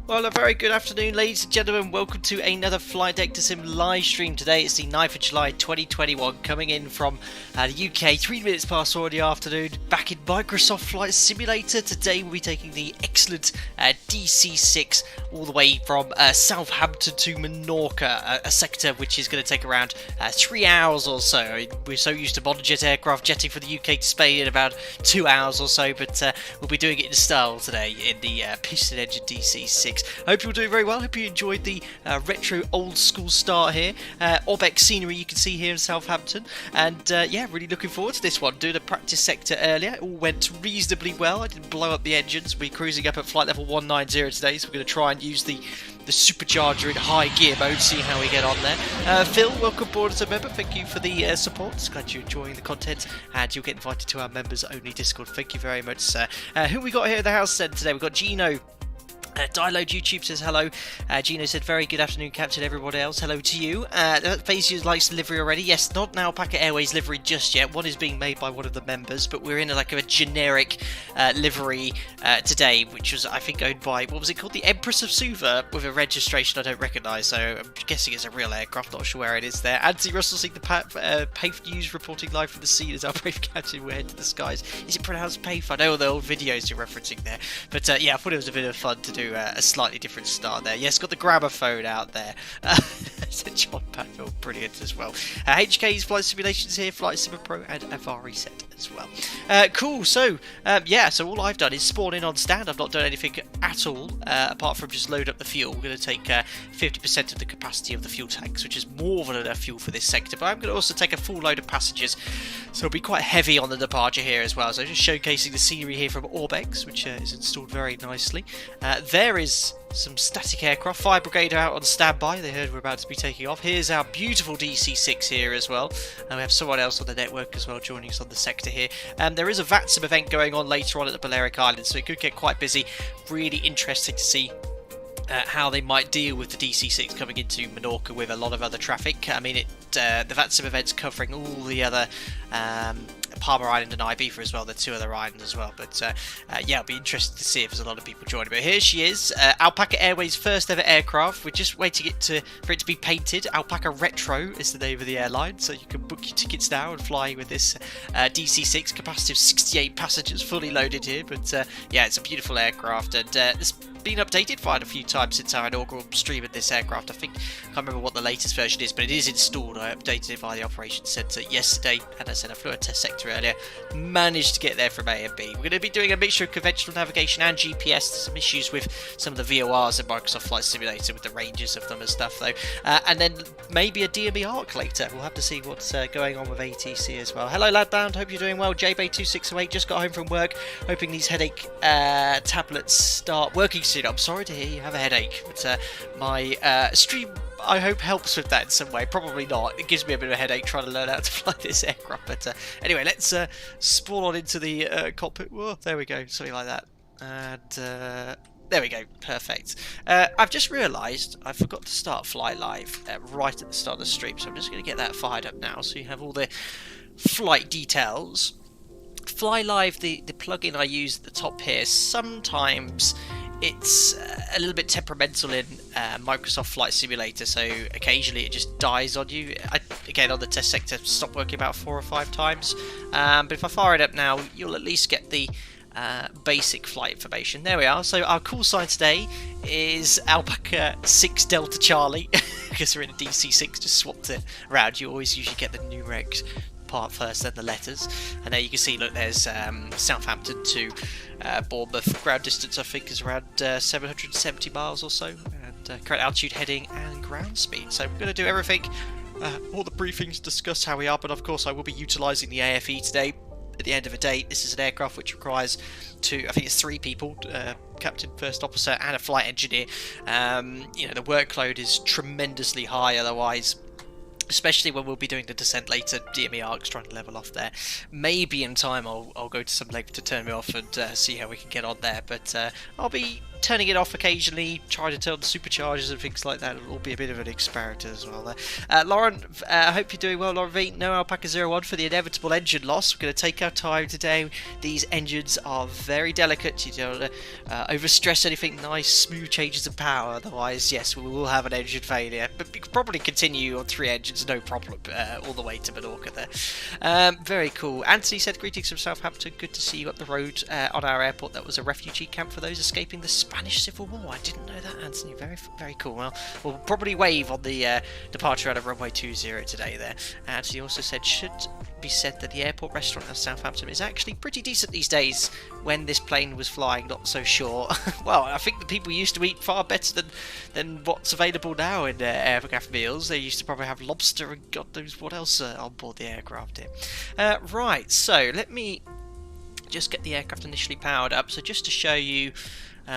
Well, a very good afternoon, ladies and gentlemen. Welcome to another Flight Deck to Sim live stream today. It's the 9th of July 2021, coming in from the UK, 3 minutes past 4 in the afternoon, back in Microsoft Flight Simulator. Today we'll be taking the excellent DC-6 all the way from Southampton to Menorca, a sector which is going to take around 3 hours or so. I mean, we're so used to modern jet aircraft jetting from the UK to Spain in about 2 hours or so, but we'll be doing it in style today in the piston engine DC-6. I hope you're doing very well. Hope you enjoyed the retro old school start here. Orbeck scenery you can see here in Southampton, and yeah, really looking forward to this one. Doing a practice sector earlier, it all went reasonably well. I didn't blow up the engines. We're cruising up at flight level 190 today, so we're going to try and use the supercharger in high gear mode, see how we get on there. Phil, welcome aboard as a member. Thank you for the support. It's glad you're enjoying the content, and you'll get invited to our members only Discord. Thank you very much, sir. Who we got here at the house then today? We've got Gino. Dialogue YouTube says hello. Gino said very good afternoon, Captain. Everybody else, hello to you. Fazius likes livery already. Yes, not an Alpaca Airways livery just yet. One is being made by one of the members, but we're in a generic livery today, which was, I think, owned by, what was it called? The Empress of Suva, with a registration I don't recognise, so I'm guessing it's a real aircraft. Not sure where it is there. Anthony Russell seeing the PAFE news reporting live from the scene as our brave captain will head to the skies. Is it pronounced PAFE? I know all the old videos you're referencing there, but yeah, I thought it was a bit of fun to do a slightly different start there. Yes, got the gramophone out there. John Padfield, brilliant as well. HK's Flight Simulations here, Flight Sim Pro, and Avari set as well. Cool, so yeah, so all I've done is spawn in on stand. I've not done anything at all, apart from just load up the fuel. We're going to take 50% of the capacity of the fuel tanks, which is more than enough fuel for this sector, but I'm going to also take a full load of passengers, so it'll be quite heavy on the departure here as well. So just showcasing the scenery here from Orbex, which is installed very nicely. There is some static aircraft. Fire brigade are out on standby. They heard we're about to be taking off. Here's our beautiful DC-6 here as well, and we have someone else on the network as well joining us on the sector here. There is a VATSIM event going on later on at the Balearic Islands, so it could get quite busy. Really interesting to see how they might deal with the DC-6 coming into Menorca with a lot of other traffic. I mean, the VATSIM event's covering all the other Palmer Island and Ibiza as well, the two other islands as well, but yeah, it'll be interesting to see if there's a lot of people joining. But here she is, Alpaca Airways' first ever aircraft. We're just waiting for it to be painted. Alpaca Retro is the name of the airline, so you can book your tickets now and fly with this DC-6, capacity of 68 passengers, fully loaded here. But yeah, it's a beautiful aircraft, and it's been updated quite a few times since our inaugural stream of this aircraft. I can't remember what the latest version is, but it is installed. I updated it via the operations centre yesterday, and I said I flew a test sector earlier, managed to get there from A and B. We're going to be doing a mixture of conventional navigation and GPS. There's some issues with some of the VORs in Microsoft Flight Simulator with the ranges of them and stuff though, and then maybe a DME arc later. We'll have to see what's going on with ATC as well. Hello Ladbound, hope you're doing well. JBay2608 just got home from work, hoping these headache tablets start working soon. I'm sorry to hear you have a headache, but my stream, I hope, helps with that in some way. Probably not. It gives me a bit of a headache trying to learn how to fly this aircraft. But anyway, let's spawn on into the cockpit. Whoa, there we go, something like that. And there we go, perfect. I've just realised I forgot to start Fly Live right at the start of the stream, so I'm just going to get that fired up now, so you have all the flight details. Fly Live, the plugin I use at the top here, sometimes it's a little bit temperamental in Microsoft Flight Simulator, so occasionally it just dies on you. Again, on the test sector, stopped working about 4 or 5 times, but if I fire it up now, you'll at least get the basic flight information. There we are. So our call sign today is Alpaca 6 Delta Charlie, because we're in a DC-6, just swapped it around. You always usually get the numeric part first, then the letters, and there you can see, look, there's Southampton to Bournemouth. Ground distance I think is around 770 miles or so, and current altitude, heading, and ground speed. So we're going to do everything, all the briefings, discuss how we are, but of course I will be utilising the AFE today. At the end of the day, this is an aircraft which requires I think it's 3 people, captain, first officer, and a flight engineer. You know, the workload is tremendously high otherwise, especially when we'll be doing the descent later, DME arcs, trying to level off there. Maybe in time I'll go to some length to turn me off and see how we can get on there, but I'll be turning it off occasionally, trying to turn the superchargers and things like that will be a bit of an experiment as well there. Lauren, I hope you're doing well. Lauren V, no Alpaca 01 for the inevitable engine loss. We're going to take our time today. These engines are very delicate. You don't want to overstress anything. Nice, smooth changes of power. Otherwise, yes, we will have an engine failure. But we could probably continue on 3 engines, no problem, all the way to Menorca there. Very cool. Anthony said, greetings from Southampton. Good to see you up the road on our airport. That was a refugee camp for those escaping the Spanish Civil War. I didn't know that, Anthony. Very, very cool. Well, we'll probably wave on the departure out of runway 20 today there. Anthony also said, should be said that the airport restaurant at Southampton is actually pretty decent these days. When this plane was flying, not so sure. Well, I think the people used to eat far better than what's available now in aircraft meals. They used to probably have lobster and God knows what else on board the aircraft here. Right, so let me just get the aircraft initially powered up. So just to show you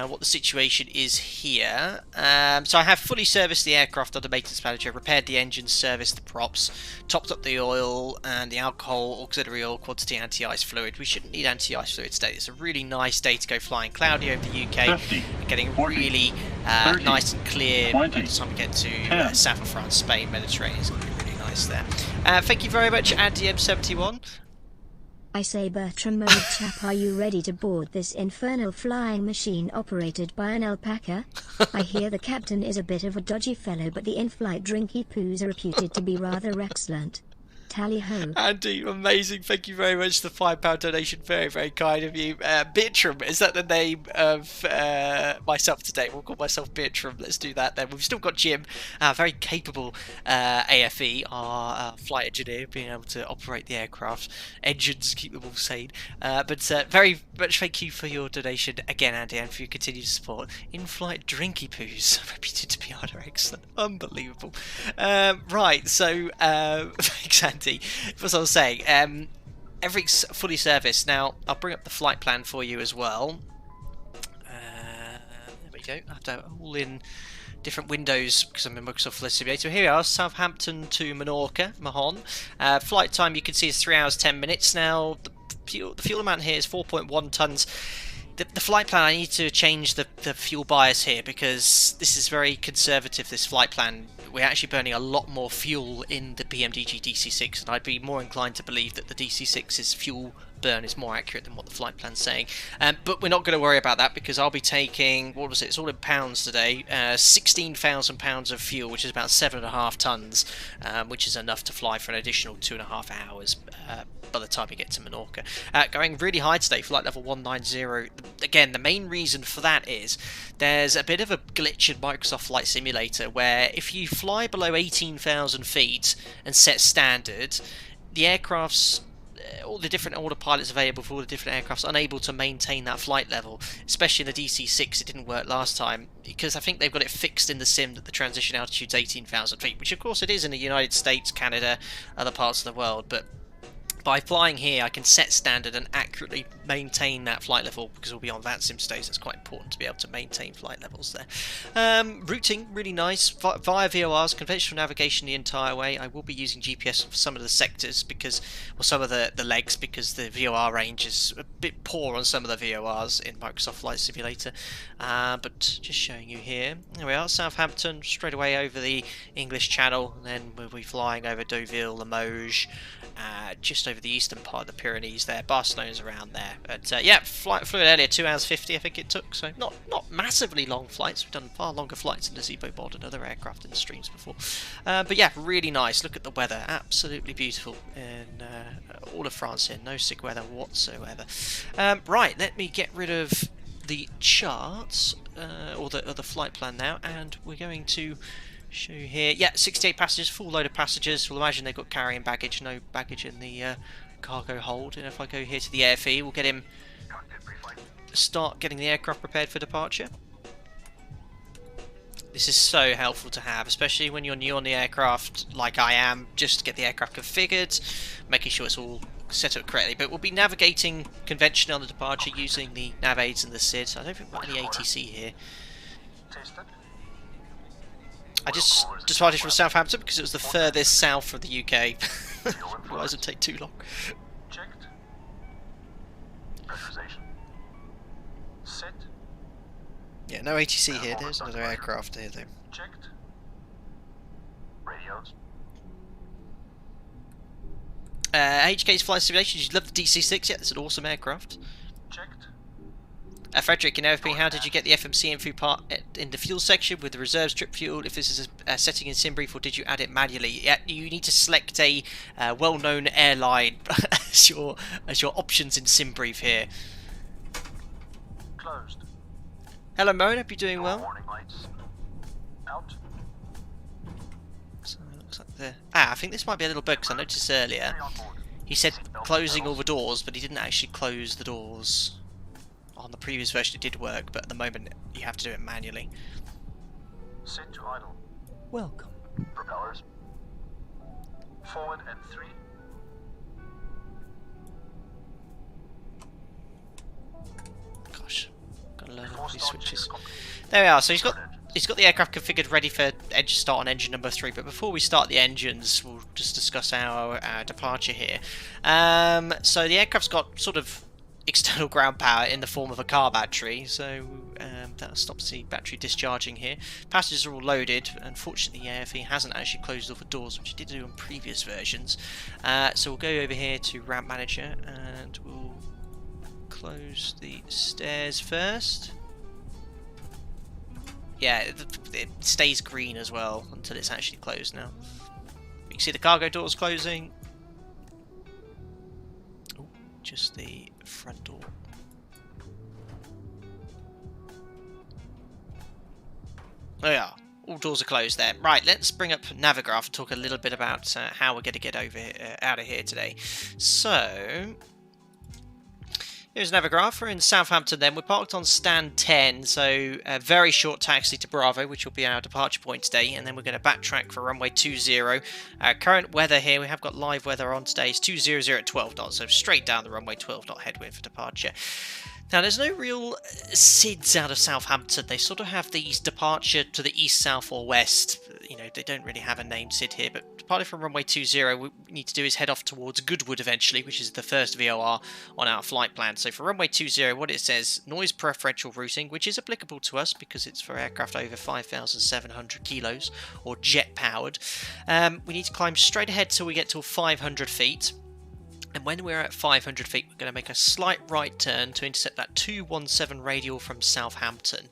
what the situation is here. So I have fully serviced the aircraft under maintenance manager, repaired the engines, serviced the props, topped up the oil and the alcohol, auxiliary oil, quantity anti-ice fluid. We shouldn't need anti-ice fluid today. It's a really nice day to go flying cloudy over the UK, 50, getting 40, really 30, nice and clear 20, by the time we get to south of France, Spain, Mediterranean. It's going to be really nice there. Thank you very much, Andy M71. I say, Bertram, old chap, are you ready to board this infernal flying machine operated by an alpaca? I hear the captain is a bit of a dodgy fellow, but the in-flight drinky poos are reputed to be rather excellent. Tally ho. Andy, amazing. Thank you very much for the £5 donation. Very, very kind of you. Bertram, is that the name of myself today? We'll call myself Bertram. Let's do that then. We've still got Jim, very capable AFE, our flight engineer, being able to operate the aircraft engines, keep them all sane. But very much thank you for your donation again, Andy, and for your continued support. In-flight drinky poos, reputed to be rather excellent. Unbelievable. Right, so thanks, Andy. As I was saying, everything's fully serviced. Now, I'll bring up the flight plan for you as well. There we go. I have to all in different windows because I'm in Microsoft Flight Simulator. Here we are, Southampton to Menorca, Mahon. Flight time you can see is 3 hours 10 minutes. Now, the fuel amount here is 4.1 tons. The flight plan, I need to change the fuel bias here because this is very conservative, this flight plan. We're actually burning a lot more fuel in the PMDG DC-6, and I'd be more inclined to believe that the DC-6's fuel burn is more accurate than what the flight plan's saying. But we're not going to worry about that because I'll be taking, what was it, it's all in pounds today, 16,000 pounds of fuel, which is about 7.5 tons, which is enough to fly for an additional 2.5 hours by the time we get to Menorca. Going really high today, flight level 190. Again, the main reason for that is there's a bit of a glitch in Microsoft Flight Simulator where if you fly below 18,000 feet and set standard, the aircraft's all the different autopilots available for all the different aircrafts unable to maintain that flight level, especially in the DC-6. It didn't work last time because I think they've got it fixed in the sim that the transition altitude's 18,000 feet, which of course it is in the United States, Canada, other parts of the world, but by flying here I can set standard and accurately maintain that flight level because we'll be on VATSIM stage. It's quite important to be able to maintain flight levels there. Routing, really nice, via VORs, conventional navigation the entire way. I will be using GPS for some of the sectors because, well, some of the legs, because the VOR range is a bit poor on some of the VORs in Microsoft Flight Simulator. But just showing you here. There we are, Southampton, straight away over the English Channel, and then we'll be flying over Deauville, Limoges, just over the eastern part of the Pyrenees there. Barcelona's around there. But yeah, flew it earlier, 2 hours 50 I think it took, so not massively long flights. We've done far longer flights in the Zebo mod and other aircraft in the streams before. But yeah, really nice. Look at the weather, absolutely beautiful in all of France here, no sick weather whatsoever. Right, let me get rid of the charts, or the flight plan now, and we're going to show you here. Yeah, 68 passengers, full load of passengers. We'll imagine they've got carrying baggage, no baggage in the cargo hold. And if I go here to the airfield, we'll get him start getting the aircraft prepared for departure. This is so helpful to have, especially when you're new on the aircraft like I am, just to get the aircraft configured, making sure it's all set up correctly. But we'll be navigating conventionally on the departure using the nav aids and the SID. I don't think we've got any ATC here. I just departed from Southampton because it was the furthest south from the UK. Otherwise it would take too long. Checked. Pressurization. Set. Yeah, no ATC here. There's another aircraft here, though. Checked. Radios. HK's flight simulations. You love the DC-6? Yeah, it's an awesome aircraft. Checked. Frederick, in AFP, how did you get the FMC info part in the fuel section with the reserve strip fuel? If this is a setting in SimBrief, or did you add it manually? Yeah, you need to select a well-known airline as your options in SimBrief here. Closed. Hello, Moan. Hope you're doing well. Warning lights. Out. So it looks like I think this might be a little bug because I noticed earlier he said closing all the doors, but he didn't actually close the doors. On the previous version it did work, but at the moment you have to do it manually. Sit to idle. Welcome. Propellers. Forward and 3. Gosh, gotta learn all these switches. There we are. So he's got the aircraft configured ready for engine start on engine number 3. But before we start the engines, we'll just discuss our departure here. So the aircraft's got sort of external ground power in the form of a car battery, so that stops the battery discharging here. Passengers are all loaded. Unfortunately, the AFE hasn't actually closed all the doors, which it did do on previous versions. So we'll go over here to Ramp Manager and we'll close the stairs first. Yeah, it stays green as well until it's actually closed now. You can see the cargo doors closing. Oh, just the front door. There we are. All doors are closed there. Right, let's bring up Navigraph and talk a little bit about how we're going to get out of here today. So, here's Navigraph. We're in Southampton then. We're parked on stand 10, so a very short taxi to Bravo, which will be our departure point today, and then we're going to backtrack for runway 20. Current weather here, we have got live weather on today, is 200 at 12 knots, so straight down the runway 12 knot headwind for departure. Now, there's no real SIDs out of Southampton. They sort of have these departure to the east, south, or west. You know, they don't really have a named SID here, but departing from runway 20, what we need to do is head off towards Goodwood eventually, which is the first VOR on our flight plan. So for runway 20, what it says, noise preferential routing, which is applicable to us because it's for aircraft over 5,700 kilos, or jet-powered. We need to climb straight ahead till we get to 500 feet. And when we're at 500 feet, we're going to make a slight right turn to intercept that 217 radial from Southampton.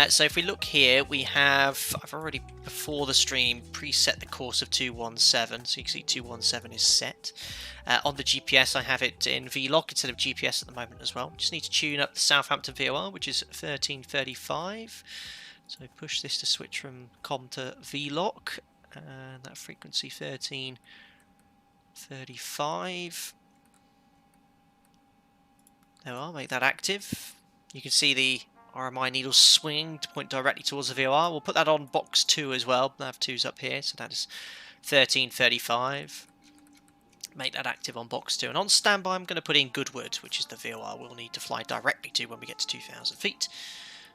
So if we look here, we have, I've already, before the stream, preset the course of 217. So you can see 217 is set. On the GPS, I have it in VLOC instead of GPS at the moment as well. Just need to tune up the Southampton VOR, which is 1335. So push this to switch from COM to VLOC. And that frequency 1335. There we are, make that active. You can see the RMI needle swinging to point directly towards the VOR. We'll put that on box 2 as well. Nav 2's up here, so that is 1335. Make that active on box 2. And on standby, I'm going to put in Goodwood, which is the VOR we'll need to fly directly to when we get to 2,000 feet.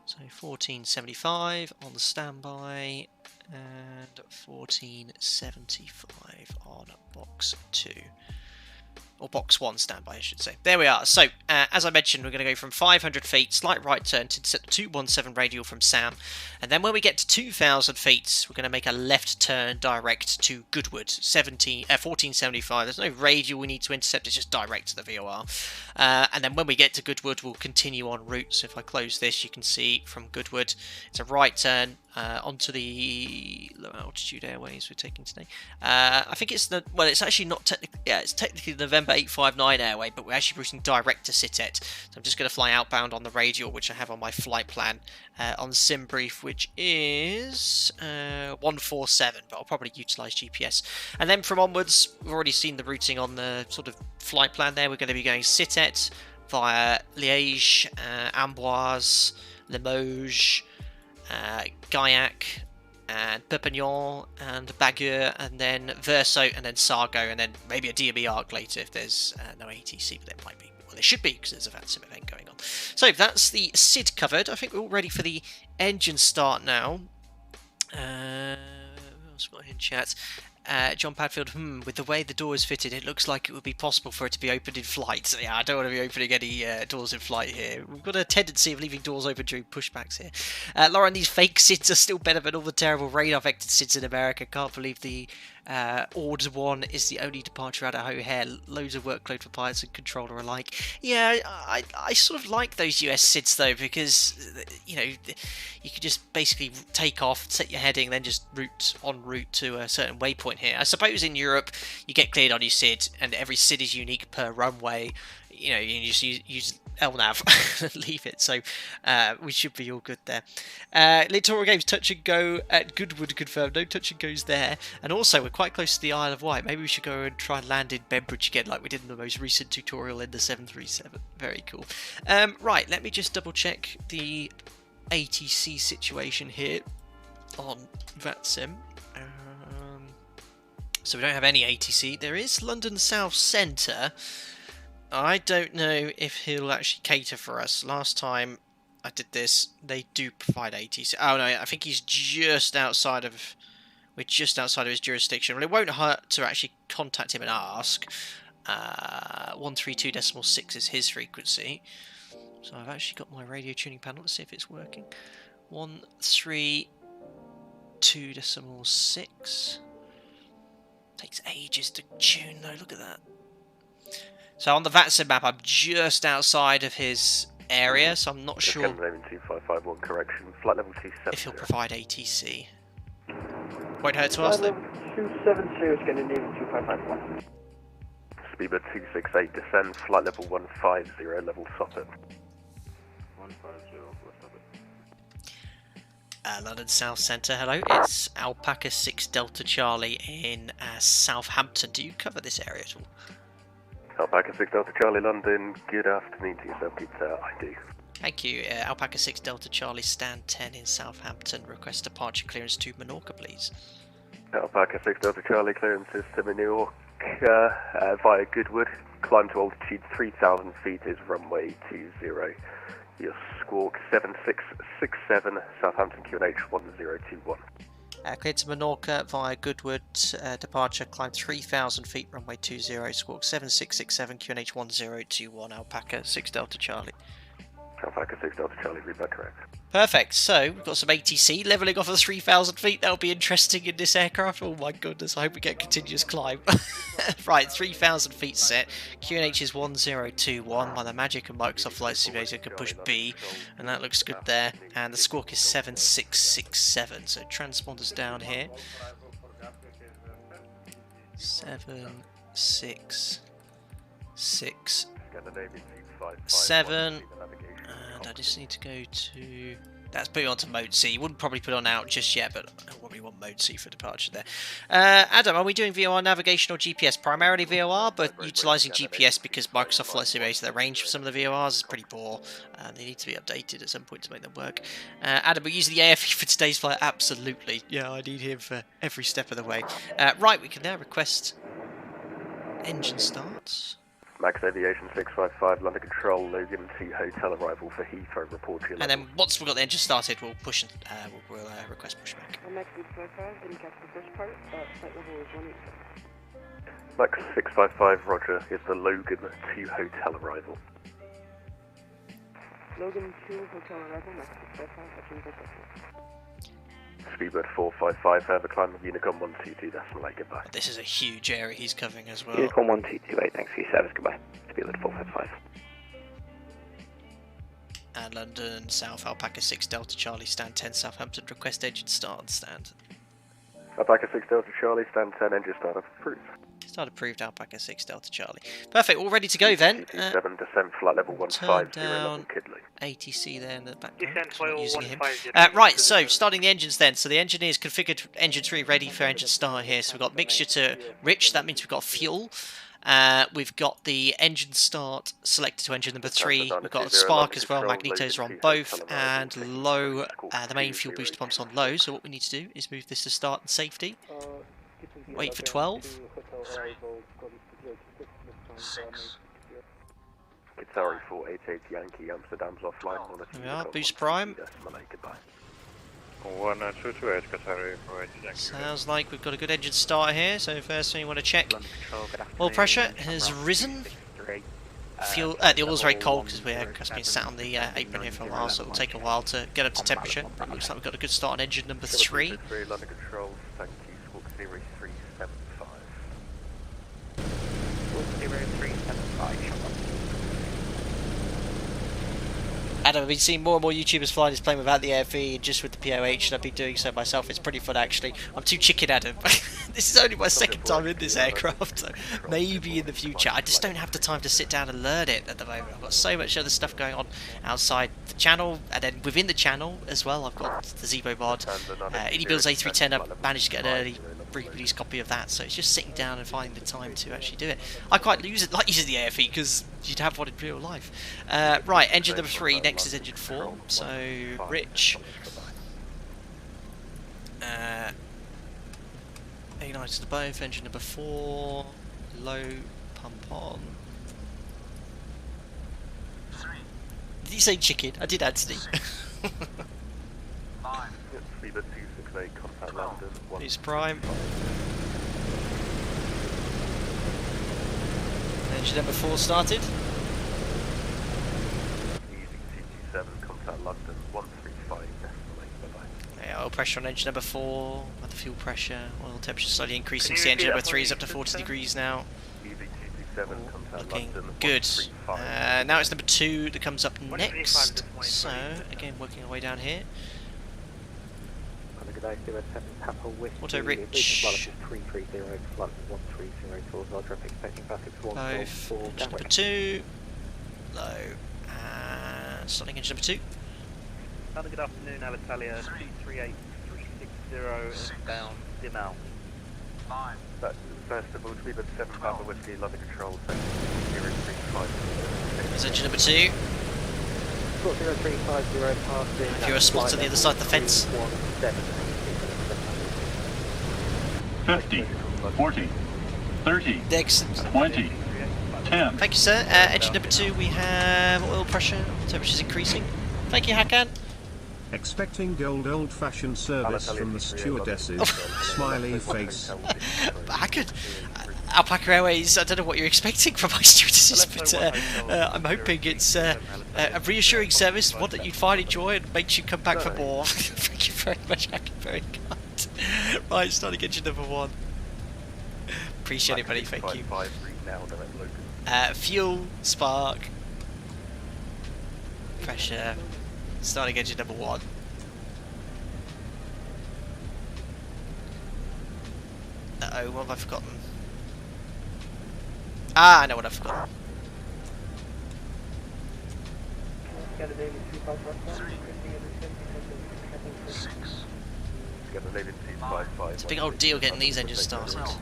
So 1475 on the standby and 1475 on box 2. Or box 1 standby, I should say. There we are. So, as I mentioned, we're going to go from 500 feet, slight right turn to set the 217 radial from Sam. And then when we get to 2,000 feet, we're going to make a left turn direct to Goodwood, 1475. There's no radial we need to intercept, it's just direct to the VOR. And then when we get to Goodwood, we'll continue en route. So if I close this, you can see from Goodwood, it's a right turn onto the low altitude airways we're taking today. I think it's the, well, it's actually not technically, yeah, it's technically the November 859 airway, but we're actually routing direct to Sitet. So I'm just going to fly outbound on the radial, which I have on my flight plan on SimBrief, which is 147, but I'll probably utilise GPS. And then from onwards, we've already seen the routing on the sort of flight plan there. We're going to be going Sitet via LEMH, Amboise, Limoges, Gaillac, and Perpignan, and Baguio, and then Verso, and then Sargo, and then maybe a DME arc later if there's no ATC, but there might be. Well, there should be, because there's a VATSIM event going on. So that's the SID covered. I think we're all ready for the engine start now. What else got in chat? John Padfield, with the way the door is fitted, it looks like it would be possible for it to be opened in flight. So, yeah, I don't want to be opening any doors in flight here. We've got a tendency of leaving doors open during pushbacks here. Lauren, these fake SIDS are still better than all the terrible radar-vectored SIDS in America. Can't believe the Order 1 is the only departure out of O'Hare. Loads of workload for pilots and controller alike. Yeah, I sort of like those US SIDS, though, because, you know, you could just basically take off, set your heading, then just en route to a certain waypoint here. I suppose in Europe you get cleared on your SID, and every SID is unique per runway. You know, you just use LNAV and leave it. So we should be all good there. Littoral Games touch and go at Goodwood confirmed. No touch and goes there. And also we're quite close to the Isle of Wight. Maybe we should go and try and land in Bembridge again, like we did in the most recent tutorial in the 737. Very cool. Right, let me just double check the ATC situation here on VATSIM. So we don't have any ATC. There is London South Centre. I don't know if he'll actually cater for us. Last time I did this, they do provide ATC. Oh no, I think he's just outside of... We're just outside of his jurisdiction. Well, it won't hurt to actually contact him and ask. 132.6 is his frequency. So I've actually got my radio tuning panel. Let's see if it's working. 132.6. Takes ages to tune though, look at that. So on the VATSIM map, I'm just outside of his area, so I'm not sure 2551 correction, flight level 270. if he'll provide ATC. Won't hurt to ask though. 270 is going to need 2551. Speedbird 268 descend, flight level 150, level Southampton. 150, what's up? London South Centre, hello. It's Alpaca 6 Delta Charlie in Southampton. Do you cover this area at all? Alpaca 6 Delta Charlie, London. Good afternoon to yourself, Peter. I do. Thank you. Alpaca 6 Delta Charlie, stand 10 in Southampton. Request departure clearance to Menorca, please. Alpaca 6 Delta Charlie, clearance is to Menorca via Goodwood. Climb to altitude 3,000 feet is runway 20. Your squawk 7667, Southampton QNH 1021. Cleared to Menorca via Goodwood, departure, climb 3,000 feet, runway 20, squawk 7667, QNH 1021, Alpaca 6 Delta Charlie. Alpaca 6 Delta Charlie, read that correct. Perfect, so we've got some ATC, levelling off of 3,000 feet, that'll be interesting in this aircraft. Oh my goodness, I hope we get continuous climb. Right, 3,000 feet set, QNH is 1021, by the magic of Microsoft Flight Simulator can push B, and that looks good there, and the squawk is 7667, so transponder's down here. 7667, and I just need to go to... That's put it onto mode C. You wouldn't probably put it on out just yet, but I probably want mode C for departure there. Adam, are we doing VOR navigation or GPS? Primarily VOR, but utilising GPS because Microsoft Flight Simulator, the range for some of the VORs is pretty poor. They need to be updated at some point to make them work. Adam, we're using the AFE for today's flight? Absolutely. Yeah, I need him for every step of the way. Right, we can now request engine starts. Max Aviation 655, London Control, Logan to hotel arrival for Heathrow, report to you. And then once we've got the engine started, we'll push and we'll request pushback. Max 655, didn't catch the first part, flight level is 187. Max 655, roger, is the Logan to hotel arrival. Logan 2, hotel arrival, Max 655, touching Southampton. Speedbird 455, further climb of Unicom 122.8, goodbye. This is a huge area he's covering as well. Unicom 1228, thanks for your service, goodbye. Speedbird 455. And London South, Alpaca 6 Delta Charlie, stand 10 Southampton, request engine start and stand. Alpaca 6 Delta Charlie, stand 10, engine start approved. Start approved, Alpaca 6 Delta Charlie. Perfect, all ready to go then. 7 descent, flight level 150, level Kidley. ATC there in the background. Descent file 150. Right, so starting the engines then. So the engineer's configured engine 3 ready for engine start here. So we've got mixture to rich, that means we've got fuel. We've got the engine start selected to engine number 3. We've got spark as well, magnetos are on both, and low, the main fuel booster pump's on low. So what we need to do is move this to start and safety. Wait for 12. 6. Qatari 488 Yankee, Amsterdam's offline. There we are, boost prime. Goodbye. 1228, Qatari. Sounds like we've got a good engine starter here, so first thing you want to check. Oil pressure has risen. Fuel, the oil's very cold because we're been sat on the apron here for a while, so it'll take a while to get up to temperature. But it looks like we've got a good start on engine number 3. London Control, thank you, Squawk 0375. 0375. Adam, I've been seeing more and more YouTubers flying this plane without the air feed, just with the POH, and I've been doing so myself. It's pretty fun, actually. I'm too chicken, Adam. This is only my second time in this aircraft, so maybe in the future. I just don't have the time to sit down and learn it at the moment. I've got so much other stuff going on outside the channel, and then within the channel as well. I've got the Zebo mod, Indie Builds A310. I've managed to get an early pre-release copy of that, so it's just sitting down and finding the time to actually do it. I quite like using the air feed because you'd have one in real life. Right, engine number 3, next is engine 4, so Rich. Ignites the both, engine number 4, low, pump on. 3, Did you say chicken? I did, Anthony. 5, Fever 268, contact London. It's prime. Engine number 4 started. Easy 227, contact London 135, definitely, bye-bye. Yeah, oil pressure on engine number 4, with the fuel pressure, oil temperature slowly increasing. So engine number 3 is up to 40 degrees now. Easy 227, contact Looking London good. 135. Now it's number 2 that comes up next. So again, working our way down here. Auto Rich. Both. Engine number 2. Low. And starting engine number 2. Good afternoon, Alitalia 238360 down, dim out. 5, First of all, Fever 7 Papa Whiskey, London Control, 035. There's engine number 2. 0350 passing. If you're a spot on the other side of the fence. 50, 40, 30, Excellent. 20, 10. Thank you, sir. Engine number 2, we have oil pressure. Temperature's increasing. Thank you, Hakan. Expecting gold old-fashioned service from the stewardesses. Smiley face. Hakan, Alpaca Airways, I don't know what you're expecting from my stewardesses, but I'm hoping it's a reassuring service, one that you'd find enjoy and makes you come back for more. Thank you very much, Hakan. Very kind. Right, starting engine number 1. Appreciate it, buddy. Thank you. Fuel, spark, pressure. Starting engine number 1. Uh-oh, what have I forgotten? Ah, I know what I've forgotten. 3, 6, It's a big old deal getting these engines started. Oh,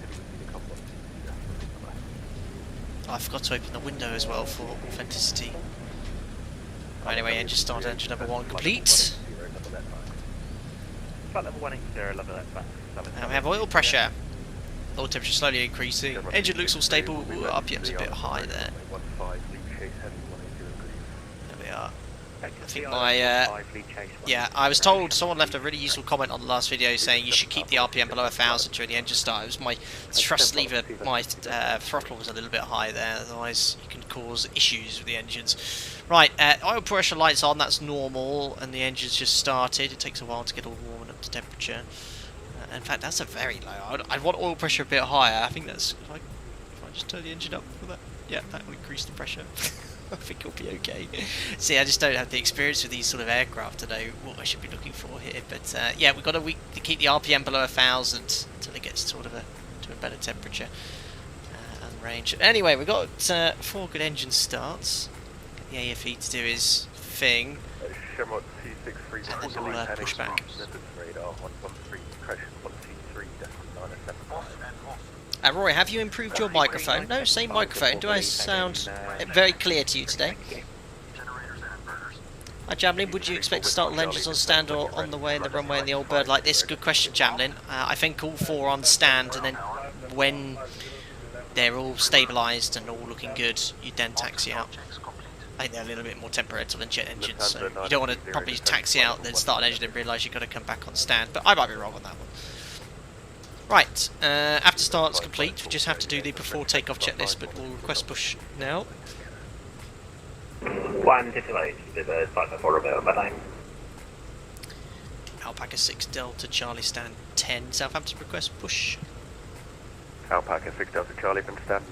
I forgot to open the window as well for authenticity. Right, anyway, engine start, engine number 1 complete. Flight level 180, level left back. Now we have oil pressure. Oil temperature slowly increasing. Engine looks all stable. Ooh, RPM's a bit high there. There we are. I think my, yeah, I was told, someone left a really useful comment on the last video saying you should keep the RPM below 1000 during the engine start. It was my thrust lever, my throttle was a little bit high there, otherwise you can cause issues with the engines. Right, oil pressure lights on, that's normal, and the engine's just started. It takes a while to get all warm and up to temperature. In fact, that's a very low. I'd want oil pressure a bit higher. I think that's, if I just turn the engine up for that, yeah, that will increase the pressure. I think it'll be okay. See, I just don't have the experience with these sort of aircraft to know what I should be looking for here. But yeah, we've got a week to keep the RPM below 1000 until it gets sort of to a better temperature and range. Anyway, we've got 4 good engine starts. The AFE to do his thing. And then we'll push back. Rory, have you improved your microphone? No, same microphone. Do I sound very clear to you today? Hi, Jamlin, would you expect to start all engines on stand or on the way in the runway in the old bird like this? Good question, Jamlin. I think all 4 on stand, and then when they're all stabilised and all looking good, you then taxi out. I think they're a little bit more temperamental than jet engines, so you don't want to probably taxi out, then start an engine and realise you've got to come back on stand, but I might be wrong on that one. Right, after start's complete, we just have to do the before takeoff checklist, but we'll request push now. 158, Alpaca 6 Delta Charlie stand 10, Southampton request push. Alpaca 6 Delta Charlie from stand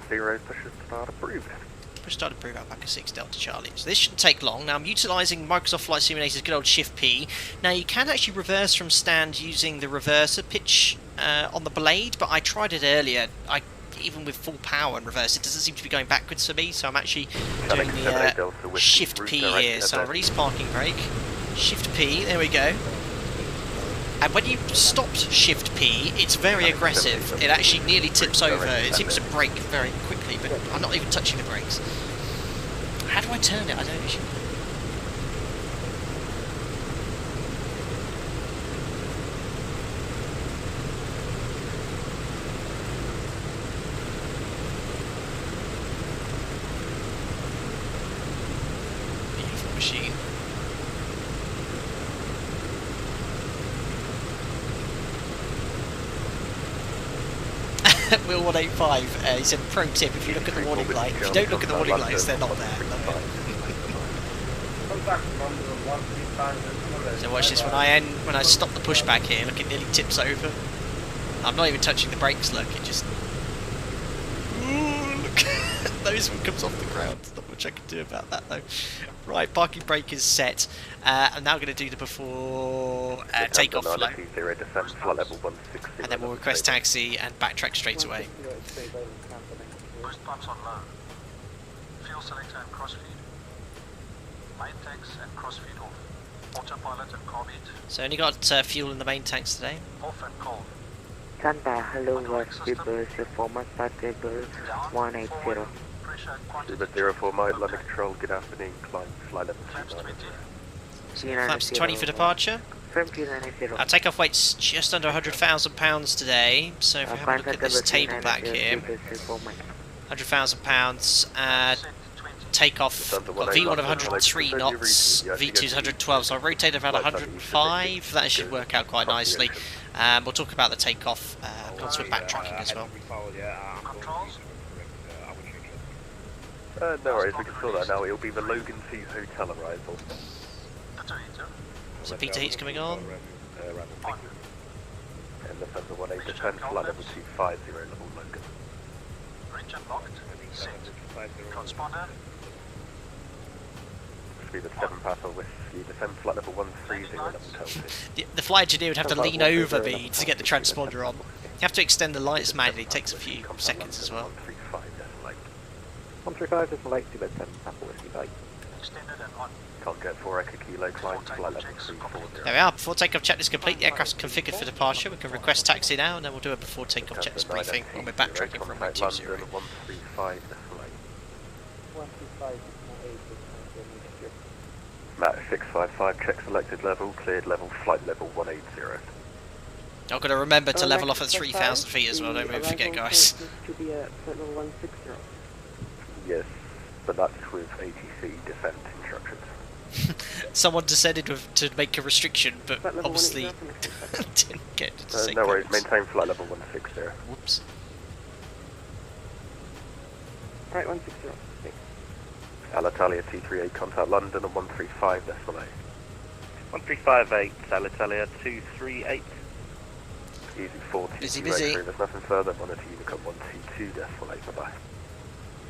10, push start approved. Push start approved, Alpaca 6 Delta Charlie. So this shouldn't take long. Now I'm utilising Microsoft Flight Simulator's good old Shift P. Now you can actually reverse from stand using the reverser pitch on the blade, but I tried it earlier. Even with full power and reverse, it doesn't seem to be going backwards for me, so I'm actually doing the Shift P here. So I'll release parking brake, Shift P, there we go. And when you stop Shift P, it's very aggressive. It actually nearly tips over. It seems to brake very quickly, but I'm not even touching the brakes. How do I turn it? I don't actually. Beautiful machine. Wheel 185, he said, pro tip, if you look at the warning light, if you don't look at the warning lights, they're not there. So watch this, when I stop the pushback here, look, it nearly tips over. I'm not even touching the brakes, look, it just... Ooh, look, nose one comes off the ground. There's not much I can do about that though. Right, parking brake is set. I'm now going to do the before takeoff flow. And then we'll request taxi and backtrack straight away. Boost pumps on low. Fuel selector and crossfeed. Main tanks and crossfeed off. Autopilot and carb heat. So only got fuel in the main tanks today. Off and cold. Santa, hello, what's the bus? Your former start table 180. Pressure quantity. Super 04 Mike, London Control, good afternoon, climb, flight level Flaps 20. 29. Flaps 20 for departure. Our takeoff weight's just under £100,000 today, so if we have a look at this table back here, £100,000, takeoff, got V1 of 103 knots, V2's 112, so I'll rotate about 105, that should work out quite nicely. We'll talk about the takeoff once we're backtracking as well. Controls. No worries, we can sort that now. It'll be the Logan 2 hotel arrival. Detonator. So Peter Heat's coming on. And the Thunder 18 descend flight level 250 level Logan. Bridge unlocked. Set. Transponder. Speed of 7 Papa Whiskey, descend flight level 130 level Delta. The flight engineer would have to lean over me to get the transponder on. You have to extend the lights manually, it takes a few seconds as well. 135 is late to bed 7 Papa Whiskey Bike. Extended and on. Can't get 4 Echo Kilo, climb to flight level 340. There we are, before takeoff checklist complete, the aircraft's configured for departure. We can request taxi now, and then we'll do a before takeoff checklist briefing when we're backtracking from runway 20. 135 descent. 135 Matt 655, check selected level, cleared level, flight level 180. I've got to remember to level off at 3,000 feet as well, don't forget guys. To be at flight level 160. Yes, but that's with ATC descent instructions. Someone descended to make a restriction, but obviously didn't get to say no worries, maintain flight level 160. Whoops. Right, 160. Thanks. Alitalia 238, contact London and 135 decimal 8. 1358, Alitalia 238. Easy 40. Busy. There's nothing further, monitor Unicom 122 decimal 8, bye-bye.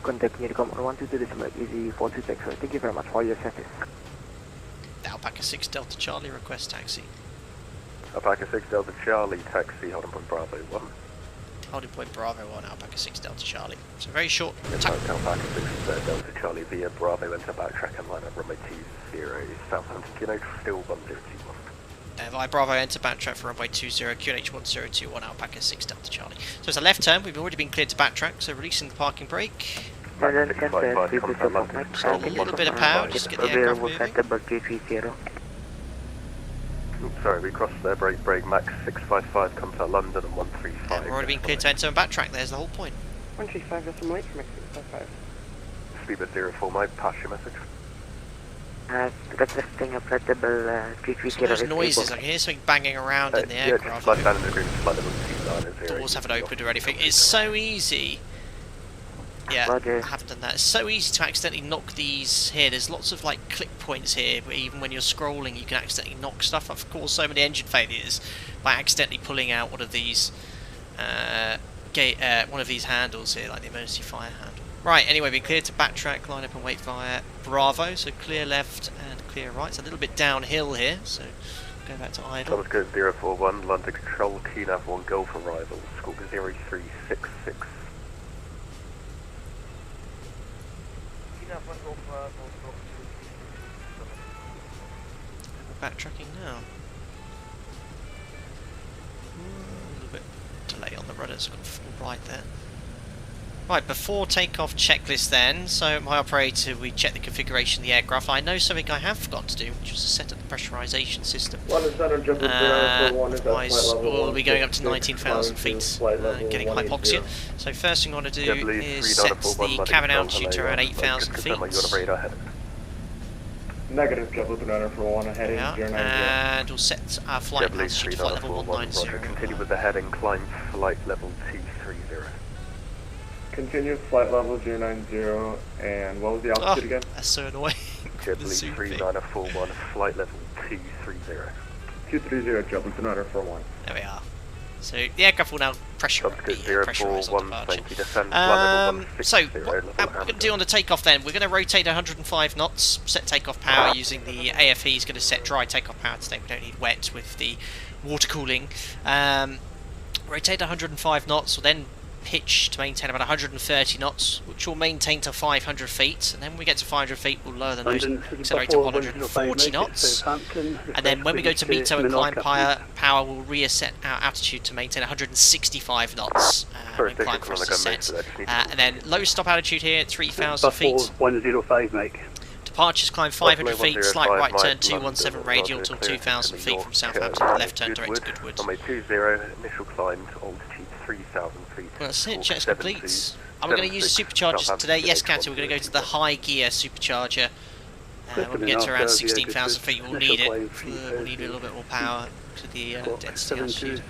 Contact Unicom 122 decimal easy 426. Thank you very much for your service. Alpaca 6 Delta Charlie, request taxi. Alpaca 6 Delta Charlie, taxi, holding point Bravo 1. Holding point Bravo 1, Alpaca 6 Delta Charlie. So very short. Alpaca 6 Delta Charlie via Bravo, enter backtrack and line up runway 20, Southampton, QNH, still 1021. Via Bravo, enter backtrack for runway 20, QNH 1021, Alpaca 6 Delta Charlie. So it's a left turn, we've already been cleared to backtrack, so releasing the parking brake. A little bit of power, just to get the aircraft moving. Oops, sorry, we crossed their brake, Max 655, contact London and 135. We've already been cleared to enter and backtrack, there's the whole point. 135 decimal 8 from X655. Speedbird 04 Mike, pass your message. Requesting a flight-level 330. Those noises, I can hear something banging around in the Yeah, aircraft. just flight down in the agreement, flight level 290. Doors haven't opened or anything. It's so easy. Yeah, Roger. I haven't done that. It's so easy to accidentally knock these here. There's lots of like click points here, but even when you're scrolling, you can accidentally knock stuff. I've caused so many engine failures by accidentally pulling out one of these handles here, like the emergency fire handle. Right, anyway, we're clear to backtrack, line up and wait via Bravo, so clear left and clear right. It's a little bit downhill here, so go back to idle. Thomas Code 041, London Control, Keynav 1 Golf arrival, squawk 0366. We're backtracking now. A little bit delay on the rudder, it's got full right there. Right, before takeoff checklist then, so my operator, we check the configuration of the aircraft. I know something I have forgotten to do, which was to set up the pressurization system. Otherwise, we'll be going up to 19,000 feet, getting hypoxia. So first thing I want to do is set the cabin altitude to around 8,000 feet. Negative, JetBlue 3941, heading 090. And we'll set our flight altitude to flight level 190. Continue with the heading, climb flight level 230. Continue flight level 090, and what was the altitude again? That's so annoying. JetBlue 3941, flight level 230. 230, JetBlue 3941. There we are. So the aircraft will now pressurise on departure. So what we're going to do on the takeoff then, we're going to rotate 105 knots, set takeoff power using the AFE is going to set dry takeoff power today. We don't need wet with the water cooling. Rotate 105 knots, we'll then pitch to maintain about 130 knots, which will maintain to 500 feet, and then when we get to 500 feet we'll lower the nose and accelerate to 140 knots, and then when we go to METO and climb power we'll reset our altitude to maintain 165 knots when climb for us to set, and then low stop altitude here at 3,000 feet. 105 Mike. Departures climb 500 feet, slight right turn 217 radial till 2,000 feet from Southampton, left turn direct to Goodwood. Runway 20, initial climb to altitude 3,000 feet. Well, that's it, check's complete. Are we going to use the superchargers today? Yes, Captain, we're going to go to the high gear supercharger. When we get to around 16,000 feet, we'll need it. We'll need a little bit more power to the density altitude.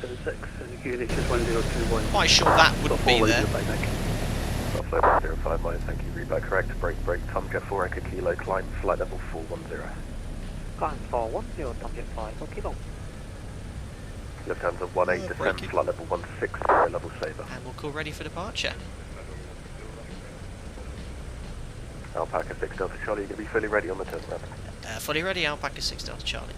Quite sure that wouldn't be there. Flight 105 mile, thank you, read back correct, brake, Tomcat 4 Echo Kilo, climb, flight level 410. Climb 410, Tomcat 5, okay, go. Left hands of 18, descend, flight level 160, level saver. And we'll call ready for departure. Alpaca 6 Delta Charlie, you're going to be fully ready on the turnaround. Fully ready, Alpaca 6 Delta Charlie.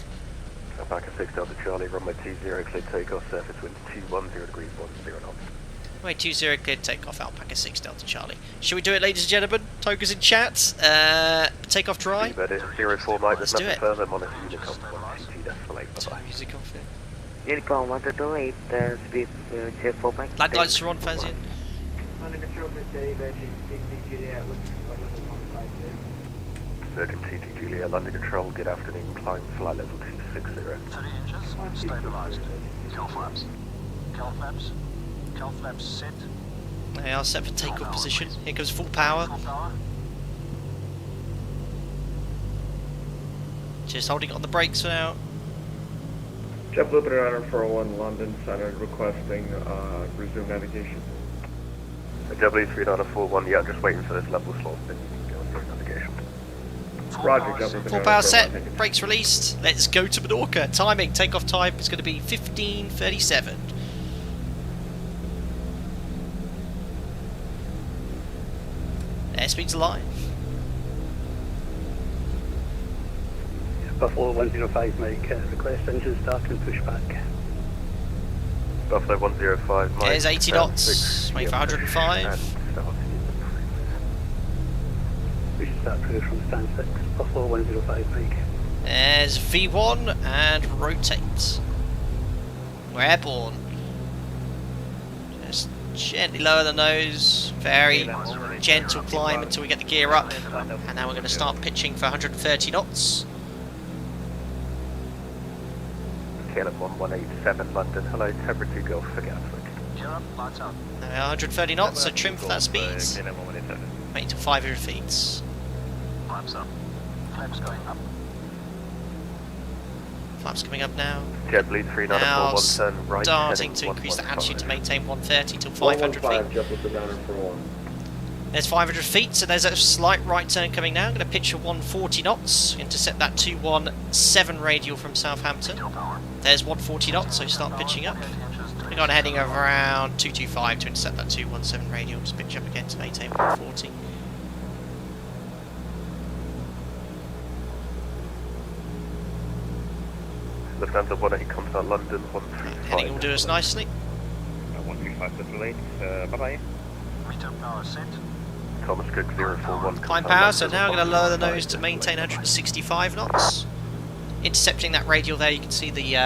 Alpaca 6 Delta Charlie, runway 20, clear takeoff, surface wind 210 degrees 10 knots. Runway 20, cleared takeoff, Alpaca 6 Delta Charlie. Shall we do it, ladies and gentlemen? Toga's in chat. Takeoff dry. 04 Mike, there's nothing do it. further, monitor Unicom 122 decimal 8, bye-bye. Music off here. Unicom 128, speed 04 Mike. Land lights are on, Fazian. Virgin CT Juliet, London Control, good afternoon, climb flight level 260. 30 inches, stabilized. Kill flaps. Kill flaps. Kill flaps set. They are set for takeoff position. Here goes full power. Full power. Just holding on the brakes for now. JetBlue 3941, London Center, requesting resume navigation. W3941, yeah, I'm just waiting for this level slot, then you can go on your navigation. Roger, JetBlue Full power set, brakes released. Let's go to Menorca. Timing, takeoff time is going to be 15:37. Airspeed's alive. Buffalo 105 Mike, request engine start and pushback. Buffalo 105 Mike. There's 80 knots, wait for 105. We should start cruise from stand 6, Buffalo 105 Mike. There's V1 and rotate. We're airborne. Just gently lower the nose, very gentle climb until we get the gear up. And now we're going to start pitching for 130 knots. Caleb 1187 London, hello, temperature Golf for Gatwick. Gear up, lights out. There we are, 130 knots, so trim for that speed. Wait till 500 feet. Flaps up. Flaps going up. Flaps coming up now. JetBlue 3941, Now turn right. starting to increase the altitude to maintain 130 till 500 feet. There's 500 feet, so there's a slight right turn coming now. I'm going to pitch for 140 knots, intercept that 217 radial from Southampton. There's 140 knots, so start pitching up. We're going heading over around 225 to intercept that 217 radial. Just pitch up again to maintain 140. Lufthansa 18 comes out London 135. Heading will do us nicely. 135 Little 8, bye-bye. Retail power set. Thomas Cook 041. Climb power, so now I'm going to lower the nose to maintain 165 knots. Intercepting that radial there, you can see the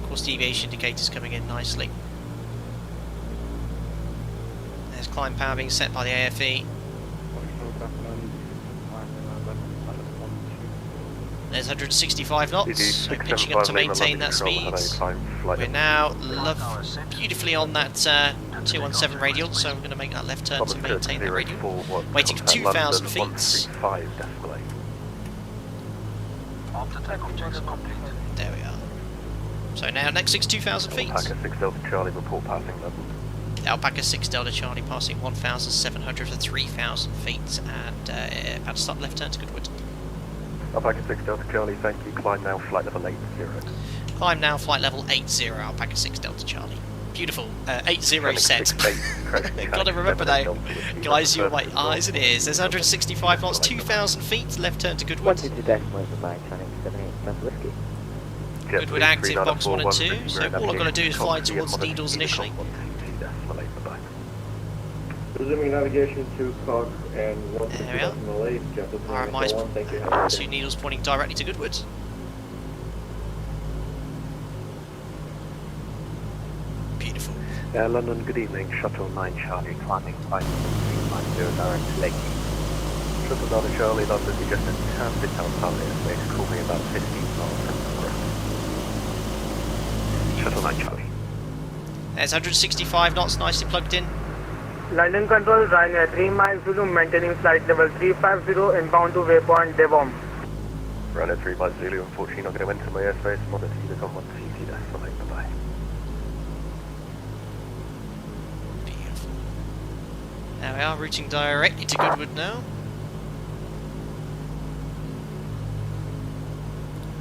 course deviation indicators coming in nicely. There's climb power being set by the AFE. There's 165 knots, so pitching up to maintain that speed. We're now beautifully on that 217 radial, so I'm going to make that left turn to maintain the radial. Waiting for 2,000 feet. After takeoff checks complete. There we are. So now next 2,000 feet. Alpaca 6 Delta Charlie, report passing level. Alpaca 6 Delta Charlie passing 1,700 to 3,000 feet, and about to start left turn to Goodwood. Alpaca 6 Delta Charlie, thank you. Climb now, flight level 80. Climb now, flight level 80, Alpaca 6 Delta Charlie. Beautiful, 80 set. Gotta remember that, guys, you're my eyes and ears. There's 165 knots, 2,000 feet, left turn to Goodwood. Goodwood active, box 1 and 2, so all I've got to do is fly towards the needles initially. Resuming navigation to Cog and 1 There we are. RMI's 2 needles pointing directly to Goodwood. Beautiful. London, good evening. Shuttle 9 Charlie, climbing 5350 direct to Lake. Shuttle 9 Charlie, London, you just a bit outside the airspace. Call me about 15 miles from the Shuttle 9 Charlie. There's 165 knots, nicely plugged in. London Control, Ryanair 3 miles to maintaining flight level 350 inbound to waypoint Devon. Ryanair 3 miles Zulu, unfortunately not going to enter my airspace. Monitor Unicom 1CT, that's fine, bye-bye. Beautiful. There we are, routing directly to Goodwood now.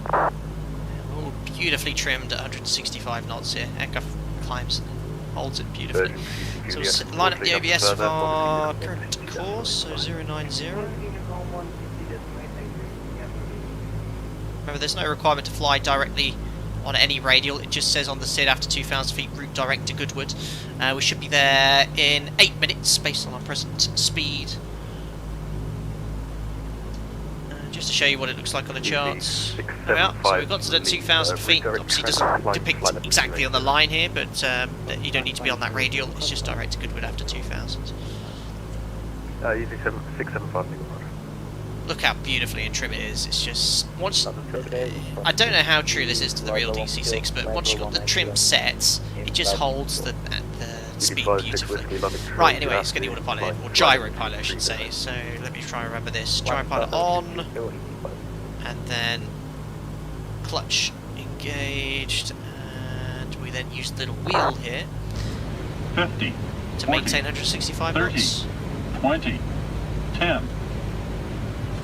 All beautifully trimmed at 165 knots here. Aircraft climbs and holds it beautifully. So we'll line up the OBS for our current course, so 090. Remember, there's no requirement to fly directly on any radial, it just says on the SID after 2,000 feet, route direct to Goodwood. We should be there in 8 minutes based on our present speed. Just to show you what it looks like on the charts. There we are. So we've got to the 2,000 feet. Obviously it doesn't depict exactly on the line here, but you don't need to be on that radial. It's just direct to Goodwood after 2,000. Easy 675. Look how beautifully and trim it is. It's just once. I don't know how true this is to the real DC-6, but once you've got the trim set, it just holds the speed beautifully. Right, anyway, let's get the autopilot in, or gyro pilot I should say, so let me try and remember this. Gyro pilot on, and then clutch engaged, and we then use the little wheel here 50 to maintain 165 knots. 20 10.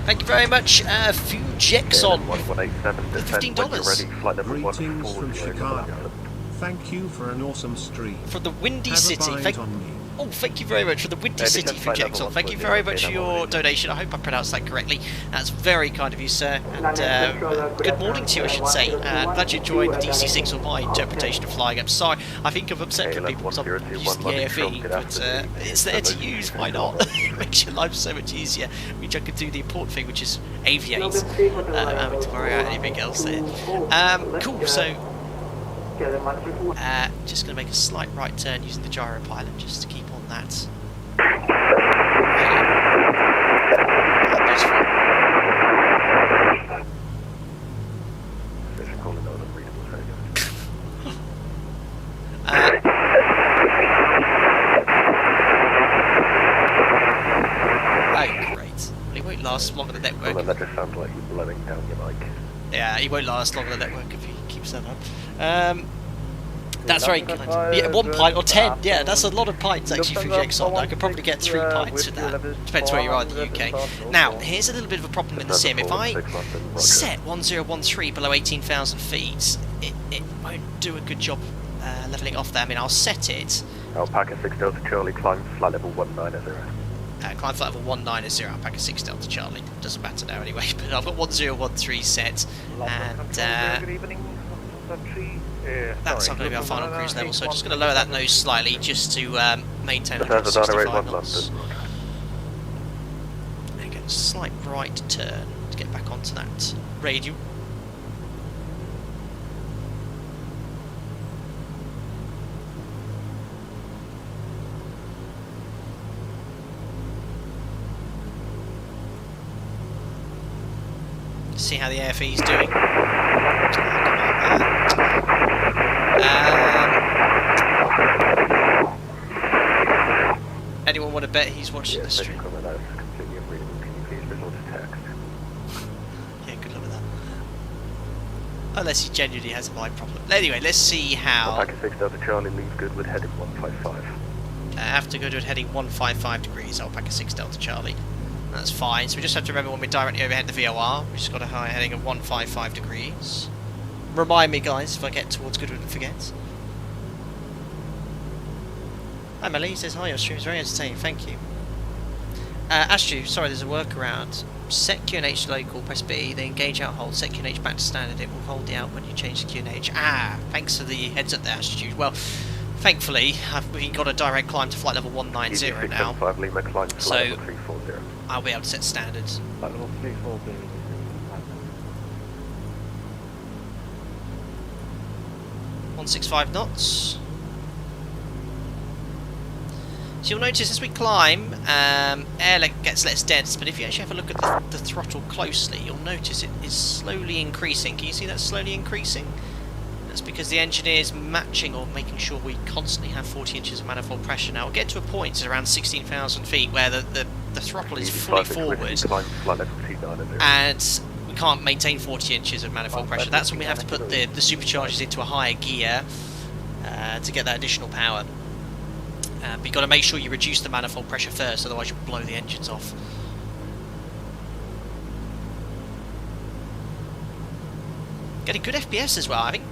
Thank you very much, Fujexon, for $15. Greetings from Chicago. Thank you for an awesome stream. From the Windy Have a City. bite on me. Oh, thank you very much for the Windy City, Fujexon. Thank you very much for your donation. I hope I pronounced that correctly. That's very kind of you, sir. And good morning to you, I should say. Glad you enjoyed the DC-6 or my interpretation of flying. I'm sorry, I think I've upset people because I'm using the AFE, but it's there to use. Why not? It makes your life so much easier. Which I could do the important thing, which is aviate. Having to worry about anything else there. Cool. So. Just going to make a slight right turn using the gyro pilot just to keep on that. last long on the network. Well, that just sounds like you're blowing down your mic. Yeah, he won't last long on the network if he keeps that up. That's very kind. Yeah, 1 pint or 10. Yeah, that's a lot of pints actually through Exxon. I could probably get 3 pints with that. Depends where you are in the UK. Now, here's a little bit of a problem in the sim. If I set 1013 below 18,000 feet, it won't do a good job levelling off there. I mean, I'll set it. Alpaca 6 Delta Charlie, climb flight level 190. Climb flight level 190, Alpaca 6 Delta Charlie. Doesn't matter now anyway, but I've got 1013 set, and good evening. that's not going to be our final cruise level, so just going to lower that nose slightly just to maintain That's 165 knots. And get a slight right turn to get back onto that radial. See how the AFE is doing. Anyone want to bet he's watching the stream? Yeah, good luck with that. Unless he genuinely has a mic problem. Anyway, let's see how. Alpaca 6 Delta Charlie, leave good with heading 155. I have to go to heading 155 degrees, Alpaca 6 Delta Charlie. That's fine, so we just have to remember when we directly overhead the VOR, we just got a high heading of 155 degrees. Remind me, guys, if I get towards Goodwood and forget. Hi Melly, says hi, your stream's very entertaining, thank you. Astru, sorry, there's a workaround. Set QNH local, press B, then engage out hold, set QNH back to standard, it will hold the out when you change the QNH. Ah, thanks for the heads up there, Astru. Well, thankfully, we got a direct climb to flight level 190 now, so I'll be able to set standards. Flight level 340. 165 knots. So you'll notice as we climb, air gets less dense, but if you actually have a look at the throttle closely, you'll notice it is slowly increasing. Can you see that slowly increasing? That's because the engineer is matching or making sure we constantly have 40 inches of manifold pressure. Now we'll get to a point at around 16,000 feet where the throttle is fully forward and we can't maintain 40 inches of manifold pressure. That's when we have to put the superchargers into a higher gear to get that additional power. But you've got to make sure you reduce the manifold pressure first, otherwise you'll blow the engines off. Getting good FPS as well. I think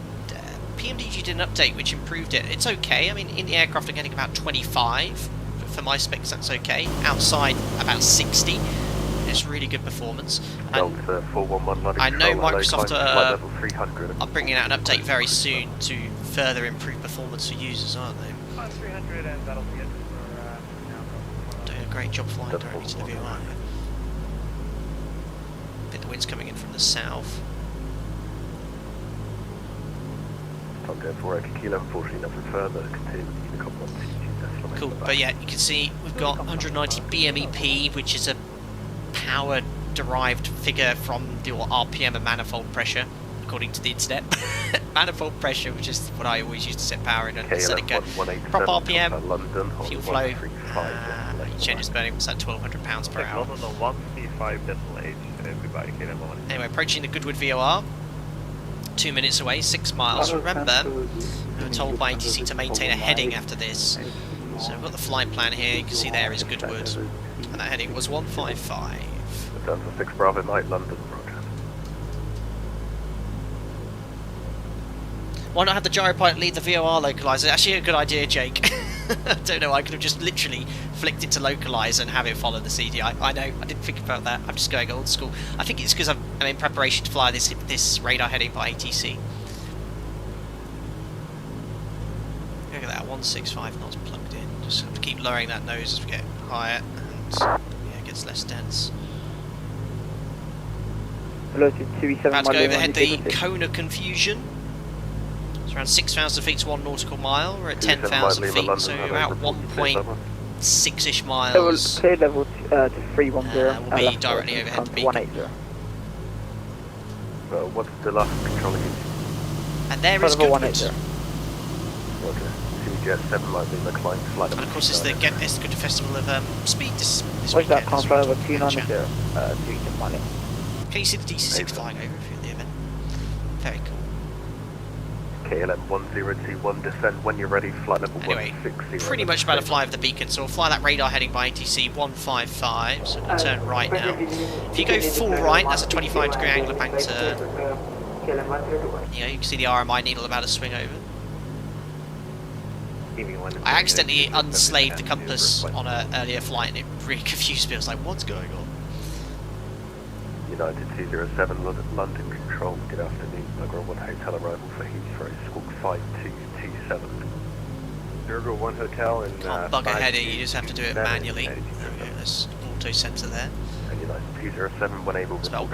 PMDG did an update which improved it. It's okay. I mean, in the aircraft I'm getting about 25. For my specs, that's okay. Outside, about 60. It's really good performance. And I know Microsoft are bringing out an update very soon to further improve performance for users, aren't they? 300 and that'll be it for now. Doing a great job flying directly to the VOR. I think the wind's coming in from the south. I'm going for Echo Kilo, unfortunately nothing further. Cool, but yeah, you can see we've got 190 BMEP, which is a power-derived figure from the RPM and manifold pressure, according to the internet. Manifold pressure, which is what I always use to set power in and set it go. Prop RPM, fuel flow, changes burning, what's that, 1,200 pounds per hour. Anyway, approaching the Goodwood VOR. 2 minutes away, 6 miles. Remember, we were told by ATC to maintain a heading after this. So we've got the flight plan here, you can see there is Goodwood. And that heading was 155. Return for 6 Bravo Night, London, roger. Why not have the gyropilot lead the VOR localizer? Actually a good idea, Jake. I don't know, I could have just literally flicked it to localize and have it follow the CDI. I know, I didn't think about that. I'm just going old school. I think it's because I'm in preparation to fly this radar heading by ATC. Look at that, 165 knots plugged in. Just have to keep lowering that nose as we get higher, and yeah, it gets less dense. About to go overhead the Kona Confusion. It's around 6,000 feet to 1 nautical mile. We're at 10,000 feet, so about 1.6-ish miles. Clear level to 310. We'll be directly overhead the beacon. 180. What's the last controlling? And there is Goodwood. Roger. Jet 7 Light Lima, climb flight level. And of course, it's the good festival of speed this What's that? weekend. Transfer over 290, 3 Mali. Can you see the DC-6 flying over if you're at the event? Very cool. KLM 1021, descend when you're ready, flight level Anyway, 160. pretty much about to fly over the beacon, so we'll fly that radar heading by ATC 155, so we'll turn right now. If you go full right, that's a 25-degree angle of bank turn. You can see the RMI needle about to swing over. I accidentally unslaved the compass on an earlier flight and it really confused me. I was like, what's going on? United 207, London Control, good afternoon. Niagara 1 Hotel arrival for Heathrow, Squawk 5227. Niagara 1 Hotel and... Can't bug a heading, you just have to do it manually. There we go, there's auto sensor there. And United 207, when able... It's about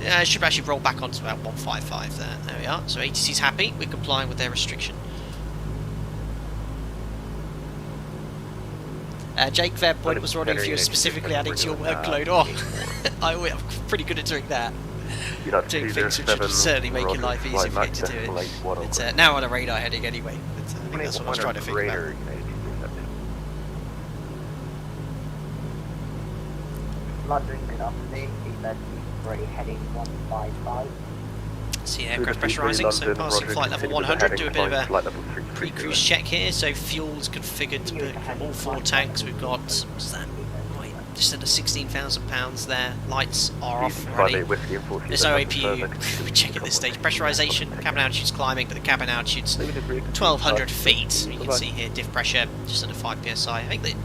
yeah, it should actually roll back onto about 155 there. There we are. So ATC's happy, we're complying with their restriction. Jake Fairpoint was wondering if you were specifically adding to your workload. Oh, I'm pretty good at doing that. Doing things which would certainly make your life easier if you get to do it. It's now on a radar heading anyway, but I think that's what I was trying to figure out. London, good afternoon. Heathrow heading 155. See aircraft pressurising, so passing flight level 100, do a bit of a pre-cruise check here. So fuel's configured to put all 4 tanks. We've got, what's that? Right, just under £16,000 there. Lights are off already. There's no APU. We check at this stage. Pressurisation, cabin altitude's climbing, but the cabin altitude's 1,200 feet. You can see here diff pressure just under 5 psi. I think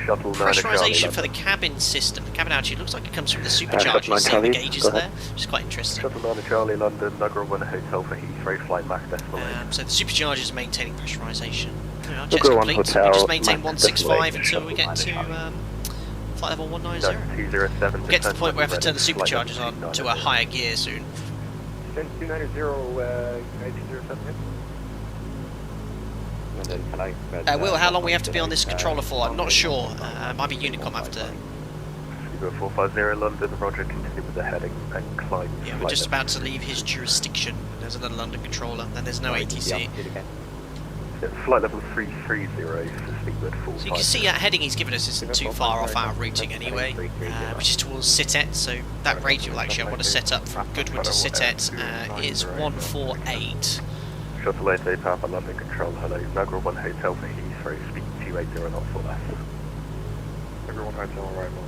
the pressurisation for the cabin system, the cabin altitude, looks like it comes from the supercharger. You see the gauges there, which is quite interesting. Shuttle 9 Charlie, London, Niagara 1 Hotel for Heathrow, flight Max decimal 8. So the supercharger is maintaining pressurisation. Jet's complete, we just maintain 165 until we get to flight level 190. We'll get to the point where we have to turn the superchargers on to a higher gear soon. 290, Will, how long we have to be on this controller for? I'm not sure. Might be Unicom after. 450 London, Roger, continue with the heading and climb. Yeah, we're just about to leave his jurisdiction. There's another London controller, and there's no ATC. Flight level 330 for Speedbird 45. So you can see that heading he's given us isn't too far off our routing anyway, which is towards Sitet, so that radial actually I want to set up from Goodwood to Sitet is 148. Shuttle 88 Papa London Control, hello. Niagara 1 Hotel for Heathrow, speed 280 knots or less. Niagara 1 Hotel arrival,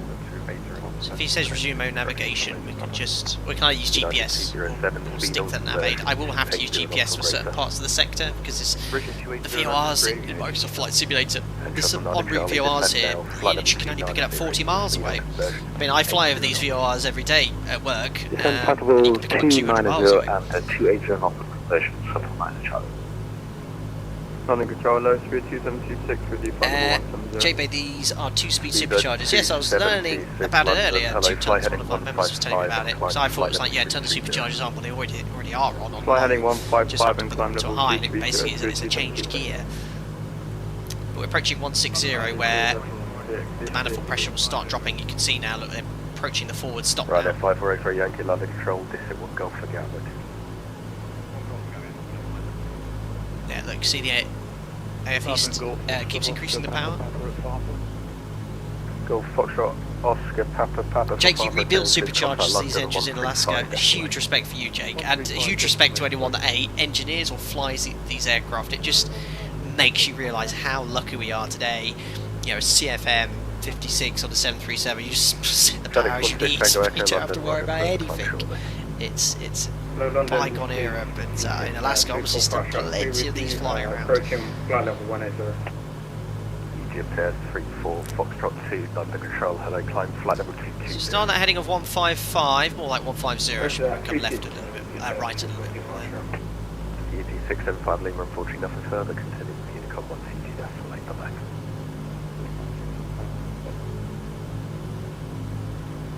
280 knots. So if he says resume mode navigation, we can either use GPS or stick that nav aid. I will have to use GPS for certain parts of the sector because it's the VORs in Microsoft Flight Simulator. There's some en route VORs here, you literally can only pick it up 40 miles away. I mean, I fly over these VORs every day at work, and you can pick it up 200 miles away. And 280 knots of conversion, Shuttle 9 Charlie. London Control, low speed 2726 with you, JB, these are 2-speed superchargers. Yes, I was learning about it earlier. 2 tons, one of our members was telling me about it. So I thought it was like, yeah, turn the superchargers on, but they already are on. Fly heading 155 and climb level high, and it basically is a changed gear. But we're approaching 160, where the manifold pressure will start dropping. You can see now, look, they're approaching the forward stop now. Right, F548 for Yankee London Control, Dis 1 Golf for Gatwick. Yeah, look, see the AF East keeps increasing the power. Golf Foxtrot, Oscar, Papa. Jake, you rebuilt superchargers these engines in Alaska. A huge respect for you, Jake, and a huge respect to anyone that engineers or flies these aircraft. It just makes you realise how lucky we are today. You know, CFM 56 on the 737, you just set the power you need. You don't have to worry about anything. It's bygone era, but in Alaska, obviously, still plenty of these flying around. Approaching flight level 180. Egypt Air 34, Foxtrot 2, London Control, hello, climb flight level 220. So start that heading of 155, more like 150, should come left a little bit, right a little bit more there. EGHI 675 Lima, unfortunately nothing further, continue with Unicom 1CG, that's the late bye-bye.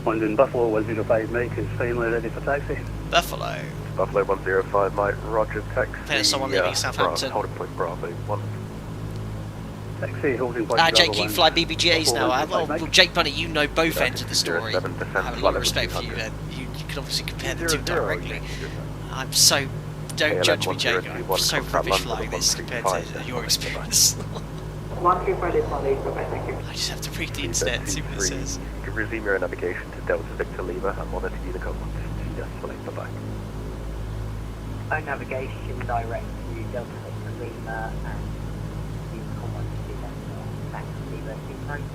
London Buffalo 105 Mike is finally ready for taxi. Buffalo 105 Mike, Roger, taxi. There's someone leaving Southampton. Holding point Bravo 1. Taxi, holding point Bravo 1. Jake, you fly BBGAs now. Well, Jake Bunny, you know both ends of the story. I have a lot of respect for you. You can obviously compare the two directly. I'm so Don't judge me, Jake. I'm so rubbish flying this compared to your experience. 135 I just have to read the internet and see what it says. Resume your navigation to Delta Victor Lima and monitor Unicom 162 decimal 8. Bye-bye. Own navigation direct to Delta Victor Lima and Unicom 162 decimal. Back to Lima 23.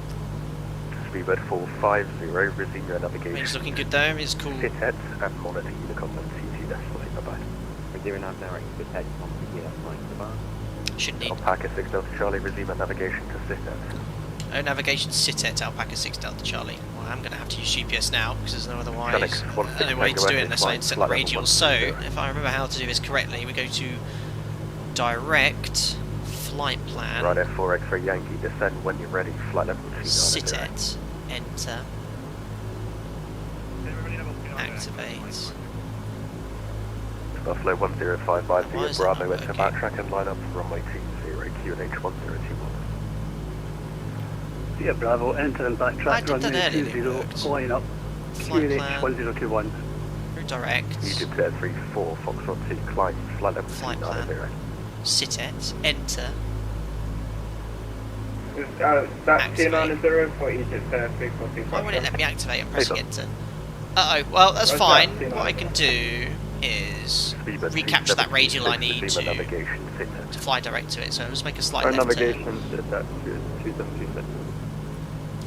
Speedbird 450, resume your navigation. It's looking good though, it's cool. Sit heads and monitor Unicom 162 decimal 8. Bye-bye. We're giving out direct sit heads on the gear flight to bar. Shouldn't need. Alpaca 6 Delta Charlie, resume your navigation to sit heads. Oh, navigation sit at Alpaca 6 Delta Charlie. Well, I'm going to have to use GPS now because there's no other way to do it unless I insert the radial. So, if I remember how to do this correctly, we go to direct flight plan. Right F4 X-ray Yankee, descend when you're ready. Flight level 290. Sit at, enter, activate. Buffalo 1055 Bravo enter backtrack and line up runway 20 QNH 1021. Yeah, Bravo, enter and backtrack, runway 20, line up, QNH 1021. Redirect. Egypt Air 34, Foxtrot 2, climb, flight level 290. Sit at, enter. That's 290 for Egypt Air 342. Why won't it let me activate? I'm pressing enter. Uh-oh, well that's fine. What I can do is recapture that radial I need to fly direct to it, so I'll just make a slight left turn.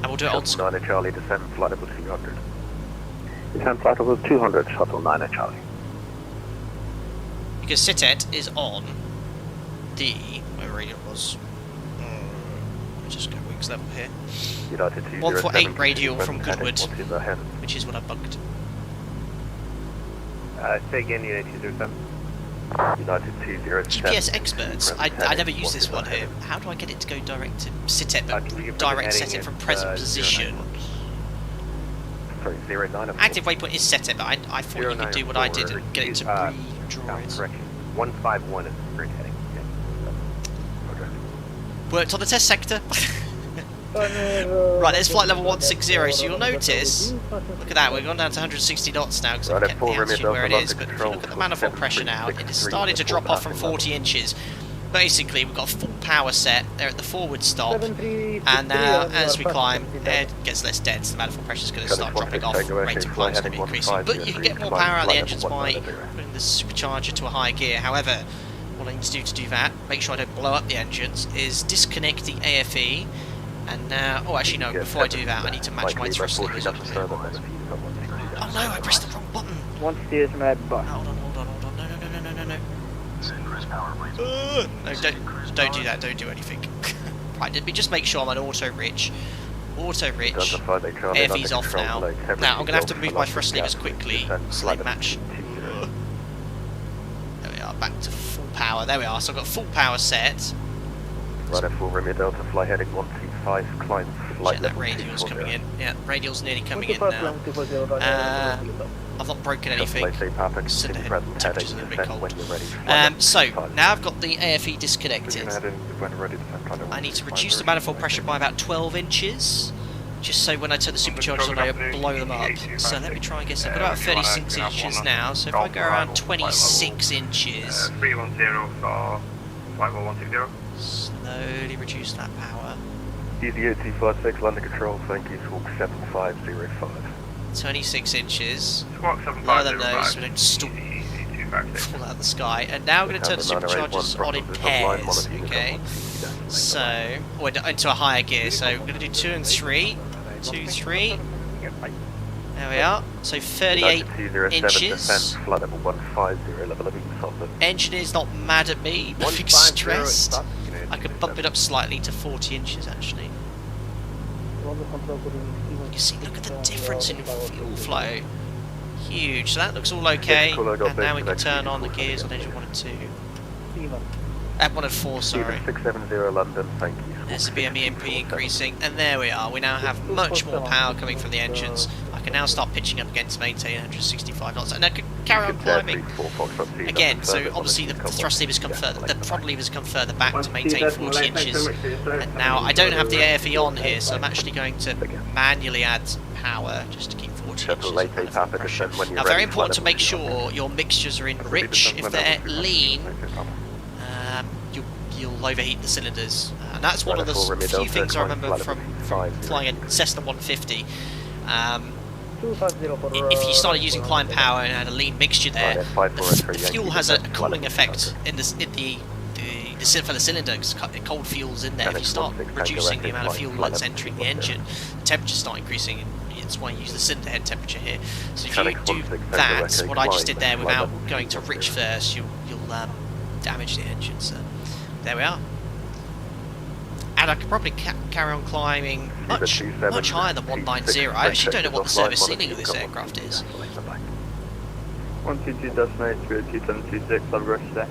And we'll do it old school. 9 Charlie, descend flight level 200. Descend flight level 200, shuttle 9 Charlie. Because SITET is on the, where radial was, let me just go wings level here. 148 radial from Goodwood, which is what I bugged. Say again, Unit 207. United 207. GPS experts. I never use this one here. How do I get it to go direct to SITET, but direct set it from present position? Sorry, 09. Active waypoint is SITET, but I thought you could do what I did and get it to redraw it. 151 is the current heading. Worked on the test sector. Right, there's flight level 160, so you'll notice, look at that, we've gone down to 160 knots now because I've kept the altitude where it is, but if you look at the manifold pressure now, it has started to drop off from 40 inches. Basically, we've got a full power set, they're at the forward stop, and now as we climb, air gets less dense, the manifold pressure is going to start dropping off, rate of climb is going to be increasing, but you can get more power out of the engines by putting the supercharger to a higher gear. However, what I need to do that, make sure I don't blow up the engines, is disconnect the AFE. And now, oh actually no, before I do that I need to match my thrust levers up a bit. Oh no, I pressed the wrong button! One steers red button. Hold on, no. No, don't do that, don't do anything. Right, let me just make sure I'm on auto-rich. Auto-rich, AFE's off now. Now, I'm going to have to move my thrust levers quickly so they match. There we are, back to full power, there we are, so I've got full power set. Right at 4 Romeo Delta, fly heading 125, climb flight that radial's coming in. Yeah, radial's nearly coming in now. I've not broken anything. Send the temperature's a little bit cold. So, now I've got the AFE disconnected. I need to reduce the manifold pressure by about 12 inches. Just so when I turn the superchargers on, I blow them up. So let me try and guess. I've got about 36 inches now. So if I go around 26 inches. 310 for flight 1160. Slowly reduce that power. EGHI London Control, thank you, Squawk 7505. 26 inches. Lower than those so we don't stall. Fall out of the sky. And now I'm going to turn the superchargers on in pairs. Okay. So, into a higher gear. So we're going to do 2 and 3. 2, 3. There we are. So 38 inches. Engine is not mad at me, nothing stressed. I could bump it up slightly to 40 inches actually. You see, look at the difference in fuel flow. Huge. So that looks all okay. And now we can turn on the gears on engine 1 and 2. At 1 and 4, sorry. 670 London, thank you. There's the EMP increasing, and there we are. We now have much more power coming from the engines. I can now start pitching up again to maintain 165 knots, and I can carry on climbing. Again, so obviously the thrust levers come further, the prod levers come further back to maintain 40 inches. And now I don't have the AFE on here, so I'm actually going to manually add power just to keep 40 40 inches of manifold pressure. Now, very important to make sure your mixtures are in rich. If they're lean, you'll overheat the cylinders. And that's one of the few things I remember from flying a Cessna 150. If you started using climb power and had a lean mixture there, the fuel has a cooling effect in the for the cylinder, because cold fuel's in there. If you start reducing the amount of fuel that's entering the engine, the temperatures start increasing, and it's why you use the cylinder head temperature here. So if you do that, what I just did there, without going to rich first, you'll damage the engine. So there we are. And I could probably carry on climbing much higher than 190. I actually don't know what the service ceiling of this aircraft is. 122.8 through 2726, I've rushed today.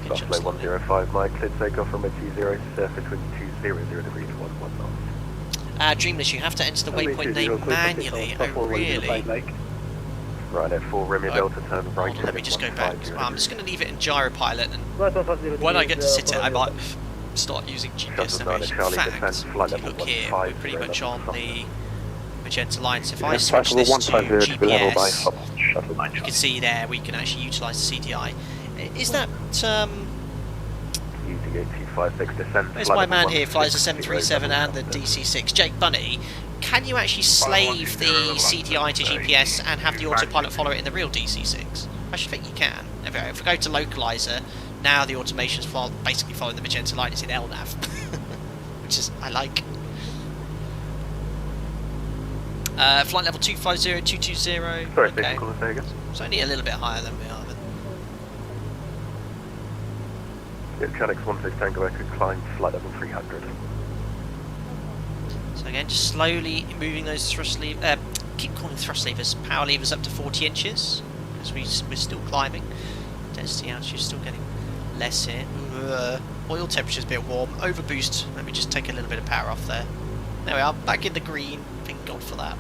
Flight 105, Mike, clear takeoff from a 20, surface wind 200 degrees 11 knots. Dreamless, you have to enter the waypoint name manually. Oh, really? Right at 4 Romeo Delta, turn right. Let me just go back. I'm just going to leave it in gyropilot, and when I get to sit it, I might start using GPS navigation. In fact, if you look here, we're pretty much on the magenta line. So if I switch this to GPS, you can see there we can actually utilise the CDI. Is that there's my man here, flies the 737 and the DC-6. Jake Bunny, can you actually slave the CDI to GPS and have the autopilot follow it in the real DC-6? I should think you can. If we go to localizer, now the automation's basically following the magenta line. It's in LNAV, which is I like. Flight level 250, 220. Sorry, okay. It's only a little bit higher than we are. Canex 16 Tango Echo, climb flight level 300. So again, just slowly moving those thrust levers, keep calling thrust levers, power levers up to 40 inches, because we're still climbing. Density altitude is still getting less here. Oil temperature's a bit warm, overboost. Let me just take a little bit of power off there. There we are, back in the green. Thank God for that.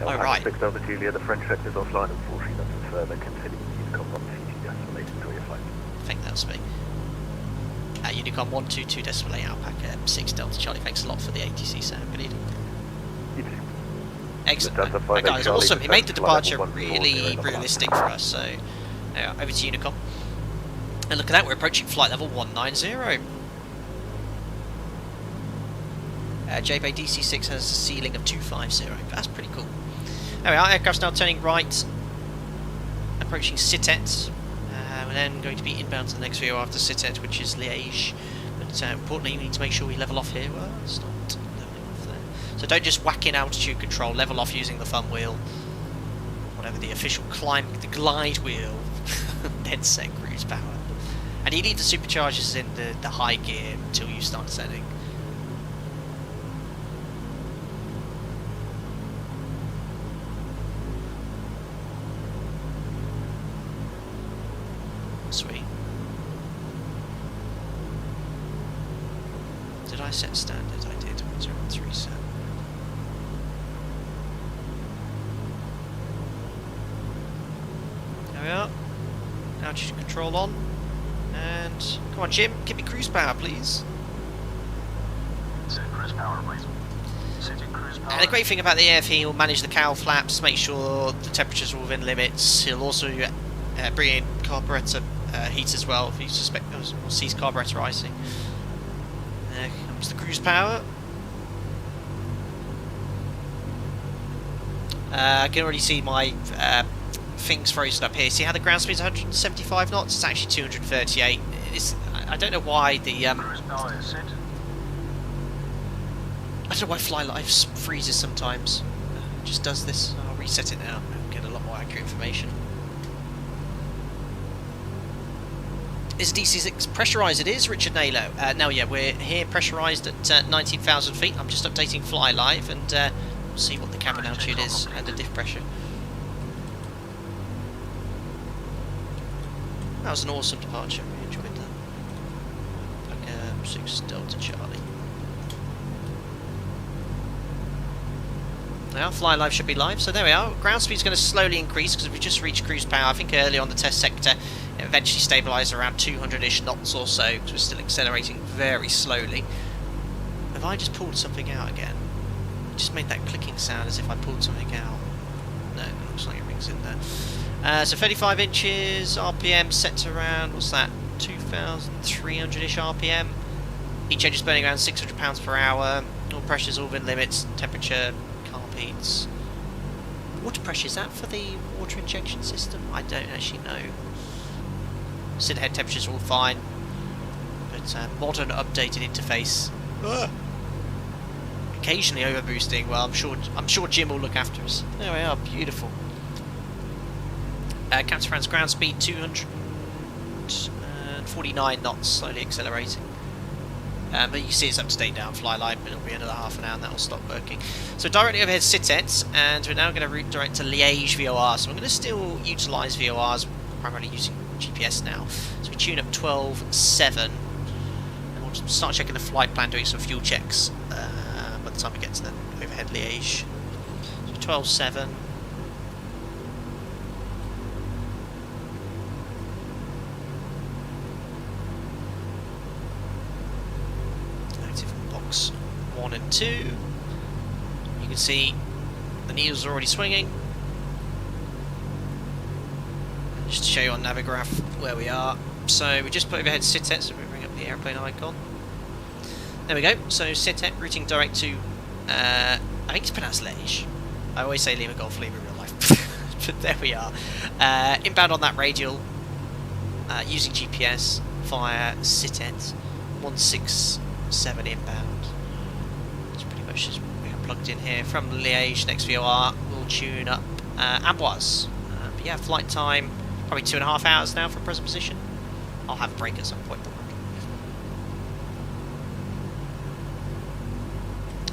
Alright. 6 Delta Julia, the French sector's offline, unfortunately, nothing further. Continue Unicom 122 enjoy your flight. I think that's me. Unicom 122.8 Alpaca 6 Delta Charlie. Thanks a lot for the ATC sound. Good evening. Excellent. That guy was awesome. He made the departure really realistic for us. So, over to Unicom. And look at that, we're approaching flight level 190. JBay DC-6 has a ceiling of 250. That's pretty cool. There we are. Aircraft's now turning right, approaching Sitet. We're then going to be inbound to the next VO after Sitet, which is LEMH. But importantly, we need to make sure we level off here. Well, it's not leveling off there. So don't just whack in altitude control. Level off using the thumb wheel, whatever the official the glide wheel. Then set cruise power. And you leave the superchargers in the high gear until you start setting. Sweet. Did I set standard? I did. 1037. There we are. Altitude control on. And come on, Jim, give me cruise power, please. Set cruise power, please. Setting cruise power. And the great thing about the AFE, he'll manage the cowl flaps, make sure the temperatures are within limits. He'll also bring in carburetor heat as well if you suspect or sees carburetor icing. There comes the cruise power. I can already see my things frozen up here. See how the ground speed is 175 knots? It's actually 238. I don't know why the cruise power is set. I don't know why FlyLife freezes sometimes. It just does this. I'll reset it now and get a lot more accurate information. Is DC-6 pressurised? It is, Richard Naylor. No, yeah, we're here pressurised at 19,000 feet. I'm just updating FlyLive and we'll see what the cabin altitude is and the diff pressure. That was an awesome departure. We enjoyed that. Like 6 Delta Charlie. Now FlyLive should be live, so there we are. Ground speed is going to slowly increase because we've just reached cruise power. I think earlier on the test sector it eventually stabilised around 200-ish knots or so because we're still accelerating very slowly. Have I just pulled something out again? Just made that clicking sound as if I pulled something out. No, it looks like everything's in there. So 35 inches, RPM set to around, what's that, 2,300-ish RPM. Each engine is burning around 600 pounds per hour. All pressures, all within limits, temperature, carb heats. Water pressure, is that for the water injection system? I don't actually know. Cylinder head temperatures are all fine. But modern updated interface. Occasionally overboosting. Well, I'm sure Jim will look after us. There we are, beautiful. Captain France ground speed 249 knots, slowly accelerating. But you can see it's up to date now on fly line, but it'll be another half an hour and that will stop working. So directly overhead Sitets, and we're now going to route direct to Liège VOR. So I'm going to still utilise VORs, primarily using GPS now. So we tune up 12.7, and we'll start checking the flight plan, doing some fuel checks by the time we get to the overhead Liège. So 12.7. Box 1 and 2. You can see the needles are already swinging. Just to show you on Navigraph where we are. So we just put overhead Sitet, so we bring up the airplane icon. There we go. So Sitet routing direct to, I think it's pronounced Liège. I always say Lima Golf Lima in real life, but there we are. Inbound on that radial, using GPS via Sitet 167 inbound. It's pretty much just we have plugged in here from Liège. Next VOR we'll tune up Amboise. But yeah, flight time probably 2.5 hours now from present position. I'll have a break at some point.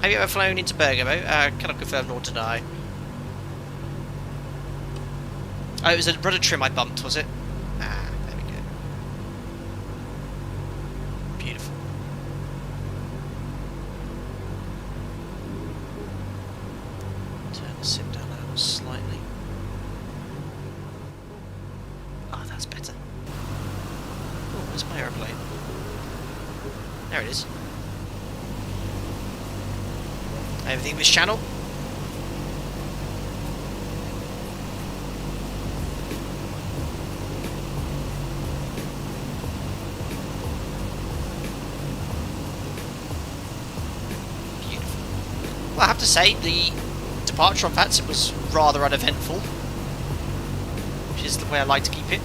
Have you ever flown into Bergamo? Cannot confirm nor deny. Oh, it was a rudder trim I bumped, was it? Ah, there we go. Beautiful. Turn the sim down a slightly. Oh, that's better. Oh, where's my aeroplane? There it is. Everything this channel. Beautiful. Well, I have to say, the departure on VATSIM was rather uneventful, which is the way I like to keep it.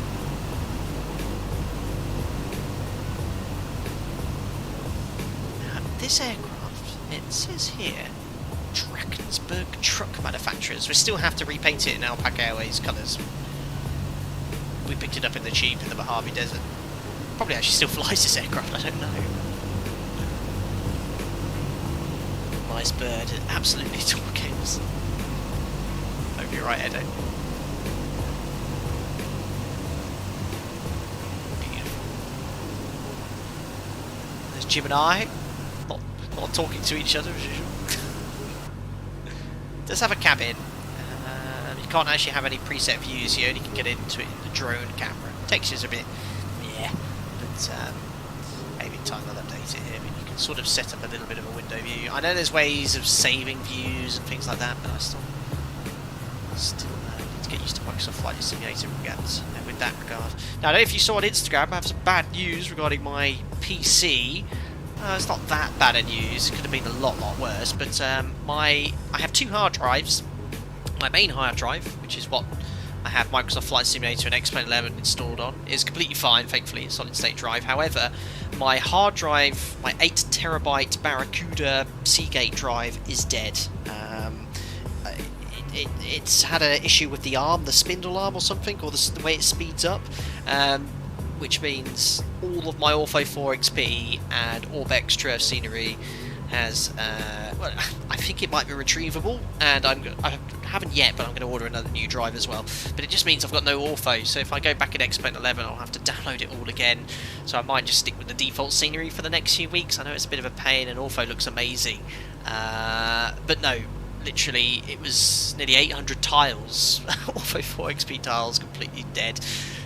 Now, this aircraft, it says here, Drakensberg truck manufacturers. We still have to repaint it in Alpaca Airways colours. We picked it up in the Jeep in the Mojave Desert. Probably actually still flies this aircraft, I don't know. Nice bird, absolutely talkings. Hope you're right, Edo. Beautiful. There's Jim and I, not talking to each other as usual. It does have a cabin. You can't actually have any preset views, you only can get into it in the drone camera. Textures are a bit, yeah, but maybe in time they'll update it here, but you can sort of set up a little bit of a window view. I know there's ways of saving views and things like that, but I still need to get used to Microsoft Flight Simulator with that regard. Now, I don't know if you saw on Instagram, I have some bad news regarding my PC. It's not that bad a news, it could have been a lot worse, but I have two hard drives. My main hard drive, which is what I have Microsoft Flight Simulator and X-Plane 11 installed on, is completely fine, thankfully, it's solid state drive. However, my hard drive, my 8TB Barracuda Seagate drive is dead. It's had an issue with the arm, the spindle arm or something, or the way it speeds up. Which means all of my Ortho 4XP and Orb Extra scenery has, well, I think it might be retrievable, and I haven't yet, but I'm going to order another new drive as well. But it just means I've got no Ortho, so if I go back in X-Plane 11, I'll have to download it all again. So I might just stick with the default scenery for the next few weeks. I know it's a bit of a pain, and Ortho looks amazing, but no. Literally, it was nearly 800 tiles, Ortho 4XP tiles, completely dead.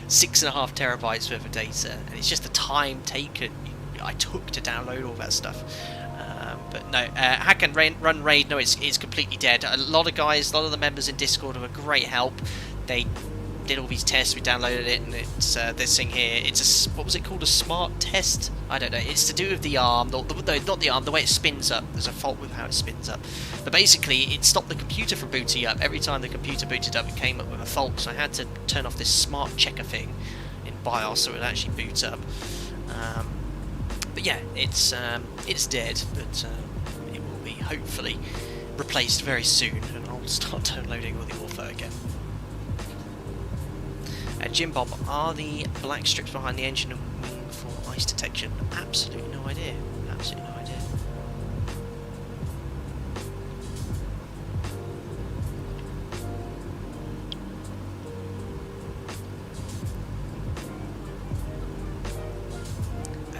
6.5 terabytes worth of data, and it's just the time taken I took to download all that stuff. But no, hack and run raid, no, it's completely dead. A lot of the members in Discord were great help. They did all these tests, we downloaded it, and it's this thing here. It's what was it called? A smart test? I don't know. It's to do with the arm. No, not the arm. The way it spins up. There's a fault with how it spins up. But basically, it stopped the computer from booting up. Every time the computer booted up, it came up with a fault. So I had to turn off this smart checker thing in BIOS so it would actually boot up. But yeah, it's dead. But it will be hopefully replaced very soon, and I'll start downloading all the Ortho again. Jim Bob, are the black strips behind the engine and wing for ice detection? Absolutely no idea. Absolutely no idea.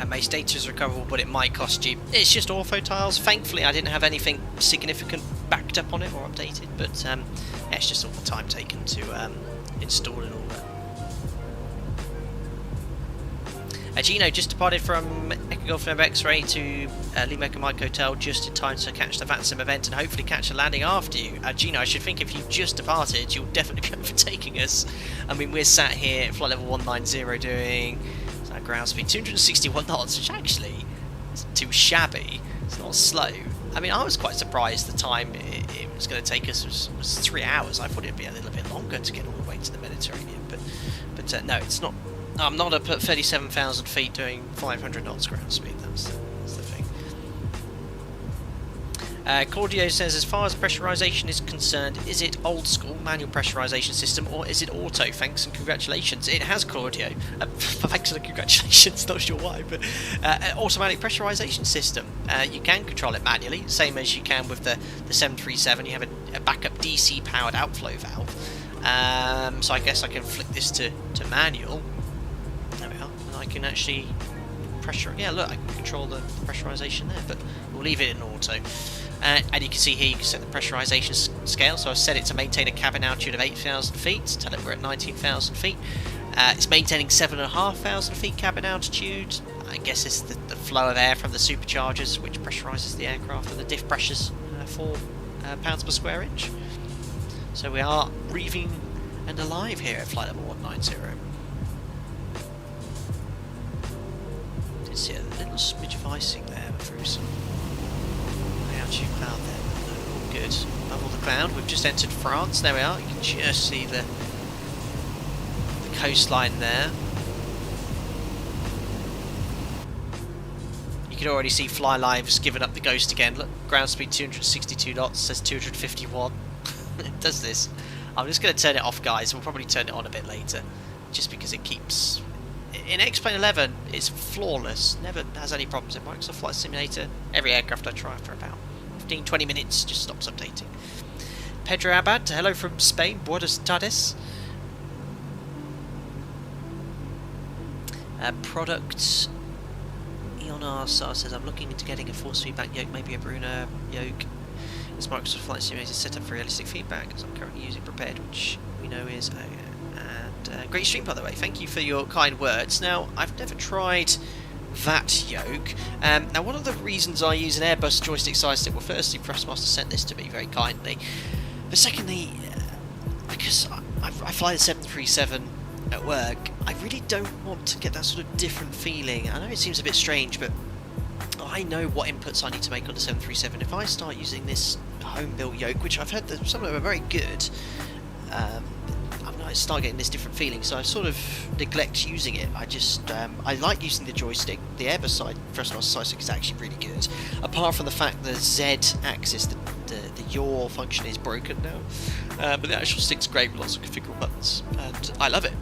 Mace data is recoverable, but it might cost you. It's just ortho tiles. Thankfully, I didn't have anything significant backed up on it or updated, but yeah, it's just all the time taken to install and all that. Gino just departed from Echo Golf November X-Ray to LEMH Mike Hotel just in time to catch the VATSIM event and hopefully catch a landing after you. Gino, I should think if you just departed, you'll definitely be overtaking us. I mean, we're sat here at flight level 190 doing ground speed 261 knots, which actually isn't too shabby. It's not slow. I mean, I was quite surprised the time it was going to take us was 3 hours. I thought it'd be a little bit longer to get all the way to the Mediterranean, but no, it's not. I'm not up at 37,000 feet doing 500 knots ground speed. That's the thing. Claudio says, as far as pressurization is concerned, is it old school manual pressurization system or is it auto? Thanks and congratulations. It has, Claudio. Thanks and congratulations. Not sure why, but automatic pressurization system. You can control it manually, same as you can with the 737. You have a backup DC powered outflow valve. So I guess I can flick this to manual. There we are, and I can actually pressure. Yeah, look, I can control the pressurization there, but we'll leave it in auto. And you can see here, you can set the pressurization scale. So I've set it to maintain a cabin altitude of 8,000 feet. Tell it we're at 19,000 feet. It's maintaining 7,500 feet cabin altitude. I guess it's the flow of air from the superchargers, which pressurizes the aircraft, and the diff pressures 4 pounds per square inch. So we are breathing and alive here at flight level 190. You can see a little smidge of icing there through some altitude cloud there. All good. Above all the cloud, we've just entered France. There we are. You can just see the coastline there. You can already see Fly Live's given up the ghost again. Look, ground speed 262 knots, says 251. It does this. I'm just going to turn it off, guys. We'll probably turn it on a bit later, just because it keeps... In X-Plane 11, it's flawless. Never has any problems in Microsoft Flight Simulator. Every aircraft I try for about 15-20 minutes just stops updating. Pedro Abad, hello from Spain. Buenos tardes. Product Eonar says, I'm looking into getting a force feedback yoke, maybe a Brunner yoke. This Microsoft Flight Simulator is set up for realistic feedback, as I'm currently using Prepared, which we know is and great stream, by the way. Thank you for your kind words. Now, I've never tried that yoke. Now, one of the reasons I use an Airbus joystick side stick, well, firstly, Thrustmaster sent this to me very kindly, but secondly, because I fly the 737 at work, I really don't want to get that sort of different feeling. I know it seems a bit strange, but I know what inputs I need to make on the 737. If I start using this home-built yoke, which I've heard that some of them are very good, I start getting this different feeling, so I sort of neglect using it. I like using the joystick. The Airbus side, Thrustmaster side stick is actually really good. Apart from the fact the Z axis, the yaw function is broken now, but the actual stick's great with lots of configurable buttons, and I love it.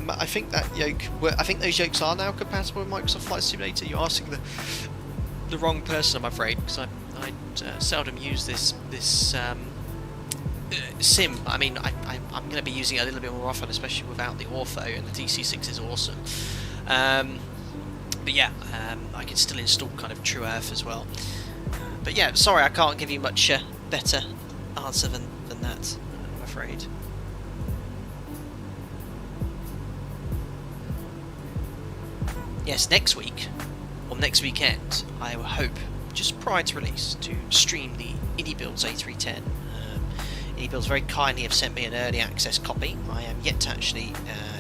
But I think that yoke, I think those yokes are now compatible with Microsoft Flight Simulator. You're asking the wrong person, I'm afraid, because I seldom use this sim. I mean, I'm going to be using it a little bit more often, especially without the ortho, and the DC-6 is awesome. But yeah, I can still install kind of True Earth as well. But yeah, sorry, I can't give you much better answer than that, I'm afraid. Yes, next week, or next weekend, I hope just prior to release, to stream the IndyBuilds A310. IndyBuilds very kindly have sent me an early access copy. I am yet to actually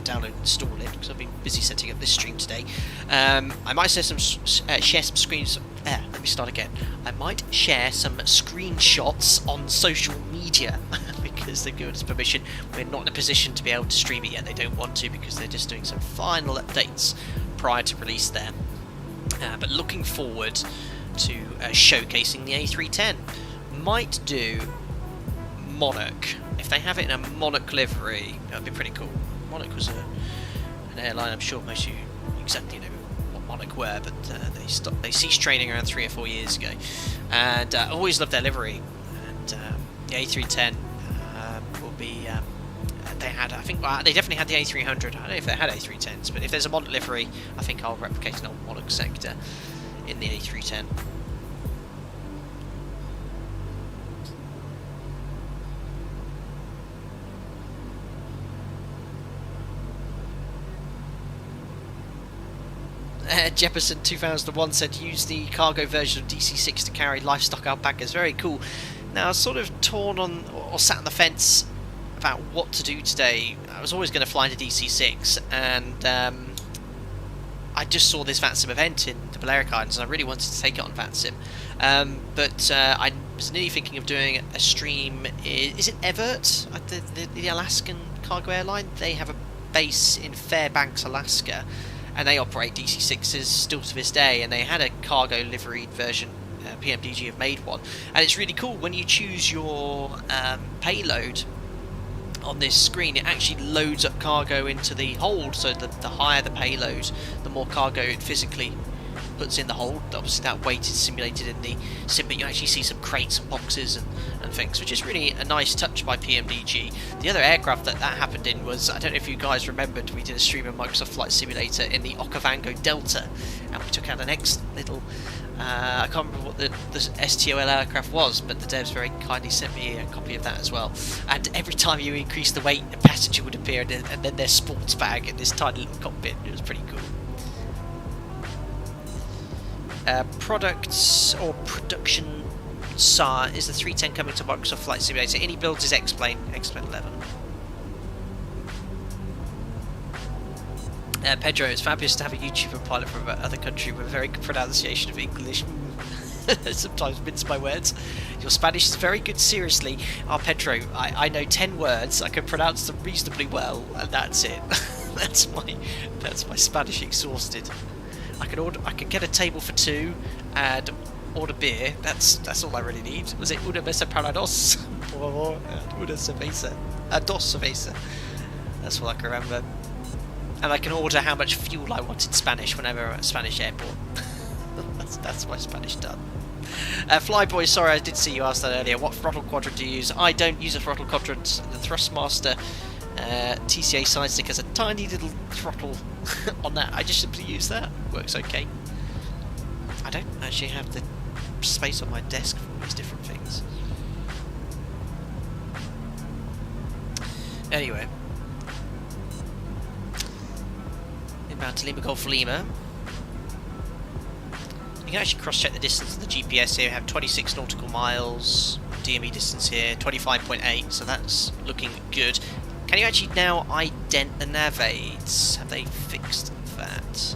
download and install it because I've been busy setting up this stream today. I might share some screens. Let me start again. I might share some screenshots on social media because they've given us permission. We're not in a position to be able to stream it yet. They don't want to because they're just doing some final updates prior to release there. But looking forward to showcasing the A310. Might do Monarch. If they have it in a Monarch livery, that would be pretty cool. Monarch was an airline, I'm sure most of you exactly know what Monarch were, but they ceased training around 3 or 4 years ago. And I always loved their livery. And the A310 will be... they had, I think, they definitely had the A300. I don't know if they had A310s, but if there's a Monarch livery, I think I'll replicate an old Monarch sector in the A310. Jefferson 2001 said use the cargo version of DC-6 to carry livestock alpacas. Very cool. Now I was sort of torn on, or sat on the fence about what to do today. I was always going to fly into DC-6, and I just saw this VATSIM event in the Balearic Islands, and I really wanted to take it on VATSIM. But I was nearly thinking of doing a stream. Is it Everett, the Alaskan cargo airline? They have a base in Fairbanks, Alaska, and they operate DC-6s still to this day, and they had a cargo liveried version. PMDG have made one, and it's really cool when you choose your payload on this screen. It actually loads up cargo into the hold, so the higher the payload, the more cargo it physically puts in the hold. Obviously that weight is simulated in the sim, but you actually see some crates and boxes and things, which is really a nice touch by PMDG. The other aircraft that happened in was, I don't know if you guys remembered, we did a stream of Microsoft Flight Simulator in the Okavango Delta, and we took out an excellent little I can't remember what the STOL aircraft was, but the devs very kindly sent me a copy of that as well. And every time you increase the weight, a passenger would appear, and then their sports bag in this tiny little cockpit. It was pretty cool. Products or production SAR is the 310 coming to Microsoft Flight Simulator. IndyBuilds is X-Plane 11. Pedro, it's fabulous to have a YouTuber pilot from another country with a very good pronunciation of English. Sometimes mince my words. Your Spanish is very good, seriously. Pedro, I know 10 words, I can pronounce them reasonably well, and that's it. that's my Spanish exhausted. I can get a table for 2 and order beer. That's all I really need. Was it una mesa para dos? Or una cerveza? Dos cerveza. That's what I can remember. And I can order how much fuel I want in Spanish whenever I'm at a Spanish airport. that's my Spanish done. Flyboy, sorry, I did see you ask that earlier. What throttle quadrant do you use? I don't use a throttle quadrant. The Thrustmaster TCA side stick has a tiny little throttle on that. I just simply use that. Works okay. I don't actually have the space on my desk for all these different things. Anyway. Inbound to Lima Golf Lima. You can actually cross-check the distance of the GPS here. We have 26 nautical miles. DME distance here, 25.8, so that's looking good. Can you actually now ident the nav aids? Have they fixed that?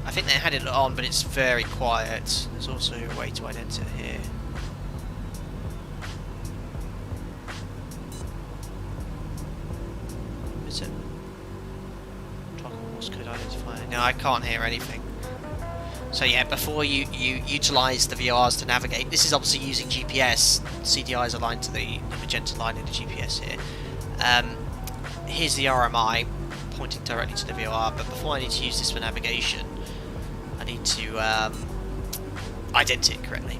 I think they had it on, but it's very quiet. There's also a way to ident it here. Is it? Toggle Morse code identifier. No, I can't hear anything. So yeah, before you utilise the VRs to navigate, this is obviously using GPS. CDI is aligned to the magenta line in the GPS here. Here's the RMI pointing directly to the VR, but before I need to use this for navigation, I need to ident it correctly.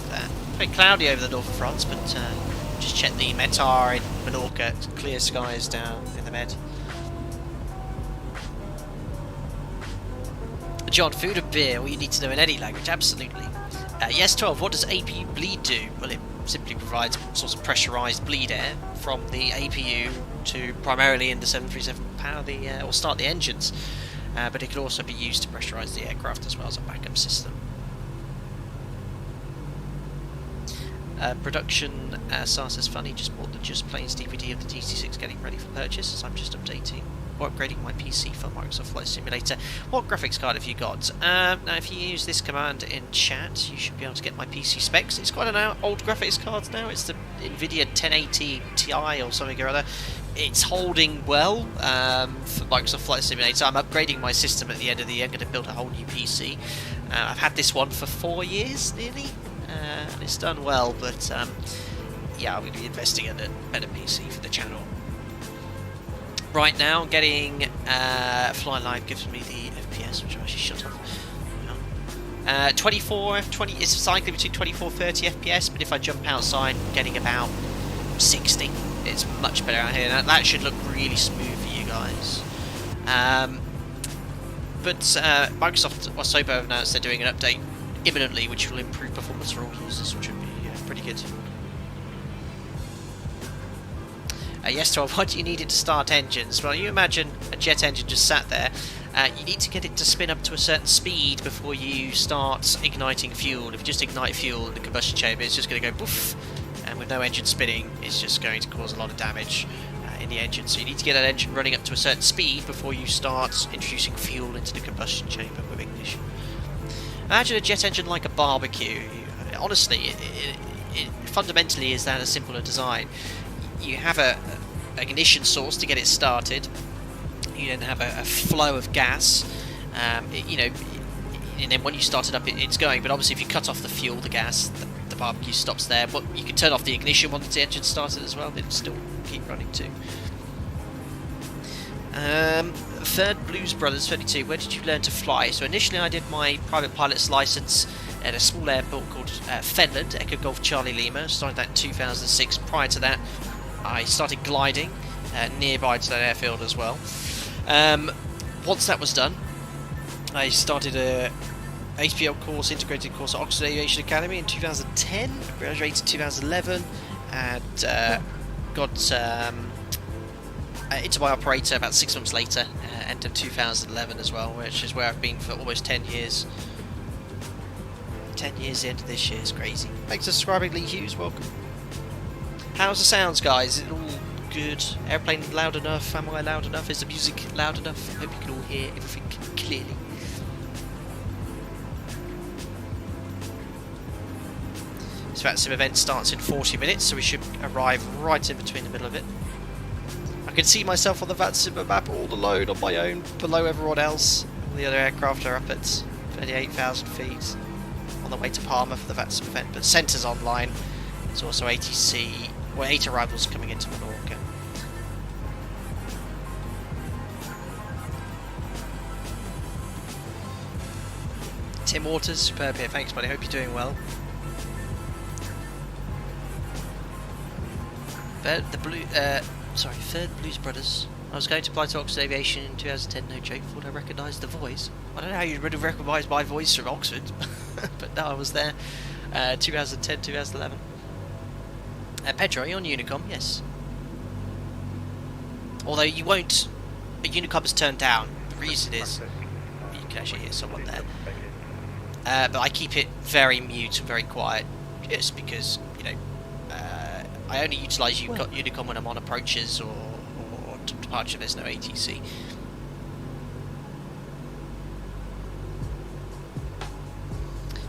There. Very cloudy over the north of France, but just check the METAR in Menorca. It's clear skies down in the Med. John, food and beer, all you need to know in any language, absolutely. Yes, 12, what does APU bleed do? Well, it simply provides sorts of pressurised bleed air from the APU to primarily in the 737 power the or start the engines, but it could also be used to pressurise the aircraft as well as a backup system. Production, SARS is funny, just bought the Just Planes DVD of the DC-6 getting ready for purchase, so I'm just updating or upgrading my PC for Microsoft Flight Simulator. What graphics card have you got? Now if you use this command in chat, you should be able to get my PC specs. It's quite an old graphics card now, it's the NVIDIA 1080 Ti or something or other. It's holding well for Microsoft Flight Simulator. I'm upgrading my system at the end of the year. I'm going to build a whole new PC. I've had this one for 4 years nearly. And it's done well, but yeah, I'm going to be investing in a better PC for the channel. Right now, getting Fly Live gives me the FPS, which I actually shut off. 24, 20. It's cycling between 24, 30 FPS, but if I jump outside, I'm getting about 60. It's much better out here. Now, that should look really smooth for you guys. But Microsoft or Sobo have announced they're doing an update imminently, which will improve performance for all users, which would be pretty good. Yes, 12, why do you need it to start engines? Well, you imagine a jet engine just sat there. You need to get it to spin up to a certain speed before you start igniting fuel. If you just ignite fuel in the combustion chamber, it's just going to go poof, and with no engine spinning, it's just going to cause a lot of damage in the engine. So you need to get that engine running up to a certain speed before you start introducing fuel into the combustion chamber with ignition. Imagine a jet engine like a barbecue. Honestly, it fundamentally is that a simpler design. You have a ignition source to get it started. You then have a flow of gas. You know, and then when you start it up, it's going. But obviously, if you cut off the fuel, the gas, the barbecue stops there. But you can turn off the ignition once the engine started as well. It'll still keep running too. Third Blues Brothers 32, where did you learn to fly? So initially I did my private pilot's license at a small airport called Fenland, Echo Golf Charlie Lima. Started that in 2006. Prior to that I started gliding nearby to that airfield as well. Once that was done, I started a HPL course, integrated course at Oxford Aviation Academy in 2010, graduated in 2011 and got into my operator about 6 months later, end of 2011 as well, which is where I've been for almost 10 years. 10 years the end of this year is crazy. Thanks for subscribing, Lee Hughes, welcome. How's the sounds, guys? Is it all good? Airplane loud enough? Am I loud enough? Is the music loud enough? I hope you can all hear everything clearly. This VATSIM event starts in 40 minutes, so we should arrive right in between the middle of it. I can see myself on the VATSIM map all alone on my own, below everyone else. All the other aircraft are up at 38,000 feet on the way to Palma for the VATSIM event, but centre's online. There's also ATC, well, 8 arrivals coming into Menorca. Tim Waters, superb here, thanks buddy, hope you're doing well. Third Blues Brothers. I was going to apply to Oxford Aviation in 2010, no joke, thought I recognised the voice. I don't know how you would have recognised my voice from Oxford, but no, I was there. 2010, 2011. Pedro, are you on Unicom? Yes. Although you won't... Unicom is turned down. The reason is... You can actually hear someone there. But I keep it very mute and very quiet, just because, you know, I only utilise Unicom when I'm on approaches or departure, there's no ATC.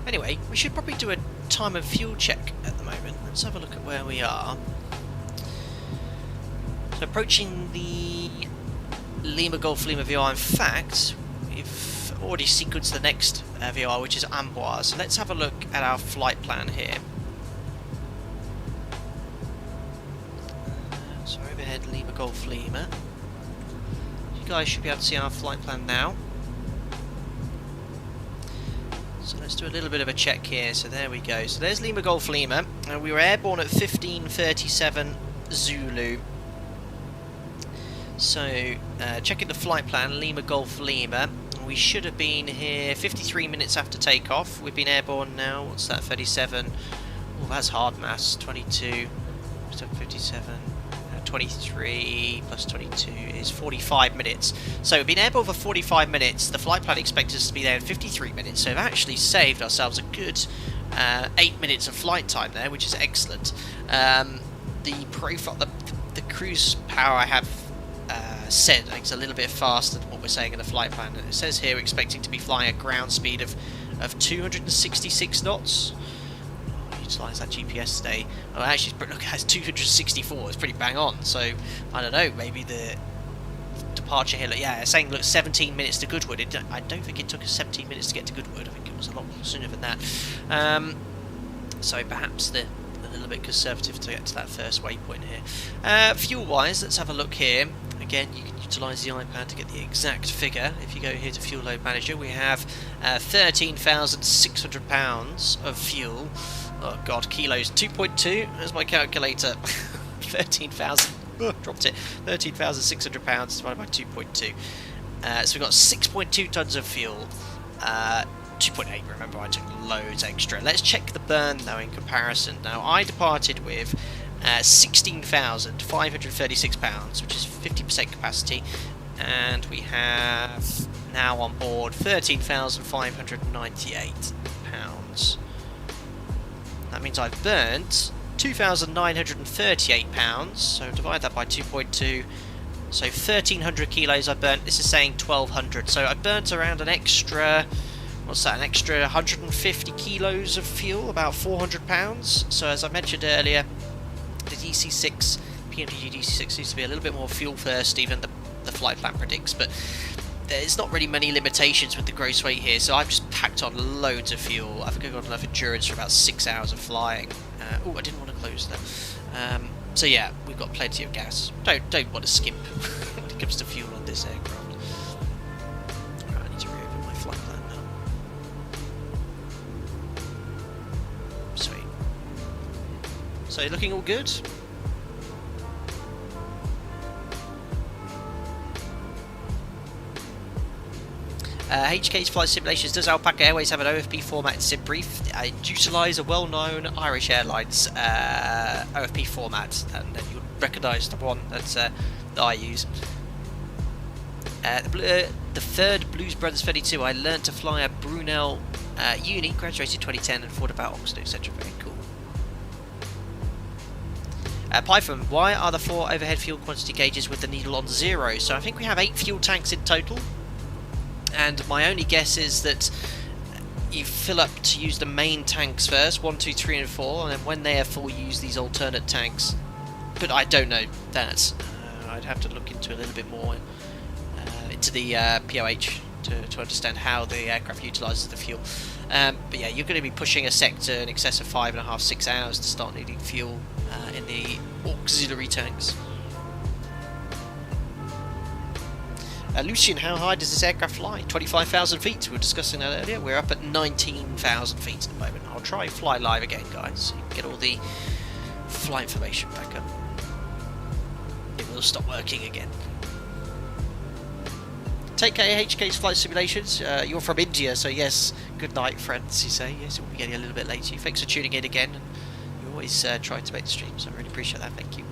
Anyway, we should probably do a time of fuel check at the moment. Let's have a look at where we are. So approaching the Lima Golf Lima VR. In fact, we've already sequenced the next VR, which is Amboise. So let's have a look at our flight plan here. So overhead Lima Golf Lima. You guys should be able to see our flight plan now. So let's do a little bit of a check here. So there we go. So there's Lima Golf Lima. And we were airborne at 15:37 Zulu. So checking the flight plan, Lima Golf Lima. We should have been here 53 minutes after takeoff. We've been airborne now. What's that? 37. Oh, that's hard maths. 22, 57, 23 plus 22 is 45 minutes. So we've been airborne for 45 minutes. The flight plan expects us to be there in 53 minutes. So we've actually saved ourselves a good 8 minutes of flight time there, which is excellent. The profile, the cruise power I have said it's a little bit faster than what we're saying in the flight plan. And it says here we're expecting to be flying a ground speed of 266 knots. Utilise that GPS today. Oh, actually, look, it has 264. It's pretty bang on. So I don't know. Maybe the departure here. Yeah, it's saying look 17 minutes to Goodwood. I don't think it took us 17 minutes to get to Goodwood. I think it was a lot sooner than that. So perhaps they're a little bit conservative to get to that first waypoint here. Fuel-wise, let's have a look here. Again, you can utilise the iPad to get the exact figure. If you go here to Fuel Load Manager, we have 13,600 pounds of fuel. Oh god, kilos 2.2. There's my calculator. 13,000. Dropped it. 13,600 pounds divided by 2.2. So we've got 6.2 tons of fuel. 2.8. Remember, I took loads extra. Let's check the burn though in comparison. Now, I departed with 16,536 pounds, which is 50% capacity, and we have now on board 13,598 pounds. That means I've burnt 2,938 pounds, so divide that by 2.2, so 1,300 kilos I burnt. This is saying 1,200, so I burnt around an extra, what's that, an extra 150 kilos of fuel, about 400 pounds. So as I mentioned earlier, the DC-6, PMDG DC-6 needs to be a little bit more fuel thirsty than the flight plan predicts, but there's not really many limitations with the gross weight here, so I've just packed on loads of fuel. I think I've got enough endurance for about 6 hours of flying. Oh, I didn't want to close that. So yeah, we've got plenty of gas. Don't want to skimp when it comes to fuel on this aircraft. Right, I need to reopen my flight plan now. Sweet. So looking all good. HK's flight simulations. Does Alpaca Airways have an OFP format in SimBrief? I utilise a well-known Irish Airlines OFP format, and then you'll recognise the one that I use. The third Blues Brothers 32. I learnt to fly at Brunel Uni, graduated 2010, and thought about Oxford, etc. Very cool. Python, why are the 4 overhead fuel quantity gauges with the needle on 0? So I think we have 8 fuel tanks in total. And my only guess is that you fill up to use the main tanks first, 1, 2, 3 and 4, and then when they are full you use these alternate tanks. But I don't know that. I'd have to look into a little bit more into the POH to understand how the aircraft utilises the fuel. But yeah, you're going to be pushing a sector in excess of 5.5, 6 hours to start needing fuel in the auxiliary tanks. Lucian, how high does this aircraft fly? 25,000 feet. We were discussing that earlier. We're up at 19,000 feet at the moment. I'll try fly live again, guys, so you can get all the flight information back up. It will stop working again. Take HK's flight simulations. You're from India, so yes, good night, friends, you say. Yes, we'll be getting a little bit later. Thanks for tuning in again. You always try to make the stream, so I really appreciate that. Thank you.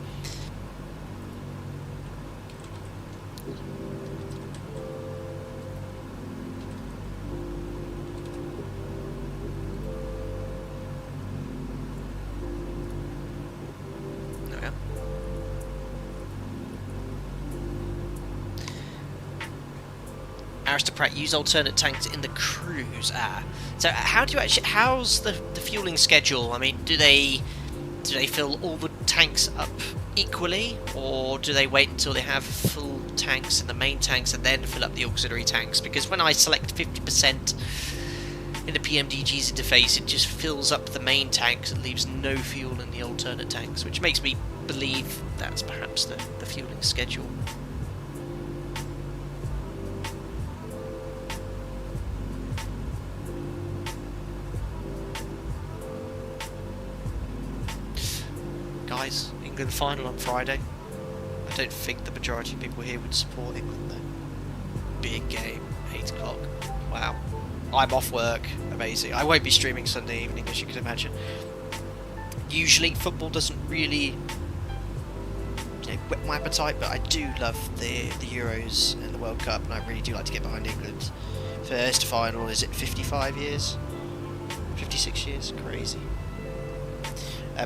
Aristocrat, use alternate tanks in the cruise. So how do you actually? How's the fueling schedule? I mean, do they fill all the tanks up equally, or do they wait until they have full tanks in the main tanks and then fill up the auxiliary tanks? Because when I select 50% in the PMDG's interface, it just fills up the main tanks and leaves no fuel in the alternate tanks, which makes me believe that's perhaps the fueling schedule. Guys, England final on Friday. I don't think the majority of people here would support England though. Big game, 8 o'clock. Wow. I'm off work. Amazing. I won't be streaming Sunday evening, as you can imagine. usually football doesn't really whet my appetite, but I do love the Euros and the World Cup, and I really do like to get behind England. First final, is it 55 years? 56 years? Crazy.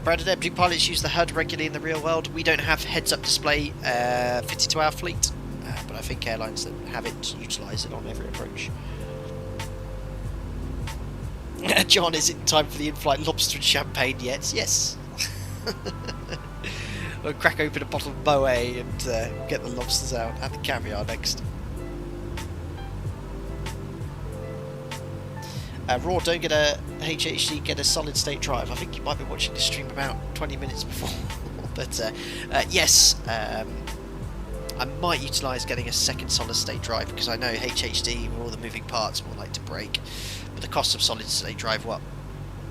Branded Air pilots use the HUD regularly in the real world. We don't have heads-up display fitted to our fleet, but I think airlines that have it utilise it on every approach. John, is it time for the in-flight lobster and champagne yet? Yes. We'll crack open a bottle of Moet and get the lobsters out, and the caviar next. Raw, don't get a HHD, get a solid state drive. I think you might be watching the stream about 20 minutes before. But yes, I might utilise getting a second solid state drive, because I know HHD, with all the moving parts, will like to break. But the cost of solid state drive, well,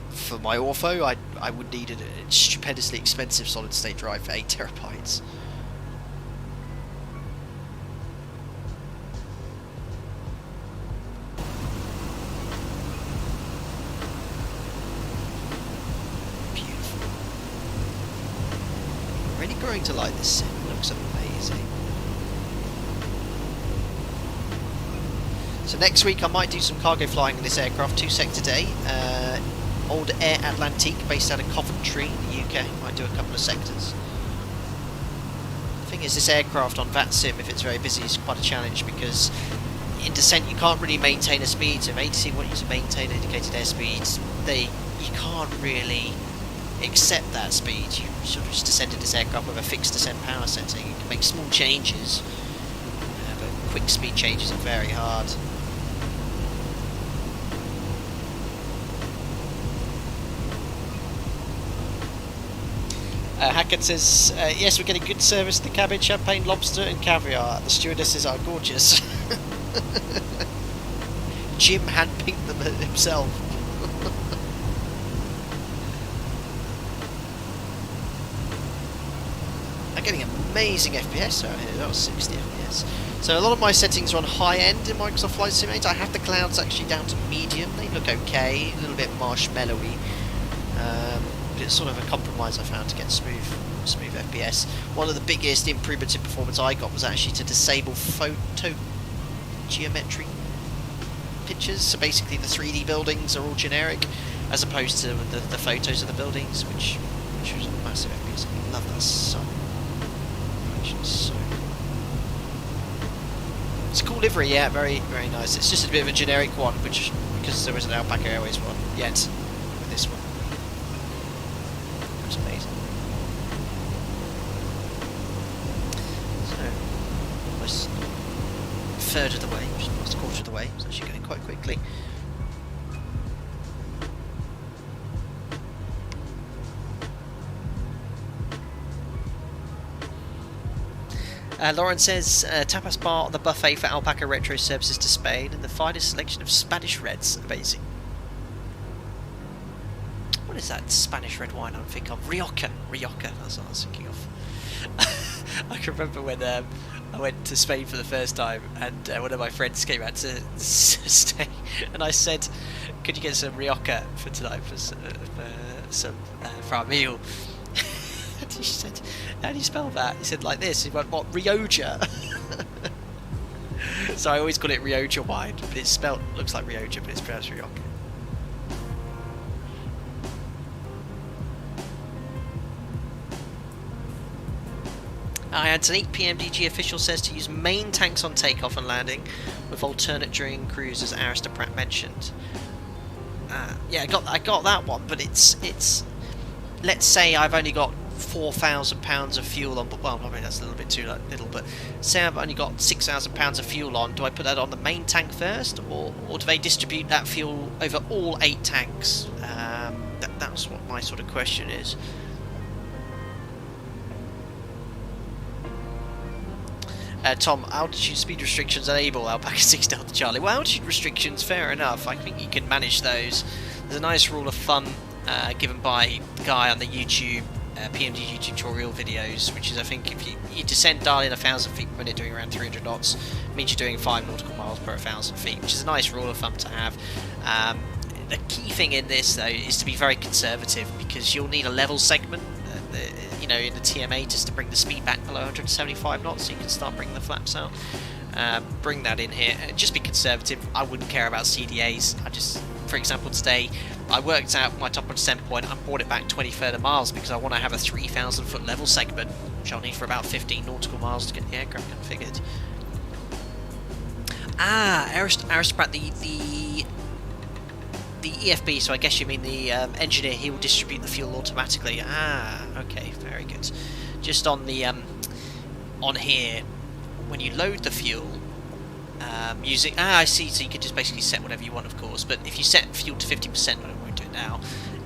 for my ortho, I would need a stupendously expensive solid state drive for 8 terabytes. Beautiful. Really growing to like this sim. It looks amazing. So next week I might do some cargo flying in this aircraft, 2 sector day. Old Air Atlantique, based out of Coventry, in the UK. Might do a couple of sectors. The thing is, this aircraft on VATSIM, if it's very busy, is quite a challenge, because in descent you can't really maintain a speed. So if ATC want you to maintain indicated airspeeds, you can't really accept that speed. You sort of just descended this aircraft with a fixed descent power setting. You can make small changes, but quick speed changes are very hard. Hackett says, yes, we're getting good service in the cabin, champagne, lobster and caviar. The stewardesses are gorgeous. Jim handpicked them himself. I'm getting amazing FPS out here. That was 60 FPS. So a lot of my settings are on high end in Microsoft Flight Simulator. I have the clouds actually down to medium. They look okay, a little bit marshmallowy. It's sort of a compromise I found to get smooth FPS. One of the biggest improvements in performance I got was actually to disable photo geometry pictures. So basically the 3D buildings are all generic, as opposed to the photos of the buildings, which was a massive FPS. I love that so much. So it's a cool livery, yeah, very very nice. It's just a bit of a generic one, because there was an Alpaca Airways one yet with this one. It's amazing. So, almost a third of the way, almost a quarter of the way. It's actually going quite quickly. Lauren says, tapas bar on the buffet for Alpaca retro services to Spain, and the finest selection of Spanish reds. Amazing. What is that Spanish red wine I'm thinking of? Rioja, that's what I was thinking of. I can remember when I went to Spain for the first time, and one of my friends came out to stay, and I said, could you get some Rioja for tonight for our meal? And he said, how do you spell that? He said like this. He went, what, Rioja? So I always call it Rioja wine, but it's spelled, looks like Rioja, but it's pronounced Rioja. Hi Anthony, PMDG official says to use main tanks on takeoff and landing, with alternate during cruise, as Arista Pratt mentioned. Yeah, I got that one, but it's. Let's say I've only got £4,000 of fuel on, but well, I mean that's a little bit too little. But say I've only got £6,000 of fuel on. Do I put that on the main tank first, or do they distribute that fuel over all 8 tanks? That's what my sort of question is. Tom, altitude speed restrictions enable Alpaca 6 Delta Charlie. Well, altitude restrictions, fair enough. I think you can manage those. There's a nice rule of thumb given by the guy on the YouTube PMDG tutorial videos, which is, I think, if you descent dial in 1,000 feet per minute doing around 300 knots, it means you're doing 5 nautical miles per 1,000 feet, which is a nice rule of thumb to have. The key thing in this, though, is to be very conservative, because you'll need a level segment, you know, in the TMA, just to bring the speed back below 175 knots, so you can start bringing the flaps out. Bring that in here. Just be conservative. I wouldn't care about CDAs. For example, today I worked out my top descent point and brought it back 20 further miles because I want to have a 3,000 foot level segment, which I'll need for about 15 nautical miles to get the aircraft configured. Aristocrat, the EFB, so I guess you mean the engineer, he will distribute the fuel automatically. Okay, very good. Just on the on here, when you load the fuel, using I see, so you can just basically set whatever you want, of course, but if you set fuel to 50%, I won't do it now,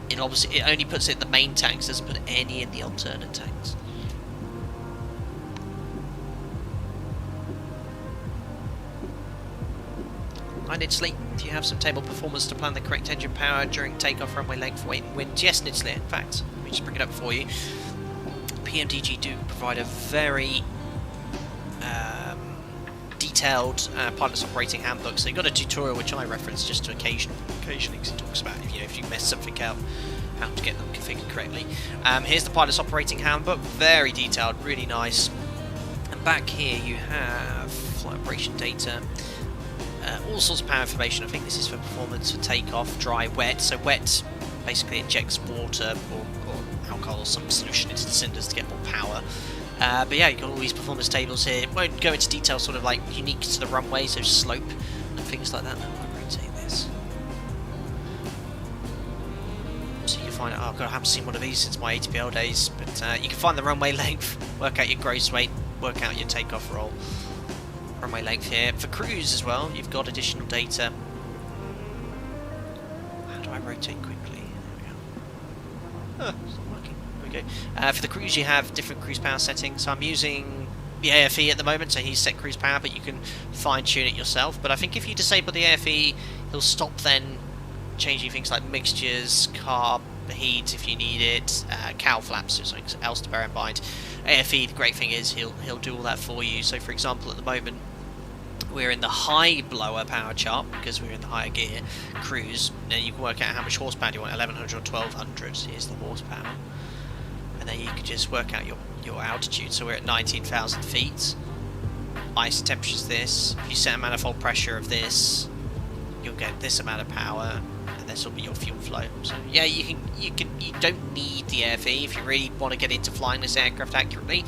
it only puts it in the main tanks, doesn't put any in the alternate tanks. Hi Nidsley, do you have some table performance to plan the correct engine power during takeoff, runway length, weight and wind? Yes, Nidsley, in fact, let me just bring it up for you. PMDG do provide a very detailed pilot's operating handbook, so you've got a tutorial which I reference just to occasionally, because it talks about if you mess something up, how to get them configured correctly. Here's the pilot's operating handbook, very detailed, really nice. And back here you have flight operation data, all sorts of power information. I think this is for performance, for takeoff, dry, wet. So wet basically injects water or alcohol or some solution into the cylinders to get more power. But yeah, you've got all these performance tables here. It won't go into detail, sort of like unique to the runway, so slope and things like that. Now I rotate this. So you can find out, oh god, I haven't seen one of these since my ATPL days, but you can find the runway length, work out your gross weight, work out your takeoff roll. Runway length here. For cruise as well, you've got additional data. How do I rotate quickly? There we go. It's not working. There we go. For the cruise you have different cruise power settings. So I'm using the AFE at the moment, so he's set cruise power, but you can fine tune it yourself. But I think if you disable the AFE, he'll stop then changing things like mixtures, carb, heat if you need it, cowl flaps, so something else to bear in mind. AFE, the great thing is he'll do all that for you. So for example, at the moment we're in the high blower power chart because we're in the higher gear cruise. Now you can work out how much horsepower do you want, 1100 or 1200. Here's the horsepower, and then you can just work out your altitude. So we're at 19,000 feet. Ice temperature's this. If you set a manifold pressure of this, you'll get this amount of power. This will be your fuel flow. So yeah, you don't need the AFE if you really want to get into flying this aircraft accurately.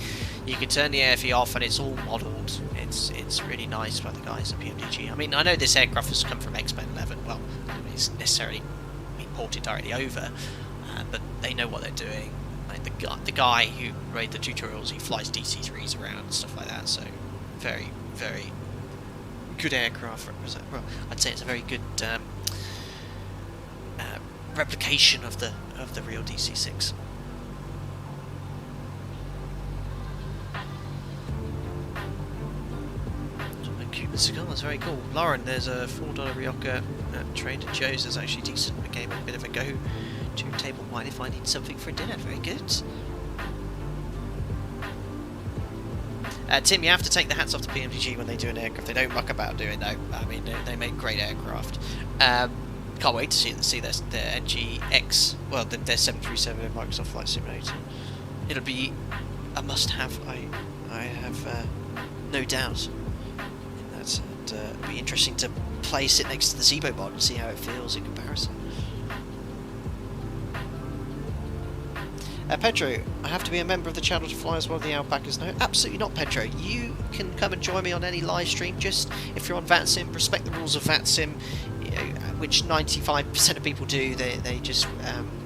You can turn the AFE off, and it's all modelled. It's really nice by the guys at PMDG. I mean, I know this aircraft has come from X-Men 11. Well, it's necessarily been ported directly over, but they know what they're doing. Like the guy who made the tutorials, he flies DC-3s around and stuff like that. So very, very good aircraft. Well, I'd say it's a very good replication of the real DC-6. Cuban cigars, very cool. Lauren, there's a $4 Rioja at Trader Joe's. That's actually decent. Became a bit of a go to table wine if I need something for dinner. Very good. Tim, you have to take the hats off to PMDG when they do an aircraft. They don't muck about doing that. I mean, they make great aircraft. Can't wait to see their NGX, well, their 737 in Microsoft Flight Simulator. It'll be a must-have, I have no doubt. And it'll be interesting to sit next to the Zebo mod and see how it feels in comparison. Pedro, I have to be a member of the channel to fly as one of the Alpacas. No, absolutely not, Pedro. You can come and join me on any live stream. Just if you're on VATSIM, respect the rules of VATSIM, which 95% of people do. They just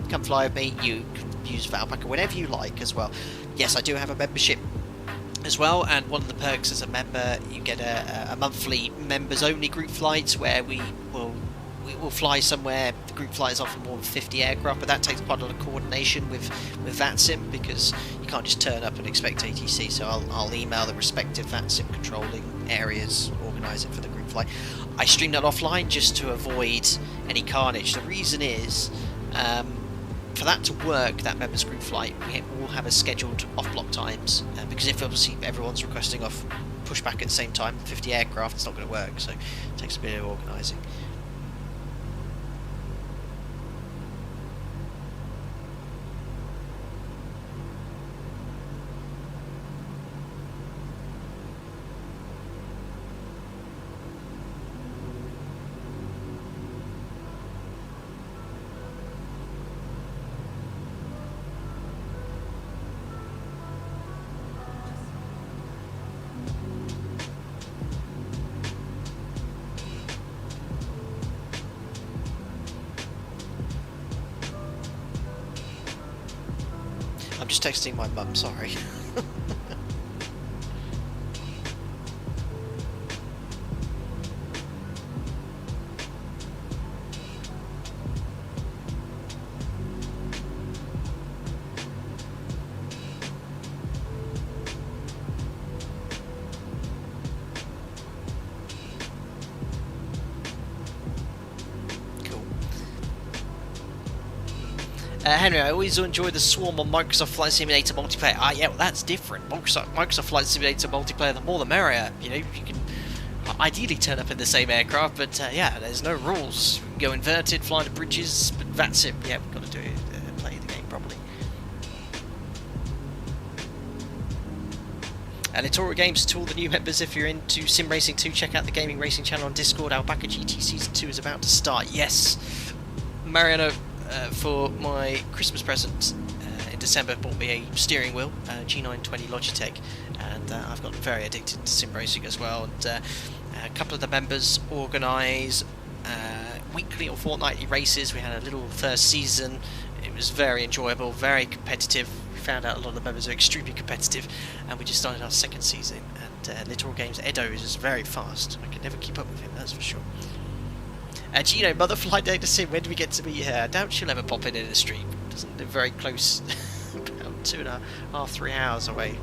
come fly with me. You can use Alpaca whenever you like as well. Yes, I do have a membership as well, and one of the perks as a member, you get a monthly members only group flights where we will fly somewhere. The group flight is often more than 50 aircraft, but that takes quite a lot of coordination with VATSIM, because you can't just turn up and expect ATC. So I'll email the respective VATSIM controlling areas, organise it for the group flight. I stream that offline just to avoid any carnage. The reason is, for that to work, that members group flight, we all have a scheduled off-block times, because if obviously everyone's requesting off pushback at the same time, 50 aircraft, it's not going to work. So it takes a bit of organising. I'm just texting my mum, sorry. Henry, I always enjoy the Swarm on Microsoft Flight Simulator multiplayer. Ah, yeah, well, that's different. Microsoft Flight Simulator multiplayer, the more the merrier. You know, you can ideally turn up in the same aircraft, but yeah, there's no rules. You can go inverted, fly to bridges, but VATSIM, yeah, we've got to do it, play the game properly. Littoral Games to all the new members. If you're into Sim Racing 2, check out the gaming racing channel on Discord. Alpaca GT Season 2 is about to start. Yes, Mariano. For my Christmas present in December, bought me a steering wheel, G920 Logitech, and I've gotten very addicted to sim racing as well. And a couple of the members organise weekly or fortnightly races. We had a little first season. It was very enjoyable, very competitive. We found out a lot of the members are extremely competitive, and we just started our second season. And Littoral Games Edo is just very fast. I could never keep up with him, that's for sure. Gino, Mother Flight Data Sim, when do we get to meet her? I doubt she'll ever pop in the stream. Doesn't live very close, about 2.5, 3 hours away.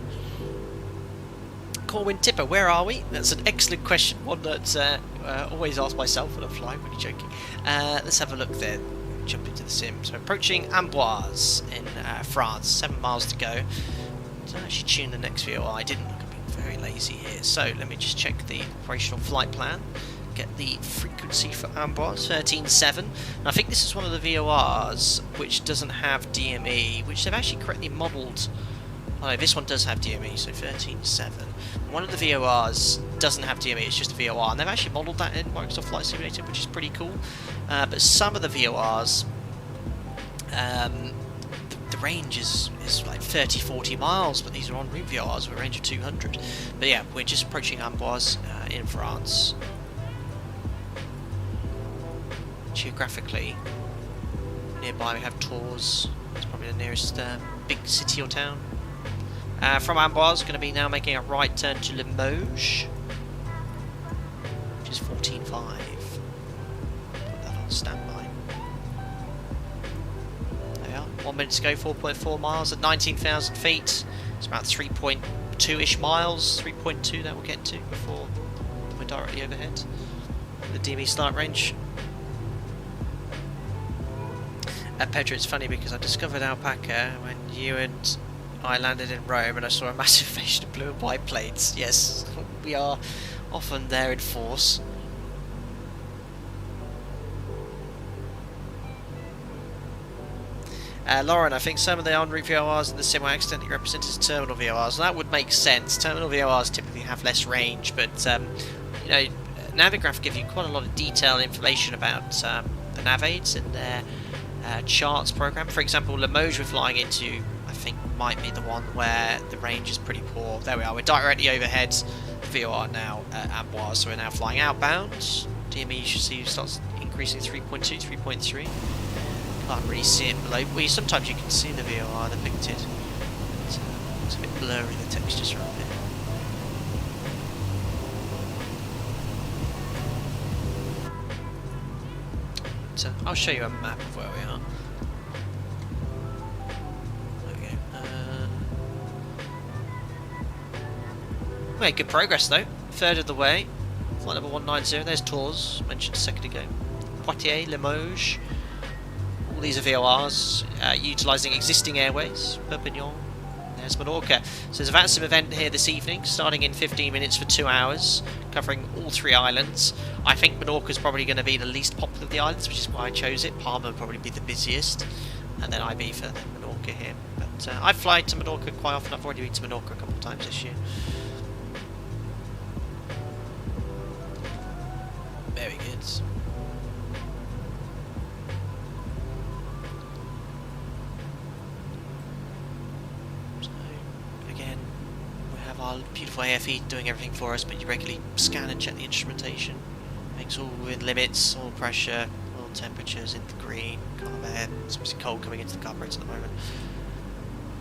Corwin Tipper, where are we? That's an excellent question, one that always ask myself when I fly, really joking. Let's have a look there, jump into the sim. So approaching Amboise in France, 7 miles to go. Did I actually tune the next VOR? I didn't, I'm being very lazy here. So let me just check the operational flight plan. Get the frequency for Amboise, 13.7. And I think this is one of the VORs which doesn't have DME, which they've actually correctly modelled. Oh no, this one does have DME, so 13.7. One of the VORs doesn't have DME, it's just a VOR, and they've actually modelled that in Microsoft Flight Simulator, which is pretty cool. But some of the VORs, the range is like 30-40 miles, but these are en route VORs with a range of 200. But yeah, we're just approaching Amboise in France. Geographically, nearby we have Tours. It's probably the nearest big city or town. From Amboise, going to be now making a right turn to Limoges, which is 14.5. Put that on standby. There we are. 1 minute to go. 4.4 miles at 19,000 feet. It's about 3.2-ish miles. 3.2 that we'll get to before we're directly overhead. The DME start range. Pedro, it's funny because I discovered Alpaca when you and I landed in Rome and I saw a massive invasion of blue and white planes. Yes, we are often there in force. Lauren, I think some of the en route VORs in the sim are accidentally represented as terminal VORs, and that would make sense. Terminal VORs typically have less range, but you know, Navigraph give you quite a lot of detailed information about the nav aids and their charts program. For example, Limoges we're flying into, I think, might be the one where the range is pretty poor. There we are, we're directly overhead VOR now at Amboise, so we're now flying outbound. DME you should see starts increasing 3.2, 3.3. Can't really see it below. Well, sometimes you can see the VOR depicted. It's a bit blurry, the textures around here. So I'll show you a map of where we are. There we go. We made good progress though. Third of the way. Flight number 190. There's Tours, mentioned a second ago. Poitiers, Limoges. All these are VORs, utilising existing airways. Perpignan. There's Menorca. So there's a VATSIM event here this evening, starting in 15 minutes for 2 hours, covering all 3 islands. I think Menorca is probably going to be the least popular of the islands, which is why I chose it. Palma will probably be the busiest, and then Ibiza, then Menorca here. But I fly to Menorca quite often. I've already been to Menorca a couple of times this year. Very good. Our beautiful AFE doing everything for us, but you regularly scan and check the instrumentation. Makes all within limits, all pressure, all temperatures in the green, carb air. It's obviously cold coming into the carburetor at the moment.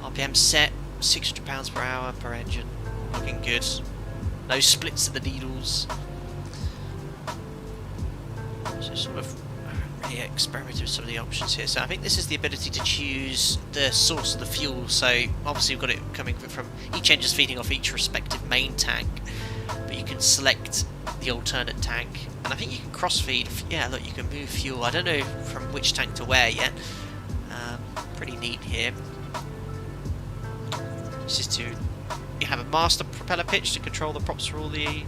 RPM set, 600 pounds per hour per engine. Looking good. No splits of the needles. So sort of really experimented with some of the options here. So I think this is the ability to choose the source of the fuel. So obviously we've got it coming from each engine's feeding off each respective main tank, but you can select the alternate tank, and I think you can cross-feed. Yeah, look, you can move fuel. I don't know from which tank to where yet. Pretty neat here. This is to, you have a master propeller pitch to control the props for all the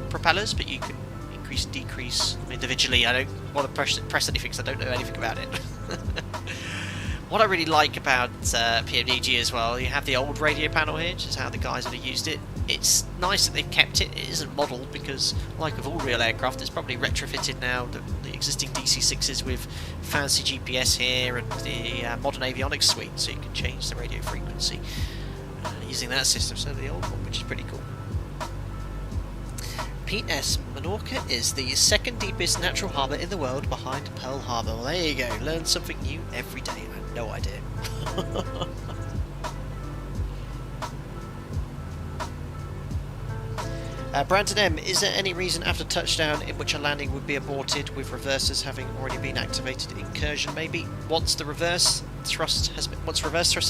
propellers, but you can increase and decrease individually. I don't want to press anything because I don't know anything about it. What I really like about PMDG as well, you have the old radio panel here, which is how the guys would have used it. It's nice that they've kept it. It isn't modelled because, like with all real aircraft, it's probably retrofitted now. The existing DC-6s with fancy GPS here and the modern avionics suite, so you can change the radio frequency using that system. So the old one, which is pretty cool. P.S. Menorca is the second deepest natural harbour in the world behind Pearl Harbor. Well, there you go. Learn something new every day. I had no idea. Brandon M, is there any reason after touchdown in which a landing would be aborted with reversers having already been activated? Incursion, maybe? Once reverse thrust has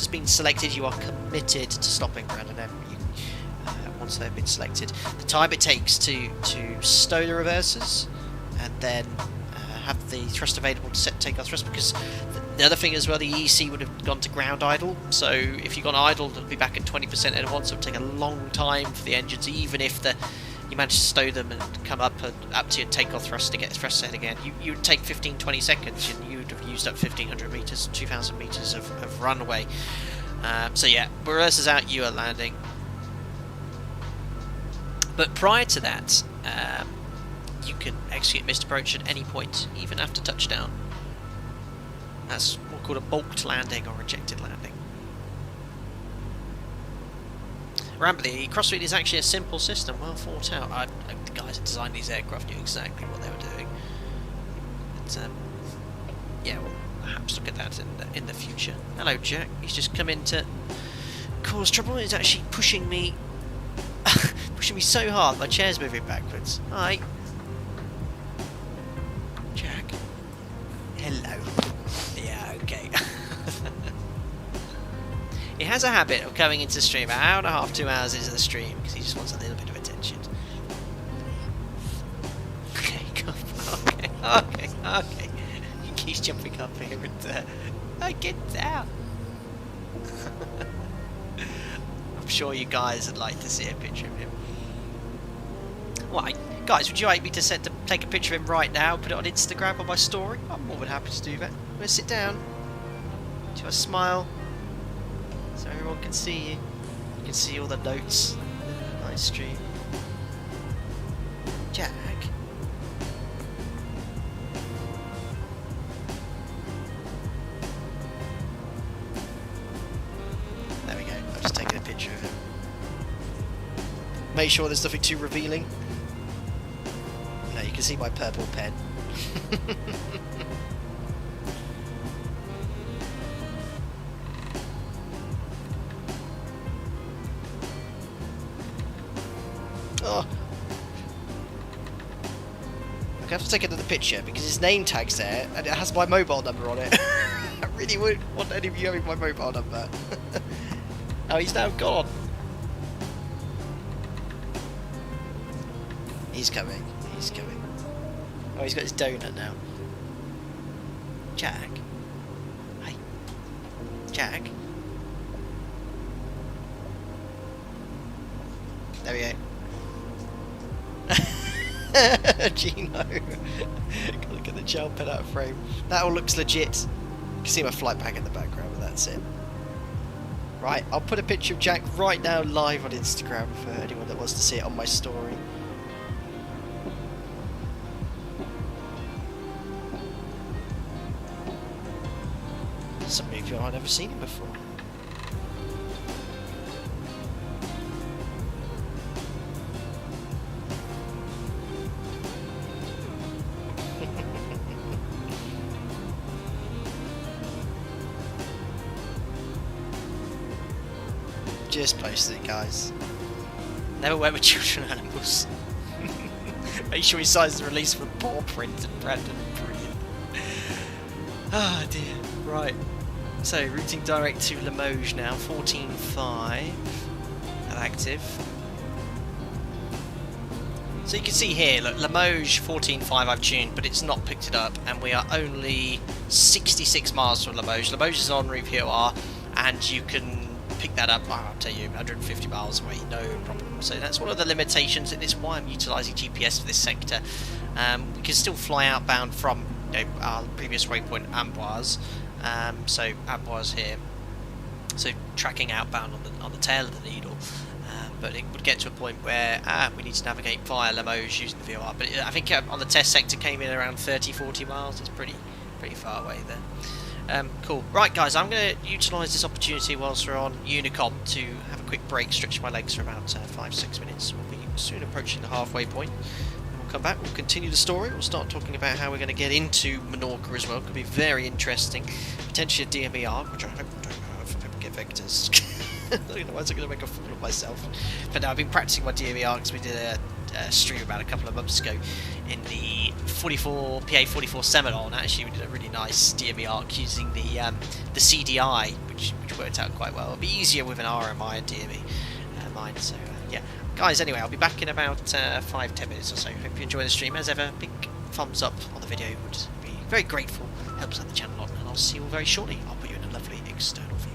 been selected, you are committed to stopping, Brandon M. Once they've been selected, the time it takes to stow the reversers and then have the thrust available to set takeoff thrust, because the other thing as well, the EC would have gone to ground idle, so if you've gone idle, it'll be back at 20% at once. It'll take a long time for the engines, even if you manage to stow them and come up to your takeoff thrust to get thrust set again. You would take 15-20 seconds and you'd have used up 1500 meters, 2000 meters of runway. So yeah, reversers out, you are landing. But prior to that, you can execute missed approach at any point, even after touchdown. That's what's called a balked landing or rejected landing. Remember, the crossfeed is actually a simple system, well thought out. The guys that designed these aircraft knew exactly what they were doing. But, yeah, we'll perhaps look at that in the future. Hello, Jack. He's just come in to cause trouble. He's actually pushing me so hard, my chair's moving backwards. Hi. Jack. Hello. Yeah, okay. He has a habit of coming into the stream an hour and a half, 2 hours into the stream, because he just wants a little bit of attention. Okay, okay. He keeps jumping up here and get down. I'm sure you guys would like to see a picture of him. Why, guys, would you like me to take a picture of him right now and put it on Instagram on my story? I'm more than happy to do that. I'm going to sit down, do a smile, so everyone can see you. You can see all the notes. Nice stream. Jack. There we go. I've just taken a picture of him. Make sure there's nothing too revealing. No, you can see my purple pen. Oh. I have to take another picture because his name tag's there and it has my mobile number on it. I really wouldn't want any of you having my mobile number. Oh, he's now gone. He's coming. He's coming. Oh, he's got his donut now. Jack. Hey. Jack. There we go. Gino. Gotta look at the gel pen out of frame. That all looks legit. You can see my flight bag in the background, but that's it. Right, I'll put a picture of Jack right now live on Instagram for anyone that wants to see it on my story. Some of you I've never seen him before. Just posted it, guys. Never work with children and animals. Make sure he signs the release for paw print and Brandon. Brilliant. Ah, dear. Right. So, routing direct to Limoges now. 14.5 at active. So you can see here, look, Limoges 14.5 I've tuned, but it's not picked it up, and we are only 66 miles from Limoges. Limoges is on route POR, and you can pick that up, I'll tell you, 150 miles away, no problem. So that's one of the limitations, and it's why I'm utilising GPS for this sector. We can still fly outbound from our previous waypoint, Amboise. So Amboise here. So tracking outbound on the tail of the needle. But it would get to a point where we need to navigate via Limoges using the VOR. But I think on the test sector came in around 30-40 miles. It's pretty far away there. Cool. Right, guys, I'm going to utilise this opportunity whilst we're on Unicom to have a quick break, stretch my legs for about 5-6 minutes. We'll be soon approaching the halfway point. And we'll come back, we'll continue the story. We'll start talking about how we're going to get into Menorca as well. It could be very interesting. Potentially a DMER, which I hope don't know if I ever get vectors. Otherwise I'm going to make a fool of myself. But no, I've been practicing my DMER because we did a stream about a couple of months ago in the PA44 Seminole, and actually we did a really nice DMER using the CDI, which worked out quite well. It'll be easier with an RMI and DME mind. So yeah, guys. Anyway, I'll be back in about 5-10 minutes or so. Hope you enjoy the stream. As ever, big thumbs up on the video would be very grateful. Helps out the channel a lot, and I'll see you all very shortly. I'll put you in a lovely external view.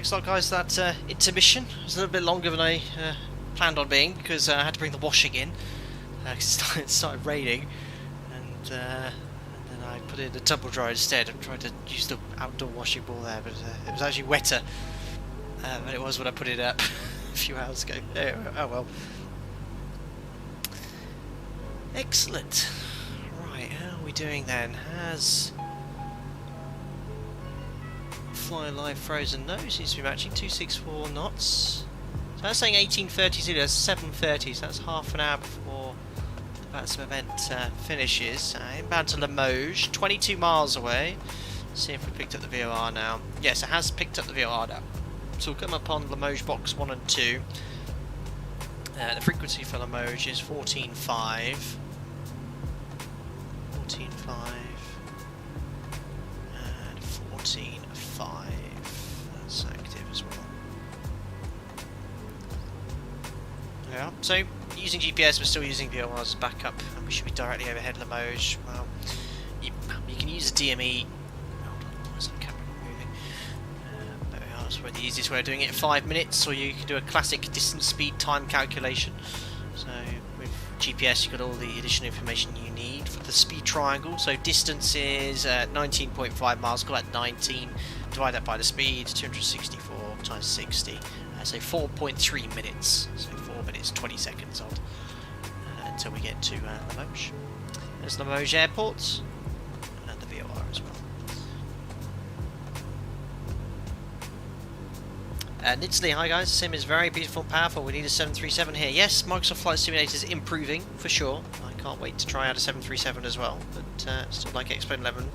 Thanks a lot, guys. That intermission was a little bit longer than I planned on being, because I had to bring the washing in. It started raining, and then I put it in a tumble dryer instead. I'm trying to use the outdoor washing ball there, but it was actually wetter than it was when I put it up a few hours ago. Oh well. Excellent. Right, how are we doing then? Has Flying Live frozen? No, seems to be matching 264 knots. So that's saying 18:30, that's 7:30, so that's half an hour before the VATSIM event finishes. Inbound to LEMH, 22 miles away. Let's see if we picked up the VOR now. Yes, it has picked up the VOR now. So we'll come upon LEMH box 1 and 2. The frequency for LEMH is 14.5. 14.5 and 14.5. That's active as well. Yeah, so using GPS, we're still using VOR as backup, and we should be directly overhead LEMH. Well, you can use a DME. Hold on, where's the camera moving? There we are. That's probably the easiest way of doing it in 5 minutes, or you can do a classic distance, speed, time calculation. So with GPS, you've got all the additional information you need for the speed triangle. So distance is 19.5 miles. Call that 19. Divide that by the speed, 264 times 60. So 4.3 minutes. So 4 minutes 20 seconds odd until we get to LEMH. There's LEMH Airport and the VOR as well. Nidsley, hi guys. Sim is very beautiful and powerful. We need a 737 here. Yes, Microsoft Flight Simulator is improving for sure. I can't wait to try out a 737 as well. But still like X-Plane 11.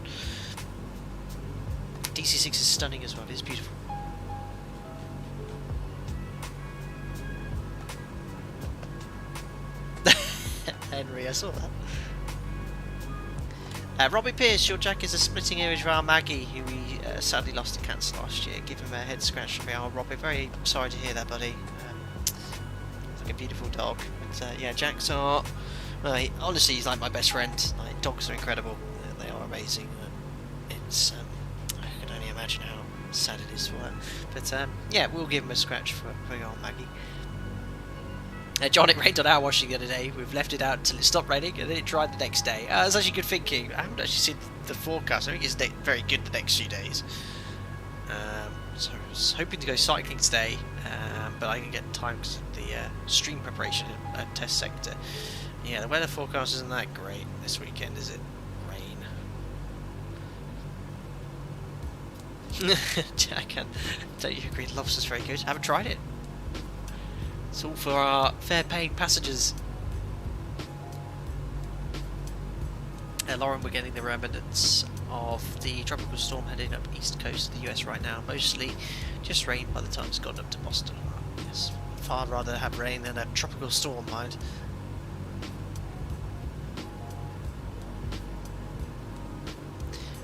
DC-6 is stunning as well. It is beautiful. Henry, I saw that. Robbie Pierce, your Jack is a splitting image of our Maggie, who we sadly lost to cancer last year. Give him a head scratch from me. Oh, Robbie, very sorry to hear that, buddy. It's like a beautiful dog. But yeah, Jacks are... Well, honestly, he's like my best friend. Like, dogs are incredible. They are amazing. It's... I can only imagine how sad it is for her. But yeah, we'll give him a scratch for your old Maggie. John, it rained on our washing the other day. We've left it out until it stopped raining, and then it dried the next day. That's actually good thinking. I haven't actually seen the forecast. I think it's very good the next few days. So I was hoping to go cycling today, but I can get time because of the stream preparation at test sector. Yeah, the weather forecast isn't that great this weekend, is it? Rain. I can tell you, green lobster's very good. I haven't tried it. It's all for our fair-paying passengers. Lauren, we're getting the remnants of the tropical storm heading up east coast of the US right now. Mostly just rain by the time it's gone up to Boston. Yes, far rather have rain than a tropical storm, mind.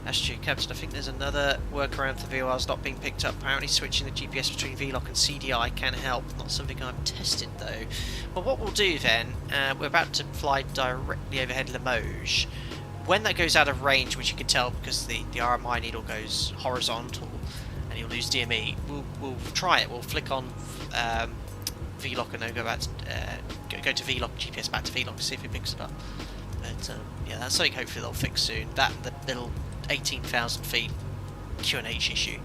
Astro Captain, I think there's another workaround for VORs not being picked up. Apparently switching the GPS between VLOC and CDI can help. Not something I've tested though. Well, what we'll do then, we're about to fly directly overhead LEMH. When that goes out of range, which you can tell because the RMI needle goes horizontal and you'll lose DME, we'll try it. We'll flick on VLOC and then go back to, go to VLOC, GPS back to VLOC to see if it picks it up. But yeah, that's something hopefully they'll fix soon. That and the little 18,000 feet QNH issue.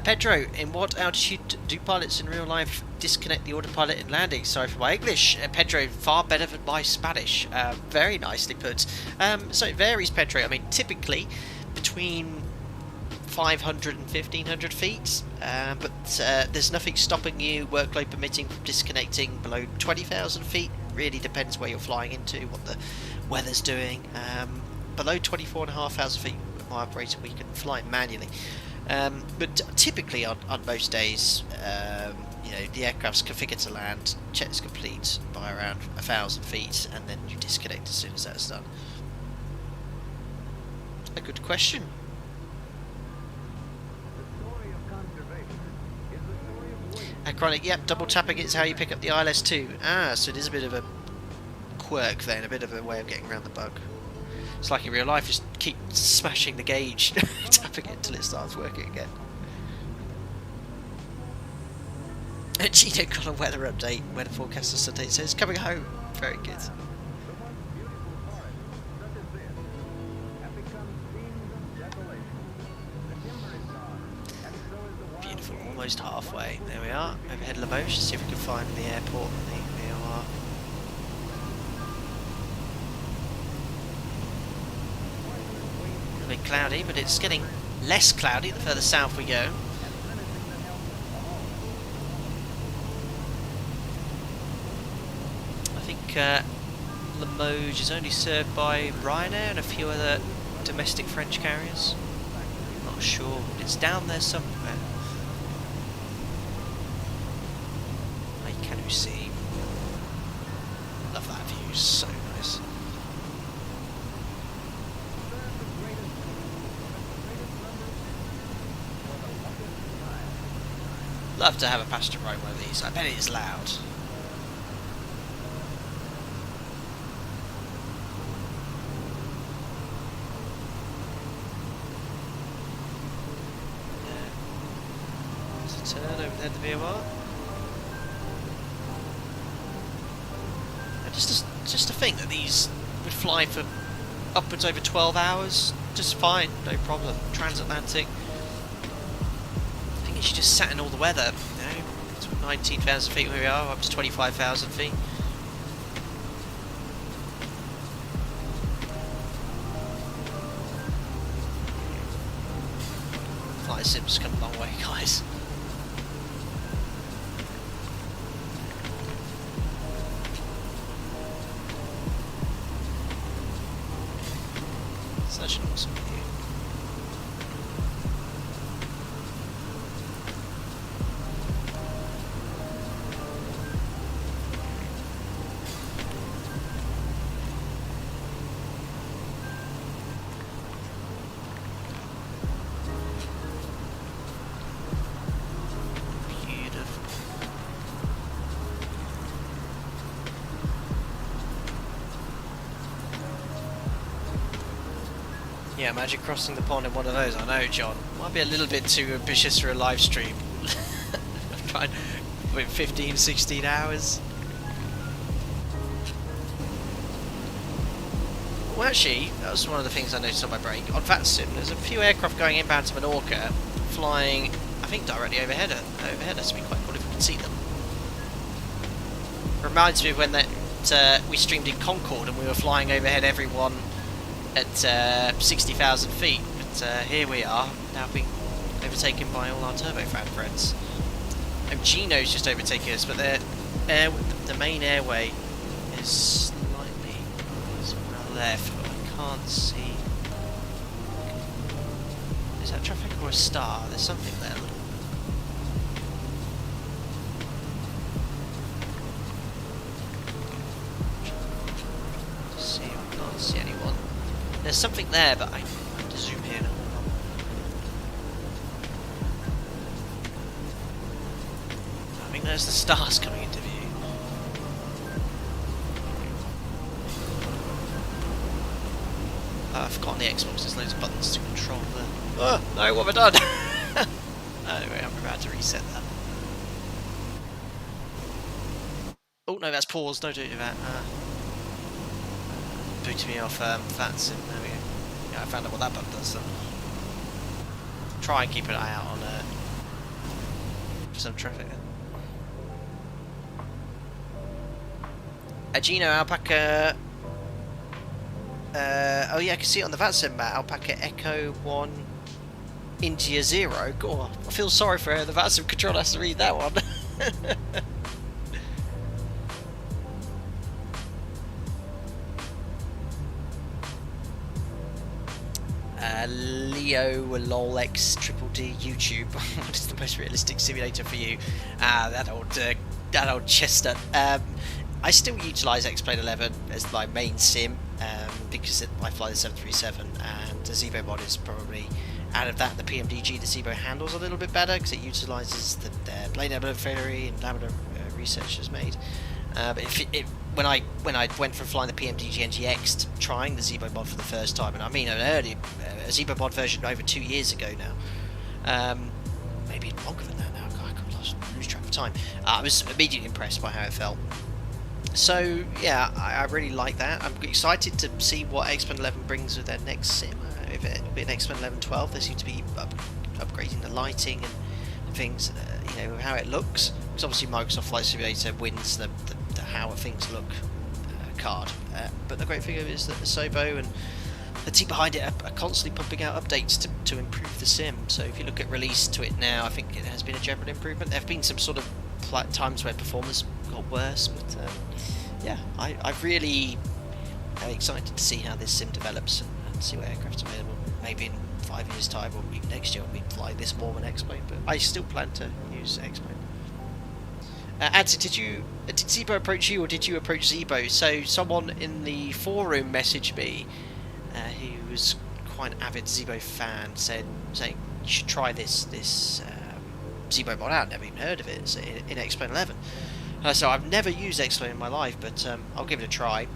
Pedro, in what altitude do pilots in real life disconnect the autopilot in landing? Sorry for my English. Pedro, far better than my Spanish. Very nicely put. So it varies, Pedro. I mean, typically between 500 and 1500 feet, but there's nothing stopping you, workload permitting, from disconnecting below 20,000 feet. Really depends where you're flying into, what the weather's doing. Below 24,500 feet with my operator, we can fly manually. But typically on most days, you know, the aircraft's configured to land, checks complete by around 1,000 feet, and then you disconnect as soon as that's done. A good question. Chronic, yep, double tapping is how you pick up the ILS2. Ah, so it is a bit of a quirk then, a bit of a way of getting around the bug. It's like in real life, just keep smashing the gauge, tapping it until it starts working again. Gino got a weather update. Weather forecast on Sunday says coming home. Very good. Beautiful, almost halfway. There we are. Overhead LEMH. See if we can find the airport and the VOR. A bit cloudy, but it's getting less cloudy the further south we go. I think LEMH is only served by Ryanair and a few other domestic French carriers. Not sure. It's down there somewhere. Can you see? Love that view. So nice. Love to have a passenger ride one of these. I bet it is loud. There's a turn over there, the VOR. Just to think that these would fly for upwards over 12 hours, just fine, no problem. Transatlantic. I think she just sat in all the weather. You know, 19,000 feet where we are, up to 25,000 feet. Flight sim's come a long way, guys. Such an awesome view. Beautiful. Yeah, imagine crossing the pond in one of those. I know, John. Might be a little bit too ambitious for a live stream. I'm trying with 15, 16 hours. Well, actually, that was one of the things I noticed on my break. On VATSIM, there's a few aircraft going inbound to Menorca, flying, I think, directly overhead us. It'd be quite cool if we could see them. Reminds me of when we streamed in Concorde and we were flying overhead everyone at 60,000 feet, but here we are, now being overtaken by all our turbofan friends. And Gino's just overtaking us, but the main airway is slightly left, but I can't see. Is that traffic or a star? There's something there. See, I can't see anyone. There's something there, but I have to zoom in. I think there's the stars coming into view. I've forgotten the Xbox, there's loads of buttons to control there. Oh, no, what have I done? Anyway, I'm about to reset that. Oh, no, that's paused, don't do that. Booted me off VATSIM, there we go. Yeah, I found out what that button does then. Try and keep an eye out on some traffic then. Gino, Alpaca... oh yeah, I can see it on the VATSIM map. Alpaca Echo 1 India 0. God, I feel sorry for her. The VATSIM controller has to read that one. Leo LOLX Triple D YouTube. What is the most realistic simulator for you? That old chestnut. I still utilise X-Plane 11 as my main sim because I fly the 737, and the Zebo mod is probably out of that. The PMDG, the Zebo handles a little bit better because it utilises the plane nebula theory and lambda research is made. But when I went from flying the PMDG NGX to trying the Zebo mod for the first time, and I mean an early a Zebo mod version over 2 years ago now, maybe longer than that now. God, I lose track of time. I was immediately impressed by how it felt. So yeah, I really like that. I'm excited to see what X-Men 11 brings with their next sim. If it'll be an X-Men 11-12, they seem to be upgrading the lighting and things, you know, how it looks. Because obviously Microsoft Flight Simulator wins the how things look card. But the great thing is that the Sobo and the team behind it are constantly pumping out updates to improve the sim. So if you look at release to it now, I think it has been a general improvement. There have been some sort of times where performance got worse, but yeah, I really am excited to see how this sim develops and see what aircraft's available. Maybe in 5 years' time or even next year we fly this more than X-Plane, but I still plan to use X-Plane. Adzi, did Zebo approach you or did you approach Zebo? So someone in the forum messaged me who was quite an avid Zebo fan, saying you should try this Zebo mod out. Never even heard of it. It's in X-Plane 11. So I've never used X-Plane in my life, but I'll give it a try.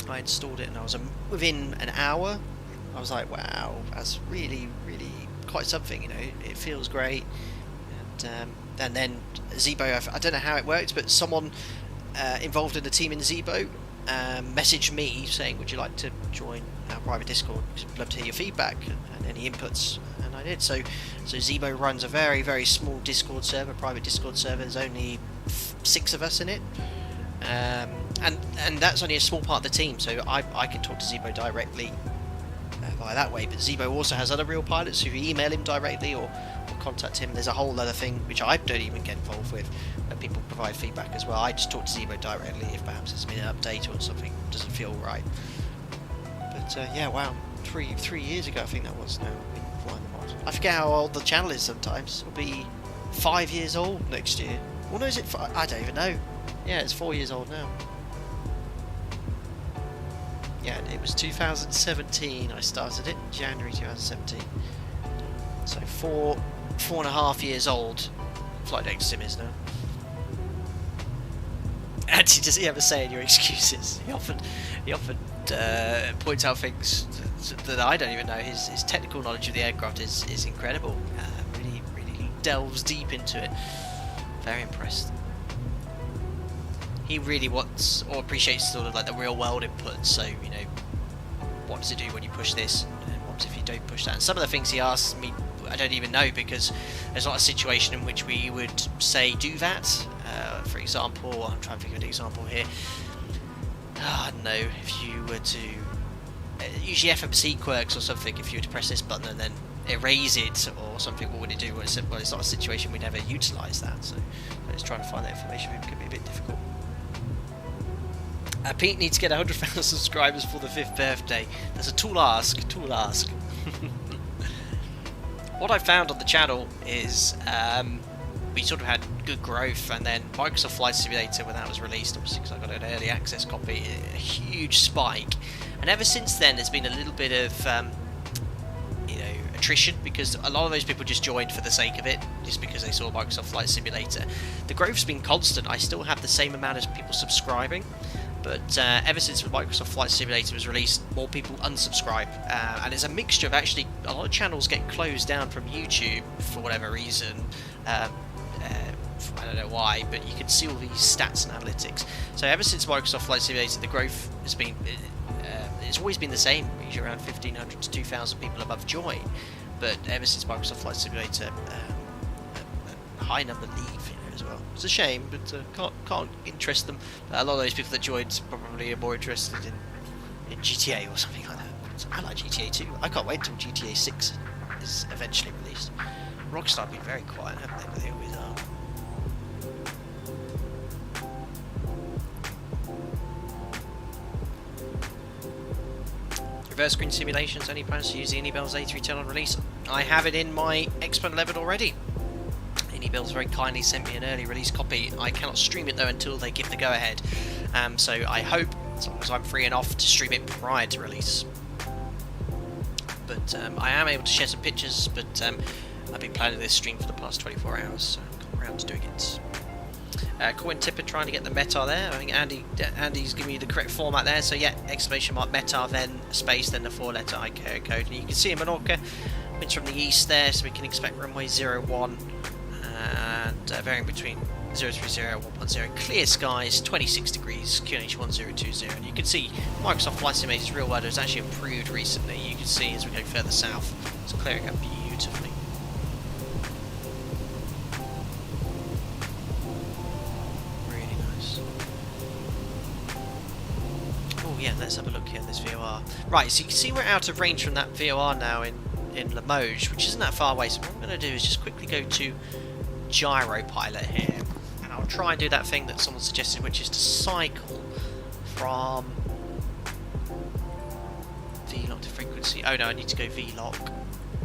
I installed it and I was within an hour. I was like, wow, that's really, really quite something. You know, it feels great. And then Zebo, I don't know how it worked, but someone involved in the team in Zebo messaged me saying, would you like to join our private Discord? I'd love to hear your feedback and any inputs, and I did. So Zebo runs a very, very small Discord server, private Discord server. There's only 6 of us in it, and that's only a small part of the team, so I can talk to Zebo directly via that way. But Zebo also has other real pilots who email him directly or contact him. There's a whole other thing which I don't even get involved with, where people provide feedback as well. I just talk to Zebo directly if perhaps there's been an update or something doesn't feel right. But yeah, wow, 3 years ago I think that was now I've been flying the mod. I forget how old the channel is sometimes. It'll be 5 years old next year. Well, no, is it 5? I don't even know. Yeah, it's 4 years old now. Yeah, it was 2017 I started it, January 2017. So 4.5 years old Flight Deck Sim is now. Actually, does he ever say in your excuses? He often points out things that I don't even know. His technical knowledge of the aircraft is incredible. Really delves deep into it. Very impressed. He really wants or appreciates sort of like the real world input. So, you know, what does it do when you push this? And what if you don't push that? And some of the things he asks me, I don't even know, because there's not a situation in which we would say do that. For example, I'm trying to think of an example here. I don't know, if you were to usually FMC quirks or something, if you were to press this button and then erase it or something, what would it do? Well, it's not a situation we'd ever utilise that, so just trying to find that information could be a bit difficult. Pete needs to get 100,000 subscribers for the 5th birthday. That's a tall ask. What I found on the channel is we sort of had good growth, and then Microsoft Flight Simulator, when that was released, obviously because I got an early access copy, a huge spike, and ever since then there's been a little bit of attrition, because a lot of those people just joined for the sake of it, just because they saw Microsoft Flight Simulator. The growth's been constant. I still have the same amount of people subscribing, but ever since Microsoft Flight Simulator was released, more people unsubscribe, and it's a mixture of actually a lot of channels get closed down from YouTube for whatever reason. I don't know why, but you can see all these stats and analytics. So ever since Microsoft Flight Simulator, the growth has been it's always been the same, usually around 1,500 to 2,000 people above join. But ever since Microsoft Flight Simulator, a high number leave as well. It's a shame, but can't interest them. A lot of those people that joined probably are more interested in GTA or something like that. I like GTA 2. I can't wait till GTA 6 is eventually released. Rockstar have been very quiet, haven't they? But they always are. Reverse screen simulations. Any plans to use the Anybell's A310 on release? I have it in my X-Men 11 already. Anybell's very kindly sent me an early release copy. I cannot stream it though until they give the go-ahead. So I hope, as long as I'm free enough, to stream it prior to release. But I am able to share some pictures, but I've been planning this stream for the past 24 hours, so I've got around to doing it. Coin Tipper trying to get the METAR there. I think Andy's giving you the correct format there. So yeah, exclamation mark METAR, then space, then the 4-letter ICAO code. And you can see in Menorca, winds from the east there, so we can expect runway 01 and varying between 030 and 110. Clear skies, 26 degrees, QNH 1020. And you can see Microsoft Flight Simulator's real weather has actually improved recently. You can see as we go further south, it's clearing up beautifully. Really nice. Oh yeah, let's have a look here at this VOR. Right, so you can see we're out of range from that VOR now in LEMH, which isn't that far away. So what I'm going to do is just quickly go to Gyro Pilot here. I'll try and do that thing that someone suggested, which is to cycle from VLOC to frequency. Oh no, I need to go VLOC.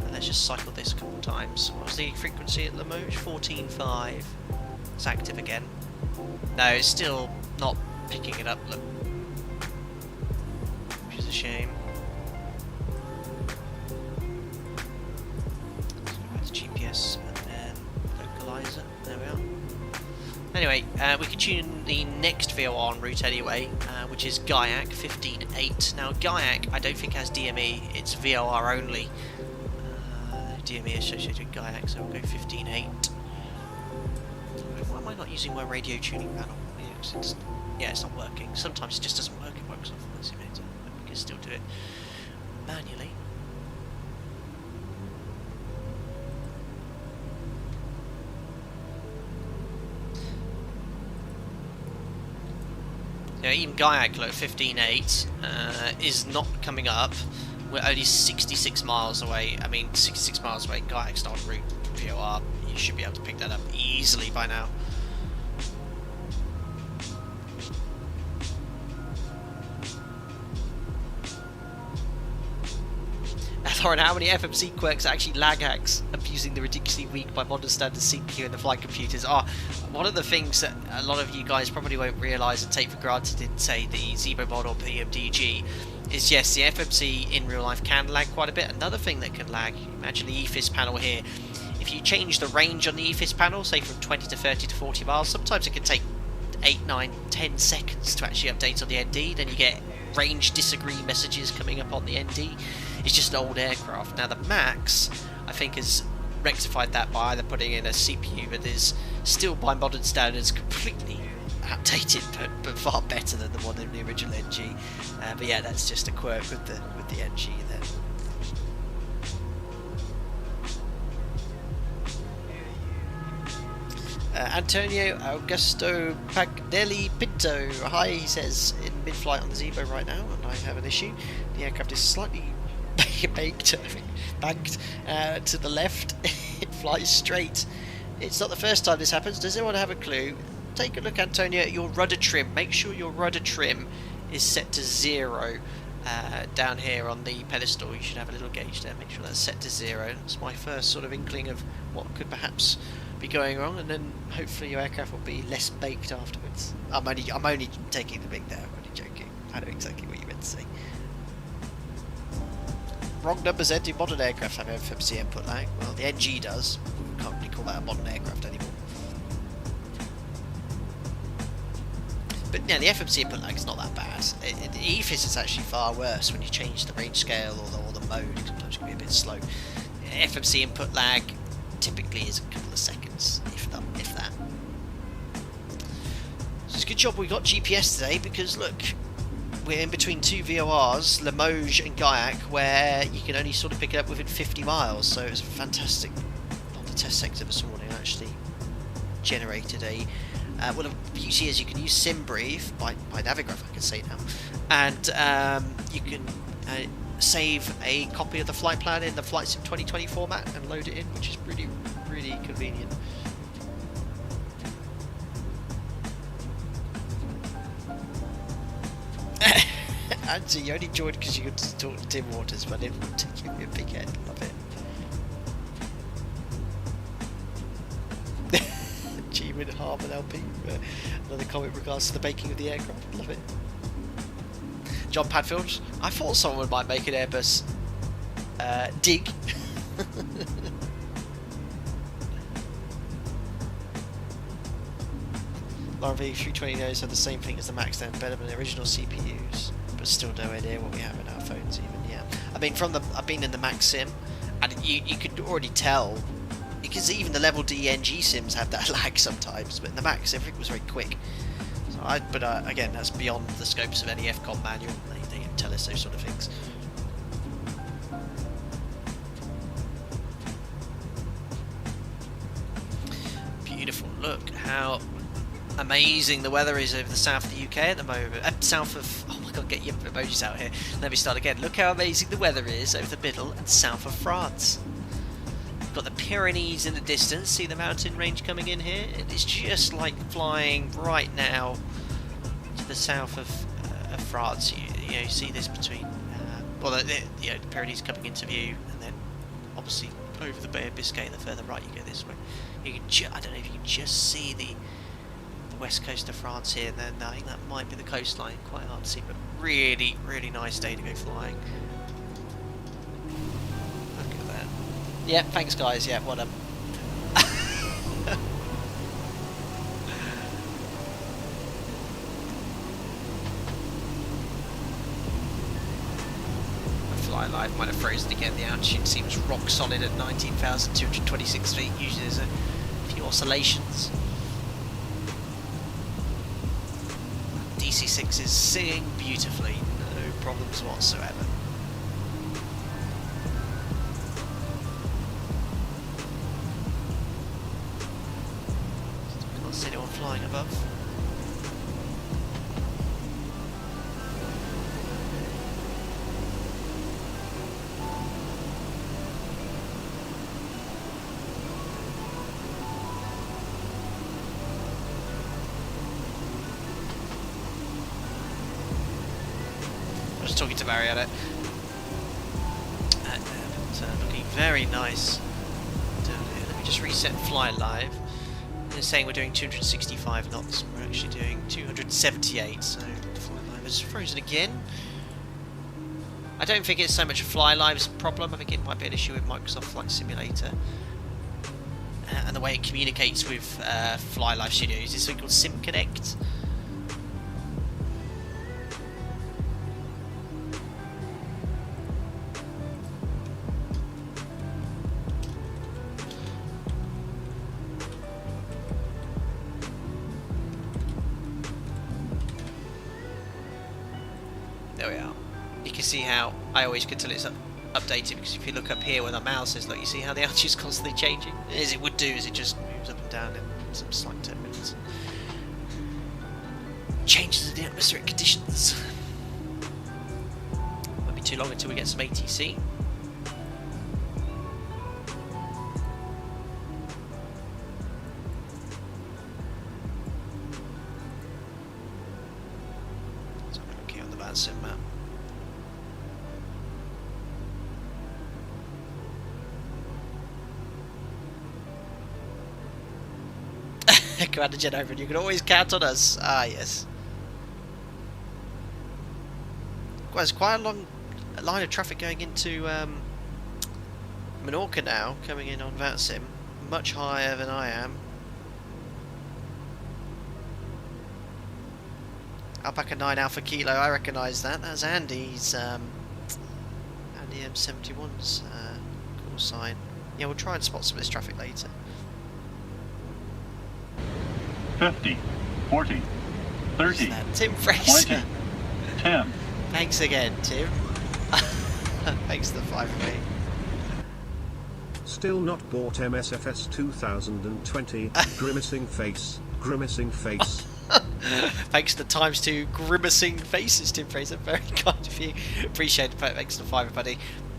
And let's just cycle this a couple of times. What was the frequency at LEMH? 14.5. It's active again. No, it's still not picking it up, look. Which is a shame. Let's go back to GPS and then localize it. There we are. Anyway, we can tune the next VOR en route anyway, which is GAIAC 15.8. Now GAIAC I don't think has DME, it's VOR only. DME associated with GAIAC, so we'll go 15.8. Why am I not using my radio tuning panel? Yeah, it's not working. Sometimes it just doesn't work in Microsoft Flight Simulator, but we can still do it manually. Even GAIAC at 15.8 is not coming up. We're only 66 miles away. I mean, 66 miles away. GAIAC's not en route VOR. You should be able to pick that up easily by now. Lauren, how many FMC quirks are actually lag hacks abusing the ridiculously weak by modern standards CPU in the flight computers? One of the things that a lot of you guys probably won't realise and take for granted in, say, the Zebra mod or PMDG is, yes, the FMC in real life can lag quite a bit. Another thing that can lag, imagine the EFIS panel here. If you change the range on the EFIS panel, say from 20 to 30 to 40 miles, sometimes it can take 8, 9, 10 seconds to actually update on the ND. Then you get range disagree messages coming up on the ND. It's just an old aircraft. Now the MAX, I think, has rectified that by either putting in a CPU that is still by modern standards completely outdated, but far better than the one in the original NG. But yeah, that's just a quirk with the NG there. Antonio Augusto Pagnelli Pinto, hi, he says, in mid-flight on the Zebo right now, and I have an issue. The aircraft is slightly banked to the left. It flies straight. It's not the first time this happens. Does anyone have a clue? Take a look, Antonio, at your rudder trim. Make sure your rudder trim is set to 0. Down here on the pedestal, you should have a little gauge there. Make sure that's set to 0. That's my first sort of inkling of what could perhaps be going wrong, and then hopefully your aircraft will be less baked afterwards. I'm only taking the big there. I'm only joking. I know exactly what you meant to say. Wrong numbers enter modern aircraft have FMC input lag. Well, the NG does. We can't really call that a modern aircraft anymore. But yeah, the FMC input lag is not that bad. The EFIS is actually far worse when you change the range scale or the mode. Sometimes it can be a bit slow. FMC input lag typically is a couple of seconds, if that. So it's a good job we got GPS today, because look, we're in between two VORs, LEMH and GAIAC, where you can only sort of pick it up within 50 miles. So it was fantastic. On the test sector this morning, I actually generated a well, the beauty is you can use SimBrief by Navigraph, I can say now, and you can save a copy of the flight plan in the Flight Sim 2020 format and load it in, which is really, really convenient. Angie, you only joined because you got to talk to Tim Waters, but I didn't give me a big head. Love it. Achievement Harmon LP. Another comment in regards to the baking of the aircraft. Love it. John Padfield, I thought someone might make an Airbus dig. Laravel 320 knows have the same thing as the Max, then better than the original CPUs, but still nowhere near what we have in our phones even. Yeah, I mean I've been in the Max sim, and you could already tell, because even the level D NG sims have that lag sometimes, but in the Max everything was very quick. So again, that's beyond the scopes of any FCOM manual. They don't tell us those sort of things. Beautiful. Look how amazing the weather is over the south of the UK at the moment. South of... Oh my god, get your emojis out here. Let me start again. Look how amazing the weather is over the middle and south of France. We've got the Pyrenees in the distance. See the mountain range coming in here? It is just like flying right now to the south of France. You see this between... the Pyrenees coming into view, and then obviously over the Bay of Biscay, the further right you go this way. You can I don't know if you can just see the west coast of France here, and then I think that might be the coastline. Quite hard to see, but really, really nice day to go flying. Look at that. Yeah, thanks guys. Yeah, well done. Fly Live might have frozen again. The altitude seems rock solid at 19,226 feet. Usually there's a few oscillations. DC-6 is singing beautifully, no problems whatsoever. Can't see anyone flying above. Talking to Marietta, looking very nice. Let me just reset Fly Live. They're saying we're doing 265 knots. We're actually doing 278. So Fly Live is frozen again. I don't think it's so much Fly Live's problem. I think it might be an issue with Microsoft Flight Simulator and the way it communicates with Fly Live Studios. It's something called Sim Connect. There we are. You can see how I always can tell it's updated, because if you look up here where the mouse is, look, you see how the altitude is constantly changing. As it would do, as it just moves up and down in some slight turbulence. Changes in the atmospheric conditions. Won't be too long until we get some ATC. So I'm looking on the VATSIM map. Commander Jen over, and you can always count on us. Ah, yes. There's quite a long line of traffic going into Menorca now, coming in on VATSIM. Much higher than I am. Alpaca 9 Alpha Kilo, I recognise that. That's Andy's, Andy M71's call sign. Yeah, we'll try and spot some of this traffic later. 50, 40, 30, Tim Fraser. 20, 10. Thanks again, Tim. Thanks to the 5 of me. Still not bought MSFS 2020. Grimacing face. Grimacing face. Thanks to the ×2 grimacing faces, Tim Fraser. Very kind of you. Appreciate it. Thanks to the 5, buddy.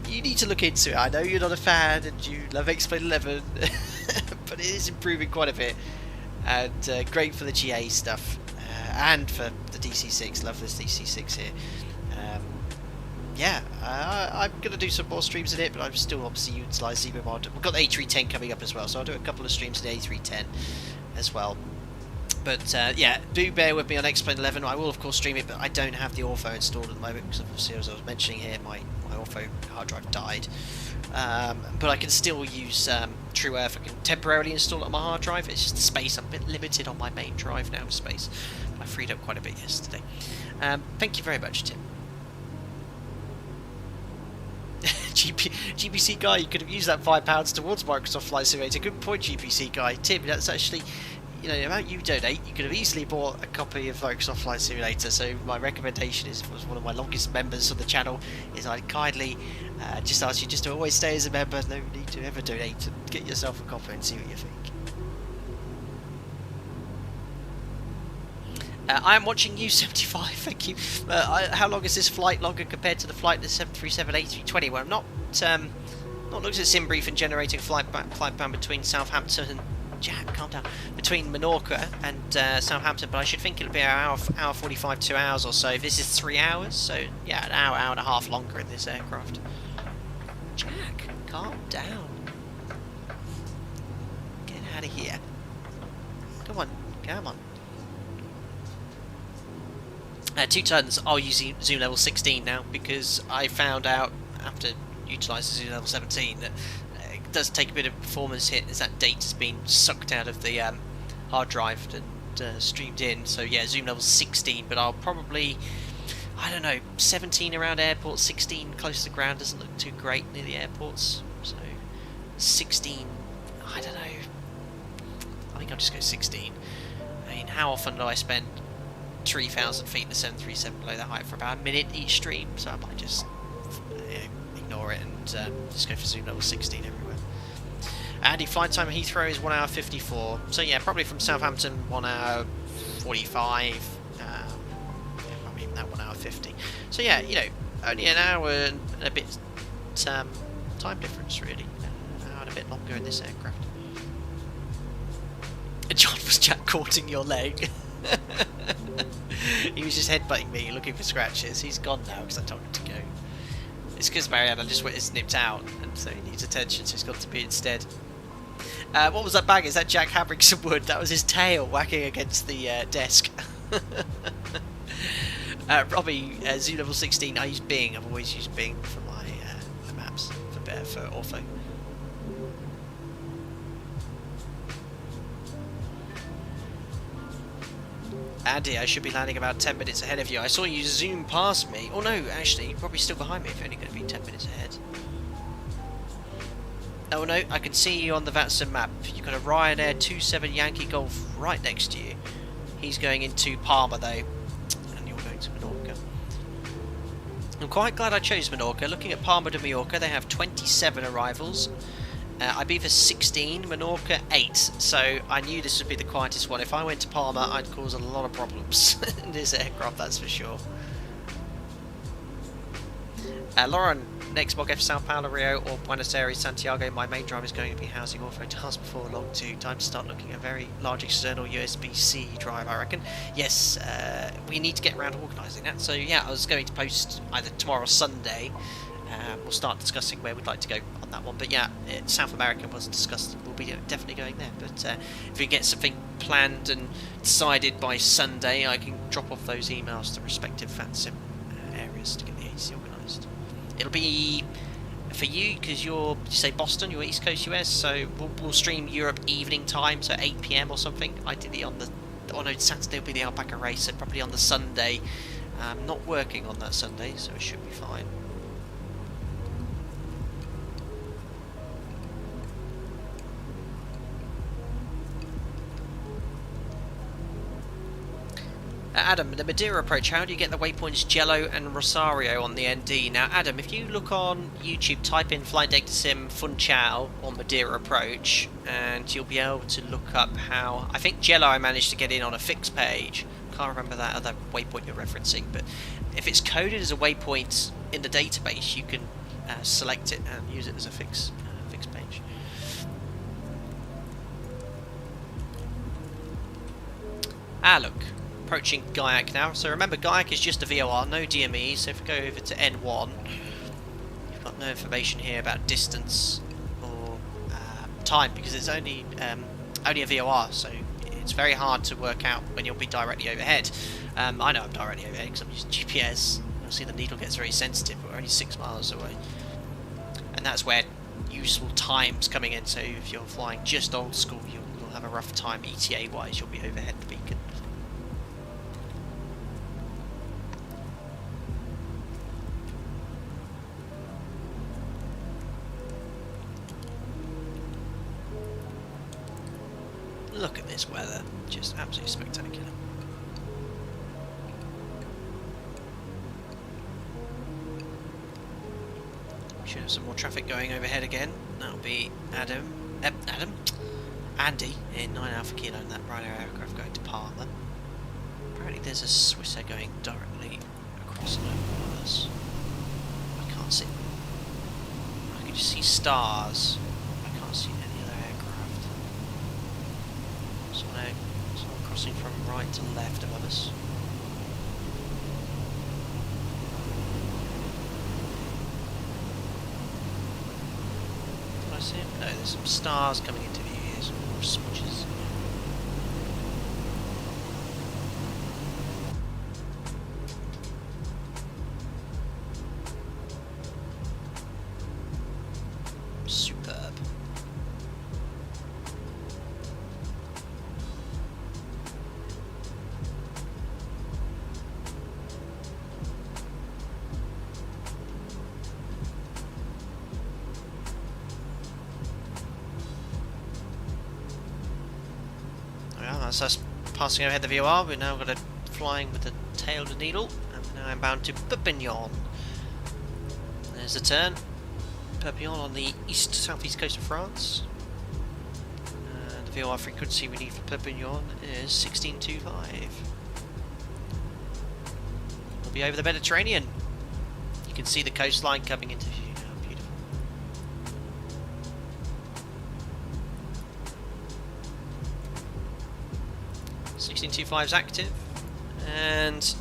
You need to look into it. I know you're not a fan and you love X-Plane 11, but it is improving quite a bit. And great for the GA stuff, and for the DC-6. Love this DC-6 here. Yeah, I'm going to do some more streams in it, but I'm still obviously utilise ZebraMod. We've got the A310 coming up as well, so I'll do a couple of streams in the A310 as well. But yeah, do bear with me on X-Plane 11. I will of course stream it, but I don't have the Ortho installed at the moment, because obviously, as I was mentioning here, my Ortho hard drive died but I can still use True Earth. I can temporarily install it on my hard drive. It's just the space. I'm a bit limited on my main drive now, space. I freed up quite a bit yesterday. Thank you very much, Tim. GPC guy, you could have used that £5 towards Microsoft Flight Simulator. Good point, GPC guy. Tim, that's actually, you know, the amount you donate, you could have easily bought a copy of Microsoft Flight Simulator. So my recommendation is, was one of my longest members of the channel, is I'd kindly just ask you just to always stay as a member. No need to ever donate, and get yourself a copy and see what you think. I am watching you, 75. Thank you. How long is this flight longer compared to the flight the 737-8320? Well, I'm not looked at SimBrief and generating flight plan between Southampton and Jack. Calm down. Between Menorca and Southampton, but I should think it'll be an hour 45, 2 hours or so. This is 3 hours, so yeah, an hour and a half longer in this aircraft. Jack, calm down. Get out of here. Come on, come on. 2 tons, I'll use zoom level 16 now, because I found out after utilising zoom level 17 that it does take a bit of performance hit as that data's been sucked out of the hard drive and streamed in. So yeah, zoom level 16, but I'll probably, I don't know, 17 around airports, 16 close to the ground doesn't look too great near the airports. So 16, I don't know, I think I'll just go 16. I mean, how often do I spend 3,000 feet in the 737 below that height for about a minute each stream? So I might just ignore it and just go for zoom level 16 everywhere. Andy, flight time at Heathrow is 1 hour 54. So yeah, probably from Southampton 1 hour 45. Probably even that 1 hour 50. So yeah, you know, only an hour and a bit time difference really. An hour and a bit longer in this aircraft. John, was Jack courting your leg? He was just headbutting me, looking for scratches. He's gone now because I told him to go. It's because Mariana just went and nipped out, and so he needs attention, so he's got to be instead. What was that bang? Is that Jack hammering some wood? That was his tail whacking against the desk. Robbie, zoom level 16. I use Bing. I've always used Bing for my maps, for ortho. Andy, I should be landing about 10 minutes ahead of you. I saw you zoom past me. Oh no, actually, you're probably still behind me if you're only going to be 10 minutes ahead. Oh no, I can see you on the VATSIM map. You've got a Ryanair 27 Yankee Golf right next to you. He's going into Palma though, and you're going to Menorca. I'm quite glad I chose Menorca. Looking at Palma to Mallorca, they have 27 arrivals. Ibiza 16, Menorca 8, so I knew this would be the quietest one. If I went to Palma, I'd cause a lot of problems in this aircraft, that's for sure. Lauren, next Mog F Sao Paulo, Rio, or Buenos Aires, Santiago. My main drive is going to be housing ortho tasks before long too. Time to start looking at a very large external USB-C drive, I reckon. Yes, we need to get around to organising that. So yeah, I was going to post either tomorrow or Sunday. We'll start discussing where we'd like to go on that one, but yeah, South America was discussed. We'll be definitely going there, but if we get something planned and decided by Sunday, I can drop off those emails to respective VATSIM areas to get the agency organised. It'll be for you because you're, you say Boston, you're East Coast US, so we'll stream Europe evening time, so 8 PM or something. Ideally on the, oh no, Saturday will be the Alpaca race, so probably on the Sunday. I'm not working on that Sunday, so it should be fine. Adam, the Madeira approach, how do you get the waypoints Jello and Rosario on the ND? Now Adam, if you look on YouTube, type in Flight Deck Sim Funchal on Madeira approach, and you'll be able to look up how, I think Jello I managed to get in on a fixed page. Can't remember that other waypoint you're referencing, but if it's coded as a waypoint in the database, you can select it and use it as a fixed page. Look. Approaching Gaiac now. So remember, Gaiac is just a VOR, no DME. So if we go over to N1, you've got no information here about distance or time because it's only a VOR. So it's very hard to work out when you'll be directly overhead. I know I'm directly overhead because I'm using GPS. You'll see the needle gets very sensitive. We're only 6 miles away, and that's where useful times coming in. So if you're flying just old school, you'll have a rough time. ETA wise, you'll be overhead the beacon. Look at this weather, just absolutely spectacular. Should have some more traffic going overhead again. That'll be Andy in 9 Alpha Kilo in that Ryanair aircraft going to Parma. Apparently there's a Swissair going directly across and over us. I can't see. I can just see stars. I can't see any other aircraft. Someone crossing from right to left above us. Did I see him? No, there's some stars coming into view here, some more switches. Superb. As us passing overhead the VOR, we're now got it flying with the tail to needle, and now I'm bound to Perpignan. There's the turn. Perpignan on the southeast coast of France. The VOR frequency we need for Perpignan is 1625. We'll be over the Mediterranean. You can see the coastline coming into view now. Beautiful. 1625 is active and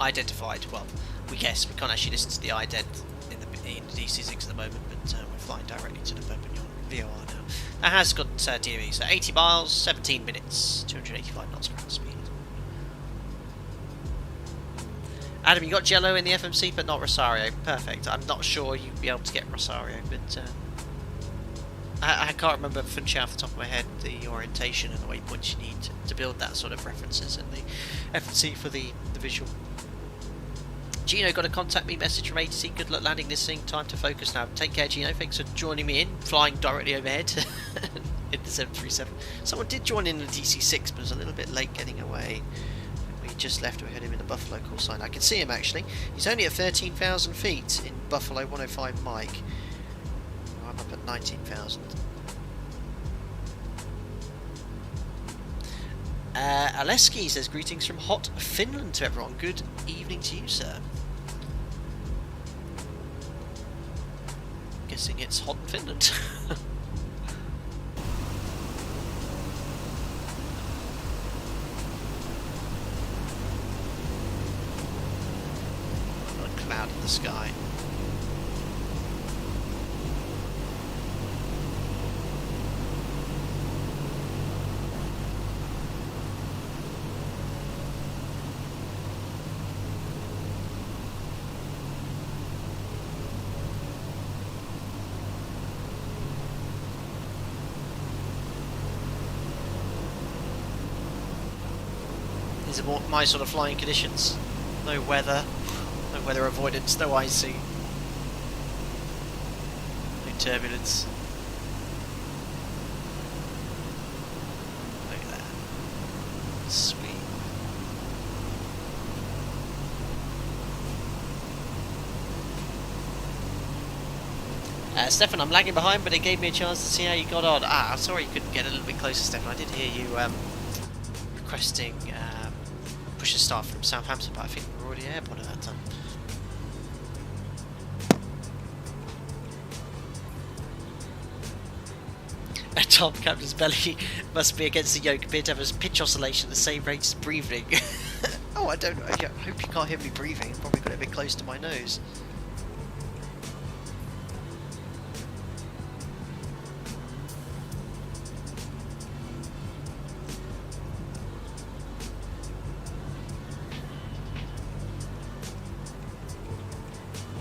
identified. Well, we guess we can't actually listen to the ident in the DC-6 at the moment, but we're flying directly to the Perpignan VOR now. That has got DOE, so 80 miles, 17 minutes, 285 knots ground speed. Adam, you got Jello in the FMC, but not Rosario. Perfect. I'm not sure you'd be able to get Rosario, but I can't remember Funchal off the top of my head the orientation and the waypoints you need to build that sort of references in the FMC for the visual. Gino got a contact me message from ATC. Good luck landing this thing. Time to focus now. Take care, Gino. Thanks for joining me in, flying directly overhead in the 737. Someone did join in the DC-6, but was a little bit late getting away. We just left. We heard him in the Buffalo call sign. I can see him actually. He's only at 13,000 feet in Buffalo 105 Mike. I'm up at 19,000. Aleski says greetings from hot Finland to everyone. Good evening to you, sir. Guessing it's hot in Finland. A cloud in the sky. These are my sort of flying conditions. No weather avoidance, no icing, no turbulence. Look at that. Sweet. Stefan, I'm lagging behind, but it gave me a chance to see how you got on. I'm sorry you couldn't get a little bit closer, Stefan. I did hear you requesting push a start from Southampton, but I think we were already airborne at that time. Tom, Captain's belly must be against the yoke, appear to have a pitch oscillation at the same rate as breathing. Oh, I don't know. I hope you can't hear me breathing. Probably got it a bit close to my nose.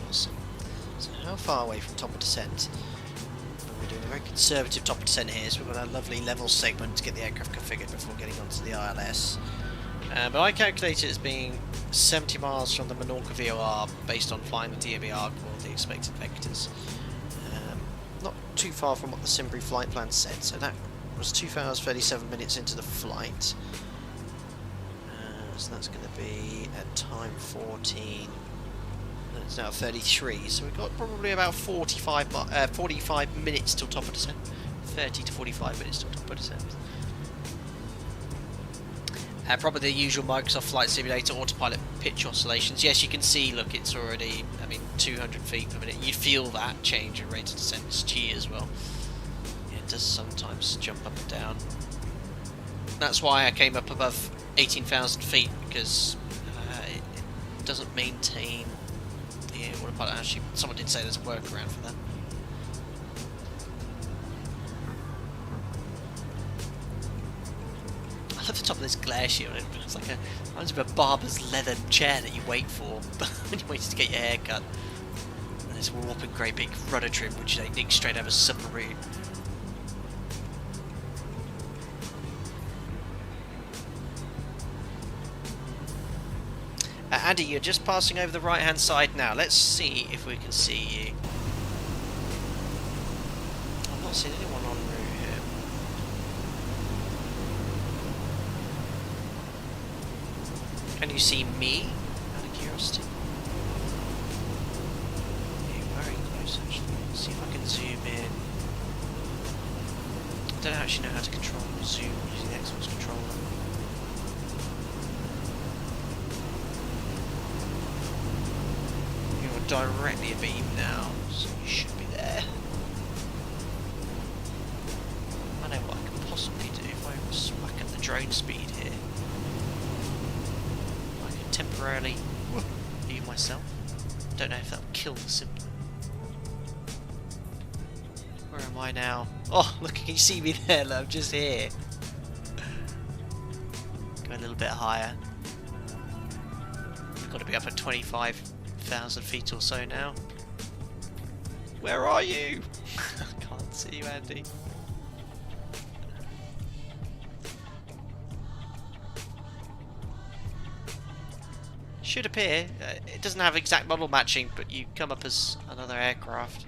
Awesome. So how far away from top of descent are we a very conservative top of descent here, so we've got a lovely level segment to get the aircraft configured before getting onto the ILS. But I calculate it as being 70 miles from the Menorca VOR based on flying the DOB arc or the expected vectors. Not too far from what the Simbury flight plan said, so that was 2 hours 37 minutes into the flight. So that's going to be at time 14. It's now 33, so we've got probably about 45 minutes till top of descent. 30 to 45 minutes till top of descent. Probably the usual Microsoft Flight Simulator autopilot pitch oscillations. Yes, you can see, look, it's already, 200 feet per minute. You feel that change in rate of descent. It's G as well. Yeah, it does sometimes jump up and down. That's why I came up above 18,000 feet, because it doesn't maintain the autopilot. Actually, someone did say there's a workaround for that. I love the top of this glare shield. It's like reminds me of a barber's leather chair that you wait for when you're waiting to get your hair cut. And this whopping great big rudder trim, which they dig straight out of a submarine. Andy, you're just passing over the right hand side now. Let's see if we can see you. I'm not seeing anyone en route here. Can you see me? Out of curiosity. Yeah, very close actually. Let's see if I can zoom in. I don't actually know how to control zoom using the Xbox controller. Directly abeam now, so you should be there. I know what I can possibly do if I whack at the drone speed here. I can temporarily leave myself. Don't know if that'll kill the sim. Where am I now? Oh, look, can you see me there? Look, I'm just here. Go a little bit higher. We've got to be up at 25,000 feet or so now. Where are you? I can't see you, Andy. Should appear. It doesn't have exact model matching, but you come up as another aircraft.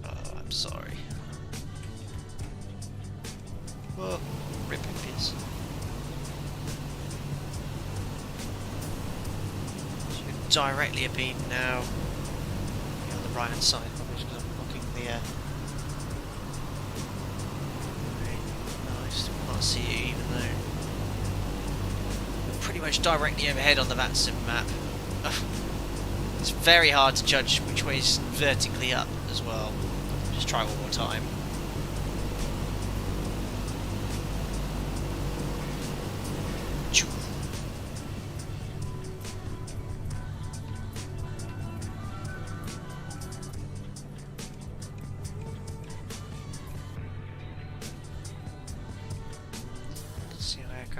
Oh, I'm sorry. Whoa, rip in peace. Directly abeam now. On the right hand side, probably because I'm blocking the air. Nice, can't see you even though we're pretty much directly overhead on the VATSIM map. It's very hard to judge which way is vertically up as well. Just try one more time.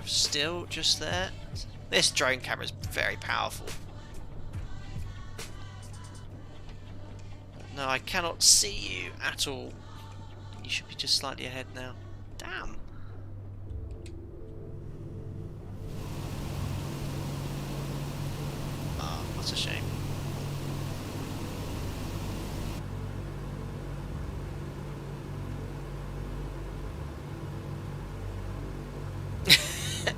Still just there. This drone camera is very powerful. No, I cannot see you at all. You should be just slightly ahead now. Damn. Oh, that's a shame.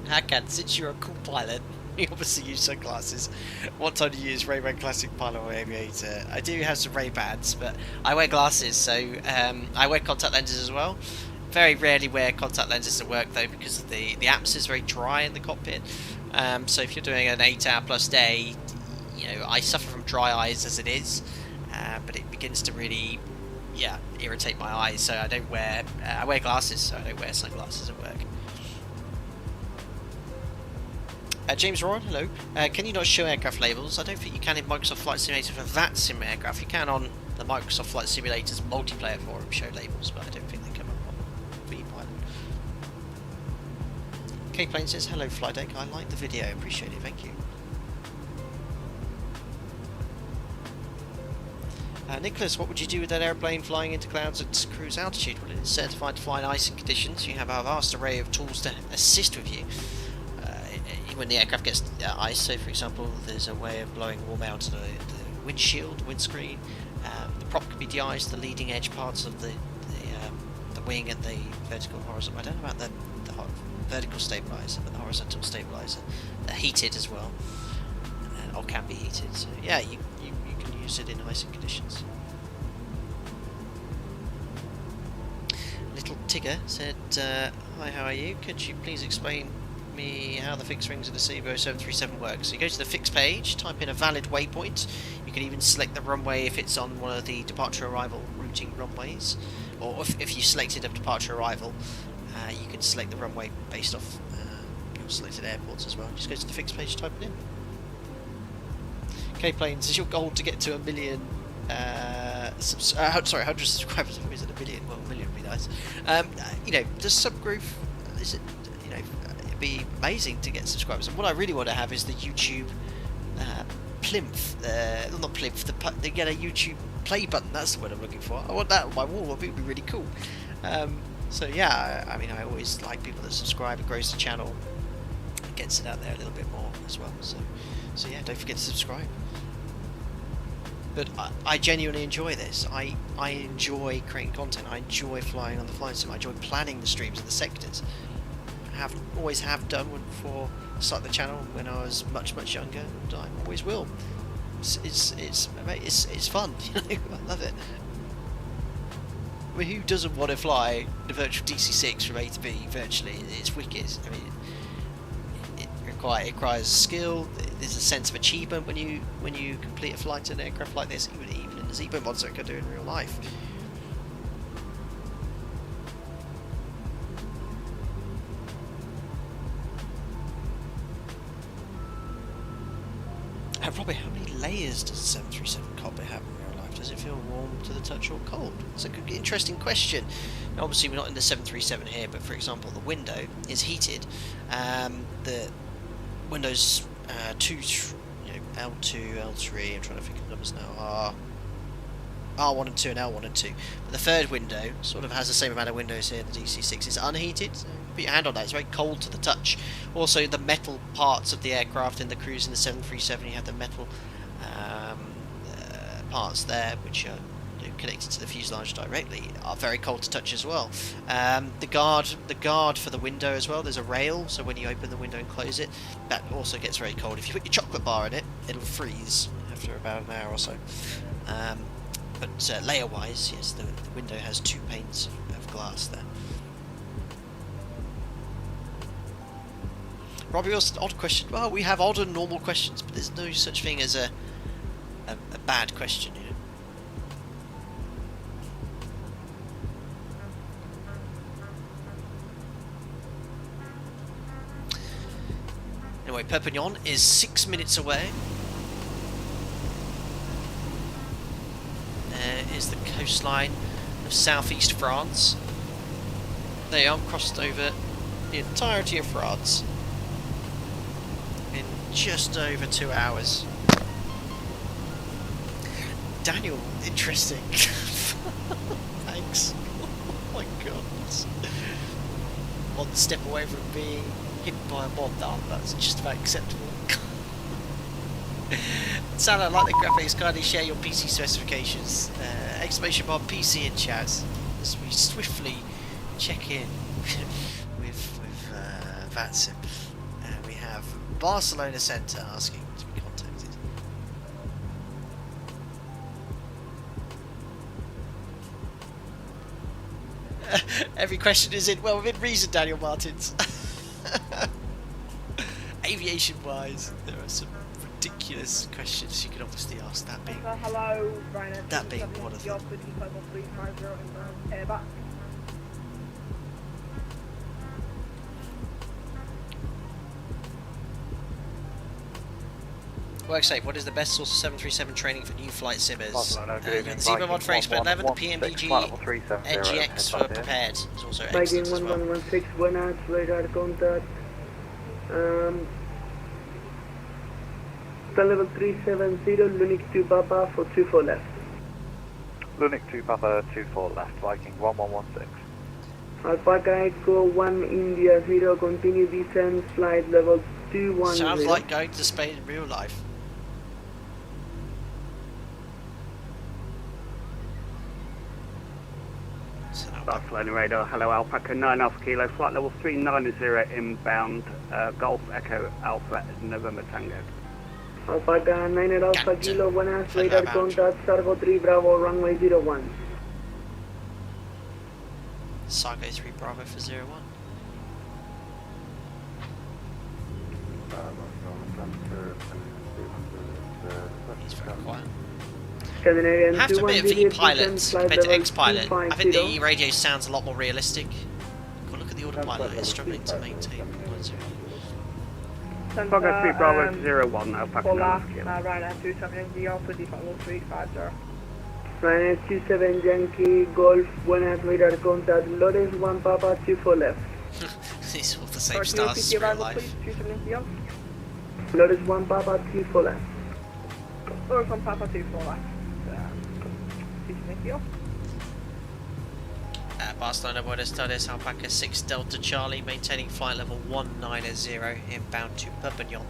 Hakan, since you're a cool pilot, you obviously use sunglasses. What time do you use Ray-Ban Classic Pilot or Aviator? I do have some Ray-Bans, but I wear glasses, so I wear contact lenses as well. Very rarely wear contact lenses at work though, because the atmosphere is very dry in the cockpit. So if you're doing an 8-hour plus day, you know, I suffer from dry eyes as it is, but it begins to really, irritate my eyes. So I don't wear. I wear glasses, so I don't wear sunglasses at work. James Rowan, hello. Can you not show aircraft labels? I don't think you can in Microsoft Flight Simulator for VATSIM aircraft. You can on the Microsoft Flight Simulator's multiplayer forum show labels, but I don't think they come up on V-Pilot. K-Plane says, hello Flydeck, I like the video, appreciate it, thank you. Nicholas, what would you do with that airplane flying into clouds at cruise altitude? Well, it is certified to fly in icing conditions. You have a vast array of tools to assist with you. When the aircraft gets ice, so for example, there's a way of blowing warm out the windshield, windscreen. The prop can be de-iced, the leading edge parts of the wing and the vertical horizontal. I don't know about the vertical stabilizer, but the horizontal stabilizer. They're heated as well, or can be heated. So yeah, you can use it in icing conditions. Little Tigger said, "Hi, how are you? Could you please explain me how the fixed rings of the Cebu 737 works?" So you go to the fixed page, type in a valid waypoint. You can even select the runway if it's on one of the departure arrival routing runways, or if you selected a departure arrival, you can select the runway based off your selected airports as well. Just go to the fixed page, type it in. Okay, planes, is your goal to get to 1 million 100 subscribers? Is it 1 million? Well, 1 million would be nice. Does subgroup, is it, it'd be amazing to get subscribers. And what I really want to have is the YouTube plinth, not plinth, they get a YouTube play button. That's the word I'm looking for. I want that on my wall. I think it would be really cool. So yeah, I mean, I always like people that subscribe. It grows the channel, it gets it out there a little bit more as well. So yeah, don't forget to subscribe. But I genuinely enjoy this. I enjoy creating content. I enjoy flying on the flying sim. I enjoy planning the streams and the sectors. Always have done before I started the channel when I was much younger, and I always will. It's fun. I love it. I mean, who doesn't want to fly the virtual DC-6 from A to B virtually? It's wicked. I mean, it requires skill. There's a sense of achievement when you complete a flight in an aircraft like this, even in the Zebo mod, so it can do in real life. Robbie, how many layers does the 737 cockpit have in real life? Does it feel warm to the touch or cold? It's an interesting question. Now, obviously, we're not in the 737 here, but for example, the window is heated. The windows L2, L3, I'm trying to think of numbers now, are R1 and 2 and L1 and 2. But the third window sort of has the same amount of windows here. The DC-6 is unheated, so put your hand on that, it's very cold to the touch. Also, the metal parts of the aircraft in the cruise in the 737, you have the metal parts there, which are connected to the fuselage directly, are very cold to touch as well. The guard for the window as well, there's a rail, so when you open the window and close it, that also gets very cold. If you put your chocolate bar in it, it'll freeze after about an hour or so. But layer wise, yes, the window has 2 panes of glass there. Robbie, what's an odd question? Well, we have odd and normal questions, but there's no such thing as a bad question, you know. Anyway, Perpignan is 6 minutes away. There is the coastline of southeast France. They are crossed over the entirety of France in just over 2 hours. Daniel, interesting. Thanks. Oh my god. 1 step away from being hit by a bomb. That's just about acceptable. Salah, like the graphics, kindly share your PC specifications. Exclamation bar PC in chat as we swiftly check in with VATSIM. We have Barcelona Centre asking to be contacted. Every question is well within reason, Daniel Martins. Aviation wise, there are some ridiculous questions you could obviously ask, that being hello, Ryan, that being one of them. WorkSafe, what is the best source of 737 training for new flight simmers? The Zebra mod for Expert 11, the PMDG NGX for Prepared is also excellent as well. 1116, buenas, radar contact. Level 370, Lunik 2 Papa for 24 left. Lunik 2 Papa 24 left, Viking 1116. Alpaca Echo 1 India 0, continue descent, flight level 210. Sounds like going to Spain in real life. Barcelona radar, hello Alpaca 9 Alpha Kilo, flight level 390 inbound, Golf Echo Alpha November Tango. Alpaca 9 Alpha Kilo, buenas, radar contact, Sargo 3 Bravo, runway 01. Sargo 3 Bravo for 01. He's very quiet. Scandinavian I have to admit, the pilot compared to X-Pilot, I think the 250. radio sounds a lot more realistic. God, look at the autopilot, it's struggling to maintain 1-0. Alpaca 3 Bravo 01, Alpaca 9 Hola, Alpha Kilo. Ryanair 27 Yankee Alpha, default level 350. Ryanair 27 Yankee Golf, buenas, radar contact, Lores 1 Papa 24 left. These are all the same stars as real life. Lores 1 Papa 24 left. Lores 1 Papa 24 left. Barcelona, Buenos Tardes, Alpaca 6 Delta Charlie, maintaining flight level 190, inbound to Perpignan.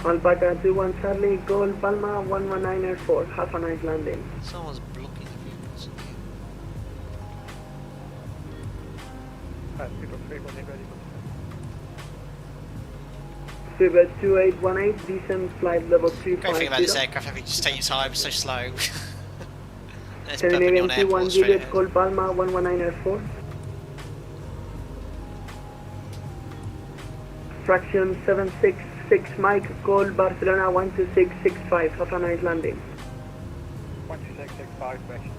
Alpaca 21 Charlie Golf Palma 11904, have a nice landing. Someone's blocking the views. Fibet 2818, descent flight level 350. Great thing about this aircraft, having to just take your time, so slow. There's Scandinavian Perpignan 21 Airport straight Juliet ahead. Golf Palma 11904. Fraction 766 Mike Call Barcelona 12665, have a nice landing. 12665, fraction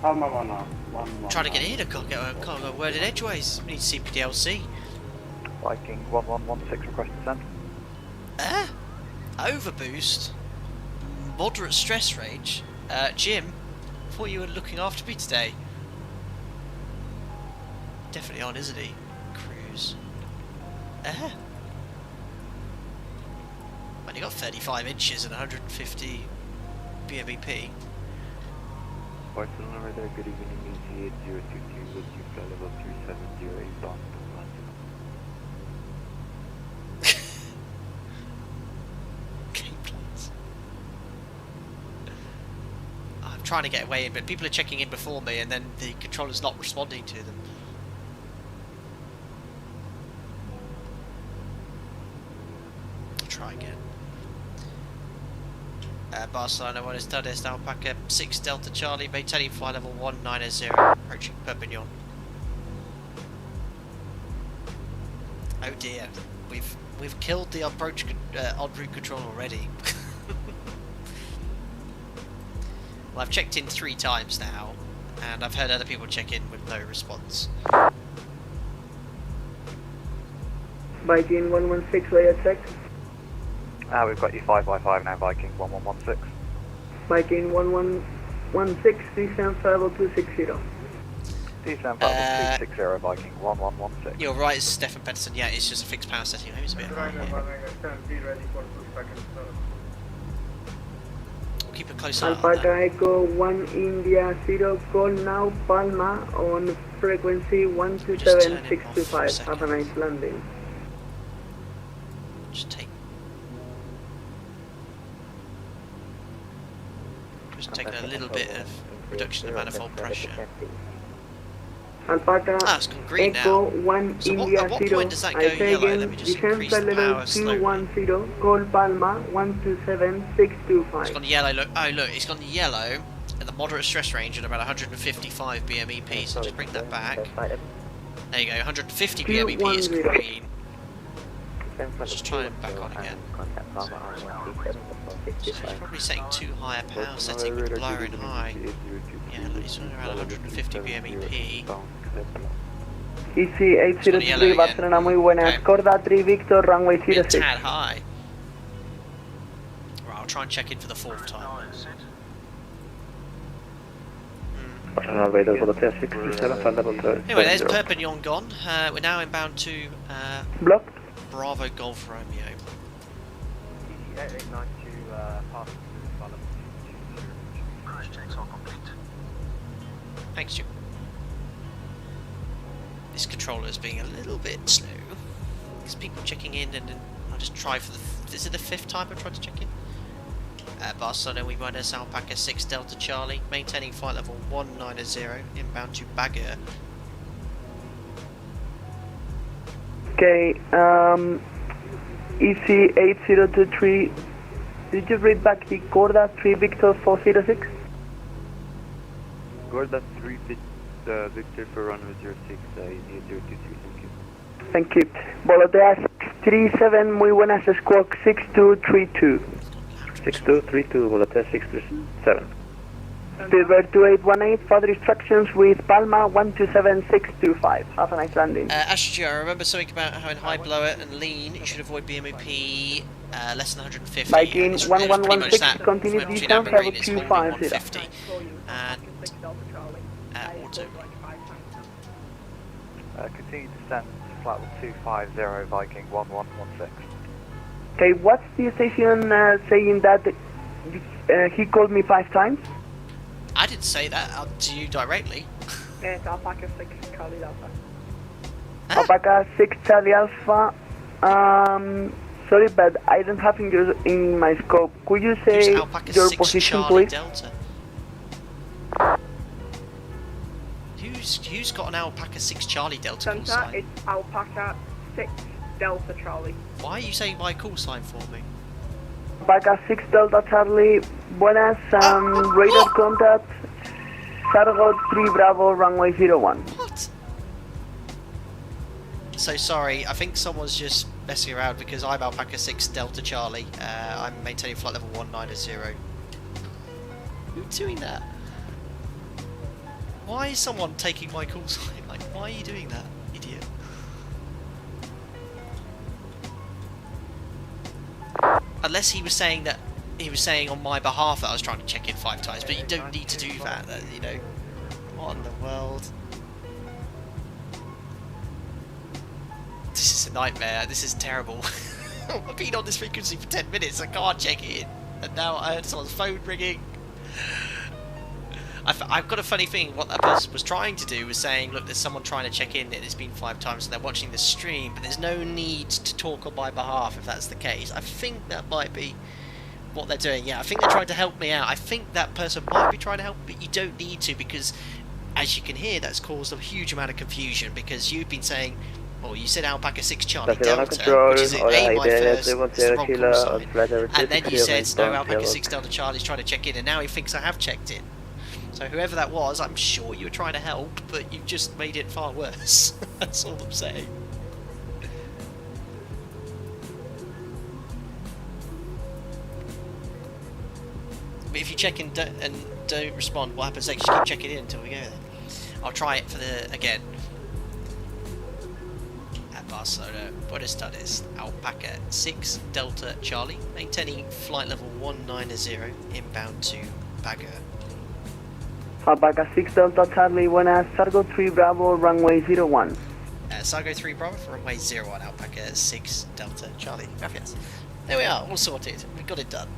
2. Trying to get in, I can't go a word in edgeways. We need CPDLC. Viking 1116, request descent. Overboost. Moderate stress range. Jim, I thought you were looking after me today. Definitely on, isn't he? Cruise. When you got 35 inches and 150 BMEP. Barcelona radar, good evening, EGHI 022 with you, flight level 3708 bound to London. I'm trying to get away in, but people are checking in before me and then the controller's not responding to them. I'll try again. Barcelona, Buenos Tardes, Alpaca 6 Delta Charlie, maintaining flight level 190, approaching Perpignan. Oh dear, we've killed the approach en route control already. Well, I've checked in 3 times now, and I've heard other people check in with no response. Viking 116 layer check. We've got you 5x5 now, Viking 1116. Viking 1116, descent level 260. Descent level 260, Viking 1116. You're right, it's Stefan Pedersen. Yeah, it's just a fixed power setting. Maybe it's a bit high here. We'll keep a close eye on Alpaca that. Echo 1 India 0, call now Palma on frequency 127625, have a nice landing. Just taking a little bit of reduction of manifold pressure. Alpaca It's gone green Echo now. 1 So India at what 0, point does that go I say yellow? again, Let me just descent increase the level power slowly. 210, call Palma 127625. It's gone yellow. Look, oh look, it's gone yellow at the moderate stress range at about 155 BMEP. So just bring that back. There you go, 150 BMEP is green. Let's just try and back on again. So it's probably setting too high a power setting with blowing high. Yeah, look, it's only around 150 BMEP. EC803 Barcelona, muy buenas. Okay. Corda 3 Victor, runway A 06. tad high. Right, I'll try and check in for the 4th time. Barcelona radar for the 1067, flight level 30. Anyway, there's Perpignan gone. We're now inbound to Block. Bravo Golf Romeo. 8892 pass through Cruise checks are complete. Thanks, Jim. This controller is being a little bit slow. There's people checking in, and then I'll just try for the... Is it the 5th time I've tried to check in? Barcelona, we run as Alpaca 6 Delta Charlie, maintaining flight level 190, inbound to Baguette. Okay, EC8023, did you read back the Gorda 3 Victor 406? Gorda 3 Victor for runway 06, EGHI 023, Thank you. Volotea 637, muy buenas, Squawk 6232. 6232, Volotea 637. Speedbird 2818, further instructions with Palma 127625. Have a nice landing. Astro, I remember something about how in high blower and lean you should avoid BMOP less than 150. Viking It's 1116, continue between descent, amber green, level it's holding 250. 150. And auto. continue descent to flight level 250, Viking 1116. Okay, what's the station saying that he called me 5 times? I didn't say that to you directly. It's Alpaca 6 Charlie Alpha. Alpaca 6 Charlie Alpha. Sorry, but I don't have in my scope. Could you say your 6 position, Charlie please? Delta. Who's got an Alpaca 6 Charlie Delta call Centre, sign? it's Alpaca 6 Delta Charlie. Why are you saying my call sign for me? Alpaca 6 Delta Charlie. Buenas, radar contact. Sargo 3 Bravo, runway 01. What? So sorry, I think someone's just messing around because I'm Alpaca 6 Delta Charlie. I'm maintaining flight level 190. Who's doing that? Why is someone taking my call sign? Like, why are you doing that, idiot? Unless he was saying that on my behalf that I was trying to check in 5 times, but you don't need to do that, you know. What in the world? This is a nightmare, this is terrible. I've been on this frequency for 10 minutes, I can't check it in. And now I heard someone's phone ringing. I've got a funny thing, what that person was trying to do was saying, look, there's someone trying to check in and it's been 5 times and they're watching the stream, but there's no need to talk on my behalf if that's the case. I think that might be what they're doing. Yeah, I think they're trying to help me out. I think that person might be trying to help, but you don't need to, because as you can hear, that's caused a huge amount of confusion, because you've been saying, well, you said Alpaca 6 Charlie Delta, which is A, my first, it's the wrong call sign, and then you said, no, Alpaca 6 Delta Charlie's trying to check in, and now he thinks I have checked in. So whoever that was, I'm sure you were trying to help, but you've just made it far worse. That's all I'm saying. But if you check in and don't respond, what happens next? You keep checking in until we go there. I'll try it for the again. At Barcelona, Buenos Tardes, Alpaca 6 Delta Charlie, maintaining flight level 190, inbound to Baguette. Alpaca 6 Delta Charlie, buenas, Sargo 3 Bravo, runway 01. Sargo 3 Bravo for runway 01, Alpaca 6 Delta Charlie. Gracias. There we are, all sorted. We got it done.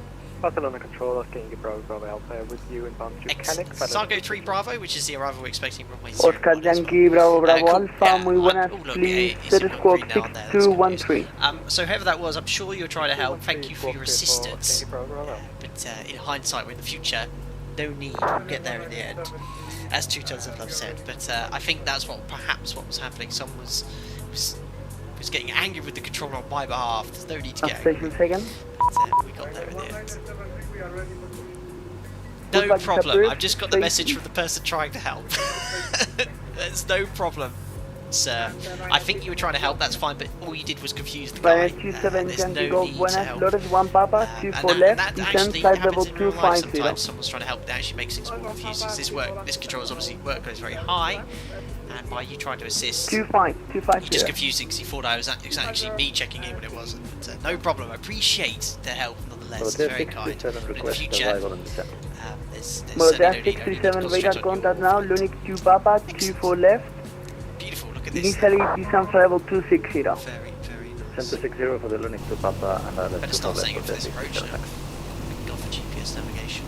Barcelona controller, getting Bravo Alpha with you inbound to Canic. Sargo 3 Bravo, which is the arrival we're expecting runway 01. Oscar Yankee Bravo Bravo Alpha, muy buenas, please, Squawk 6213. So whoever that was, I'm sure you're trying to help. Thank you for your assistance. But in hindsight, in the future, no need, we'll get there in the end, as 2 tons of love said. But I think that's perhaps what was happening. Someone was getting angry with the controller on my behalf. There's no need to get angry. But, we got there in the end. No problem, I've just got the message from the person trying to help. There's no problem, sir. I think you were trying to help, that's fine, but all you did was confuse the guy. There's no need to help. That actually happens in real life sometimes. Someone's trying to help, that actually makes things more confusing. This controller's obviously workload is very high, and by you trying to assist, you just confusing because you thought it was actually me checking in when it wasn't. But no problem, I appreciate the help nonetheless, it's very kind. But in the future, there's certainly no need to radar contact now, Lunik 2 Papa, 24 left. Beautiful, look at this. Initially descent for level 260. Very, very Center 60 for the Linux to Papa and better start setting up for this approach now. Go for GPS navigation.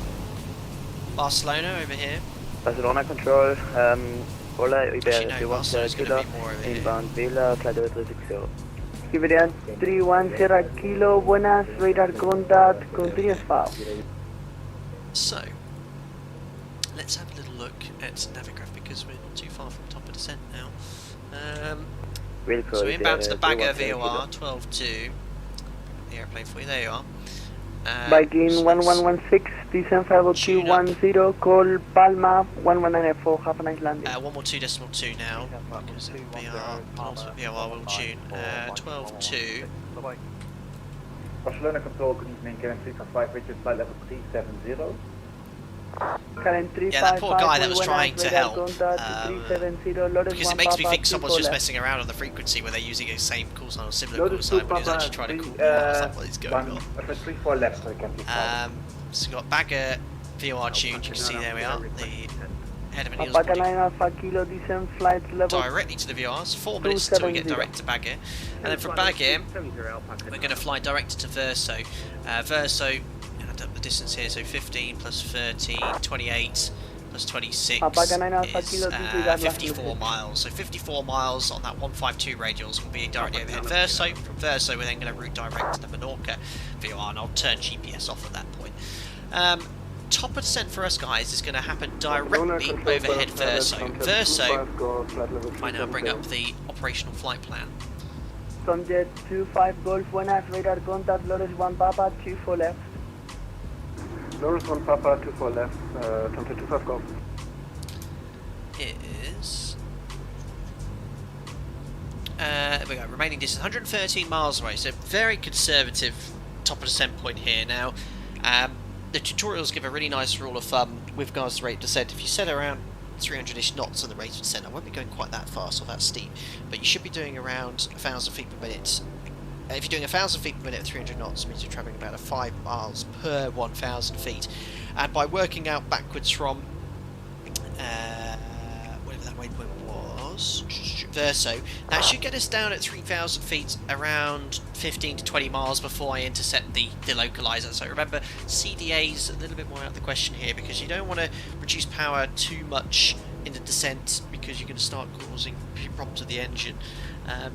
Barcelona over here. Barcelona control, hola, Actually, no, Barcelona's going to be more over here. inbound Villa, Flight level 360. Iberia 310 Kilo, buenas, radar contact, continuous file. So, let's have a little look at Navigraph because we're not too far from top of descent now. So inbound to the Bagger VOR 12-2. The airplane for you, there you are. Viking 1116, descent 5210, call Palma 11984, have a nice landing. 112.2 now, because VOR will tune. 12-2. Barcelona control, good evening, Karen 355, Richard, flight level 370. Yeah, that poor guy that was trying to help, because it makes me think someone's just messing around on the frequency where they're using the same call sign or similar call sign, but he's actually trying to call me out. It's like, what is going on? So we've got Bagger VOR tuned, you can see there we are, the head of an Eels body. Directly to the VORs, 4 minutes until we get direct to Bagger, and then from Bagger, we're going to fly direct to Verso. Verso, add up the distance here, so 15 plus 13, 28 plus 26 is 54 miles. So 54 miles on that 152 radials will be directly overhead Verso. From Verso, we're then going to route direct to the Menorca VOR, and I'll turn GPS off at that point. Top of descent for us guys is going to happen directly overhead Verso. Verso, I now bring up the operational flight plan. Sunjet 25 Golf, buenas, radar contact, Lotus 1 Papa, 24 left. Lotus 1 Papa, 24 left, Sunset 25 Golf. Is there we go, remaining distance 113 miles away, so very conservative top of descent point here. Now, the tutorials give a really nice rule of thumb with regards to rate of descent. If you set around 300-ish knots on the rate of descent, I won't be going quite that fast or that steep, but you should be doing around 1,000 feet per minute. If you're doing 1,000 feet per minute at 300 knots, it means you're travelling about 5 miles per 1,000 feet. And by working out backwards from whatever that waypoint was, Verso, that should get us down at 3,000 feet around 15 to 20 miles before I intercept the localizer. So remember, CDA's a little bit more out of the question here, because you don't want to reduce power too much in the descent, because you're going to start causing problems with the engine.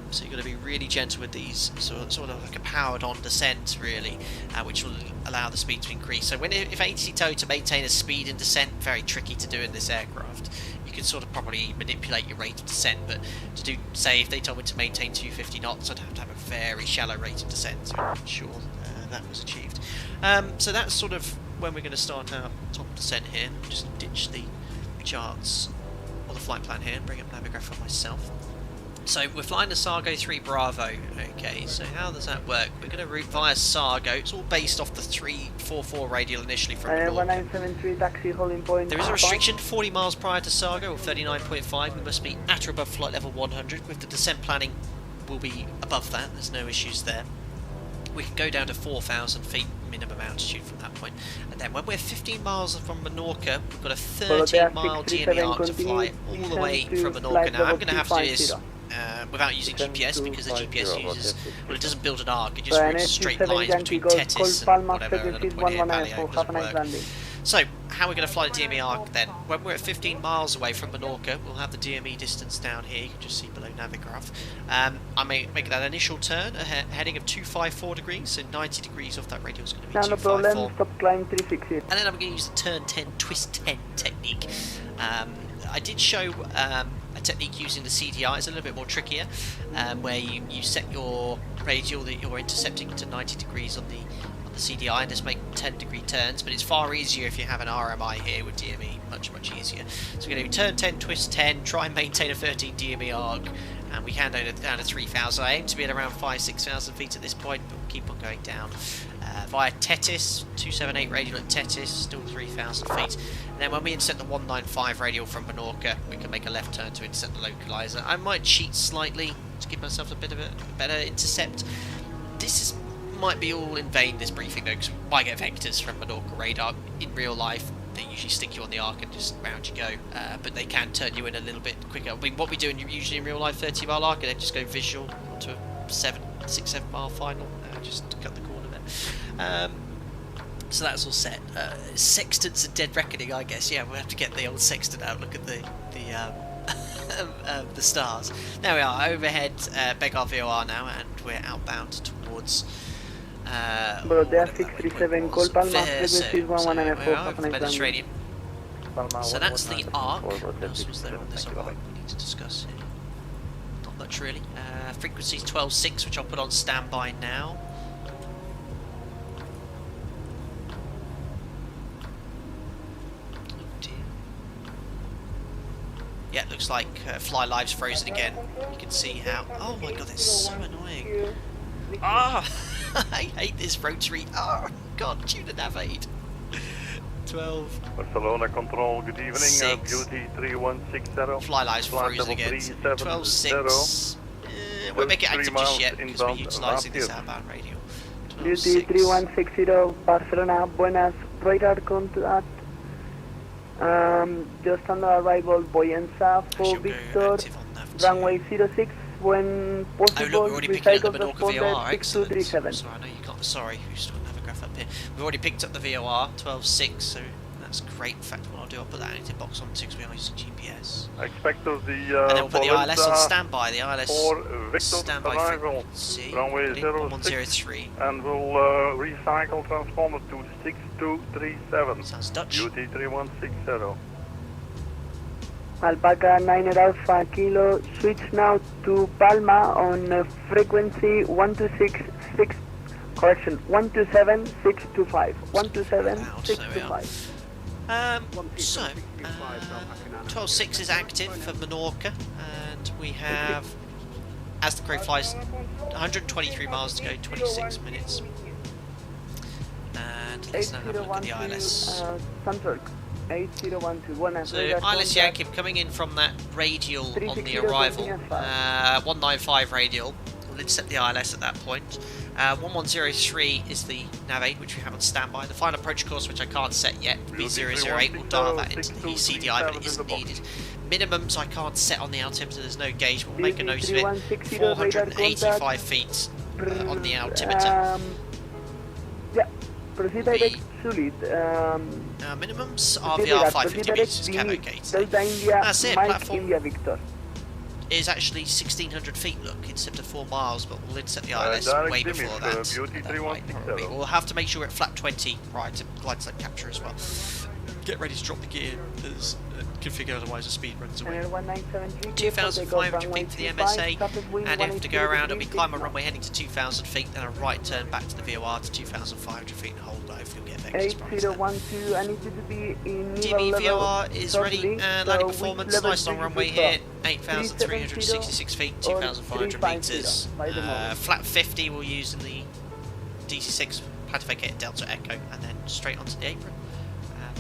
So you've got to be really gentle with these, sort of like a powered on descent really, which will allow the speed to increase. So if ATC tow to maintain a speed in descent, very tricky to do in this aircraft. You can sort of probably manipulate your rate of descent, but to do, say, if they told me to maintain 250 knots, I'd have to have a very shallow rate of descent to ensure that was achieved. So that's sort of when we're going to start our top descent here. Just ditch the charts or the flight plan here and bring up Navigraph for myself. So we're flying the Sargo 3 Bravo. Okay, so how does that work? We're going to route via Sargo. It's all based off the 344 radial initially from Menorca. 1973 taxi holding point. There is a restriction, 40 miles prior to Sargo, or 39.5. We must be at or above flight level 100. With the descent planning, we'll be above that. There's no issues there. We can go down to 4,000 feet minimum altitude from that point. And then when we're 15 miles from Menorca, we've got a 13-mile DME arc to fly all the way from Menorca. Now I'm going to have to do this without using GPS, because the GPS uses, well, it doesn't build an arc, it just routes straight lines between Tetis and whatever other point here, Palio doesn't work. So, how are we going to fly the DME arc then? When we're at 15 miles away from Menorca, we'll have the DME distance down here, you can just see below Navigraph. I may make that initial turn, a heading of 254 degrees, so 90 degrees off that radial is going to be 254. No problem, stop climb 360. And then I'm going to use the turn 10, twist 10 technique. I did show a technique using the CDI. It's a little bit more trickier, where you set your radial that you're intercepting to 90 degrees on the CDI and just make 10-degree turns, but it's far easier if you have an RMI here with DME, much easier. So we're going to do turn 10, twist 10, try and maintain a 13 DME arc, and we can down to 3,000. I aim to be at around 5,000-6,000 feet at this point, but we'll keep on going down. Via Tetis, 278 radial at Tetis, still 3,000 feet. And then when we intercept the 195 radial from Menorca, we can make a left turn to intercept the localizer. I might cheat slightly to give myself a bit of a better intercept. This might be all in vain, this briefing though, because we might get vectors from Menorca radar. In real life, they usually stick you on the arc and just round you go, but they can turn you in a little bit quicker. I mean, what we do usually in real life, 30-mile arc, and then just go visual onto a 7 6-7 mile final. Just cut the corner there. So that's all set. Sextants and dead reckoning, I guess. Yeah, we'll have to get the old sextant out. Look at the stars. There we are. Overhead, beg our VOR now, and we're outbound towards. Brodea 637, call Palma, frequency 1194, Mediterranean. So that's the arc. What else was there on this arc we need to discuss here? Not much really. Frequency's 12.6, which I'll put on standby now. Yeah, it looks like Fly Live's frozen again. You can see how... Oh my god, it's so annoying. Ah! I hate this rotary. Oh god, tuna nav aid. 12. Barcelona Control, good evening. 6. Beauty 3160. Fly Live's frozen again. 12.6. We'll make it active just yet because we're utilising this outbound radio. Beauty 3160, Barcelona, buenas, radar contact. Just on arrival, Boyenza for Victor, runway 06, when possible, oh look, we're already picking up the Menorca VOR, excellent. 6237. Sorry, I know you can't, sorry, we just don't have a graph up here. We've already picked up the VOR, 12.6, so that's great. In fact, what I'll do, I'll put that into box on because we are using GPS. Expect of the and then we'll put the ILS on standby, the ILS for standby frequency, runway 06, and we'll recycle transponder to 6237. Sounds Dutch. Beauty 3160. Alpaca 9 Alpha Kilo, switch now to Palma on frequency 1276, correction, 127625, 127625. So, 12.6 is active for Menorca, and we have, as the crow flies, 123 miles to go, 26 minutes. And let's now have a look at the ILS. So ILS Yankee coming in from that radial on the arrival, 195 radial. We'll set the ILS at that point. 1103 is the nav aid which we have on standby. The final approach course, which I can't set yet, will be 008. We'll dial that into the CDI, but it isn't needed. Minimums I can't set on the altimeter, there's no gauge, but we'll make a note of it. 485 feet on the altimeter. Proceed direct Sulit. Minimums RVR 550 meters, camo gates. That's it, platform is actually 1600 feet, look, instead of 4 miles, but we'll inset the ILS way before that. We'll have to make sure we're at flap 20 prior to glide slope capture as well. Get ready to drop the gear, as configure, otherwise the speed runs away. 2,500 feet for the MSA, and if to go around, it'll be climb a runway heading to 2,000 feet, then a right turn back to the VOR to 2,500 feet and hold, but hopefully we'll get vectors from it. DME VOR is ready, and landing performance, nice long runway here, 8,366 feet, 2,500 metres. Flat 50 we'll use in the DC-6, plan to vacate Delta Echo, and then straight onto the apron.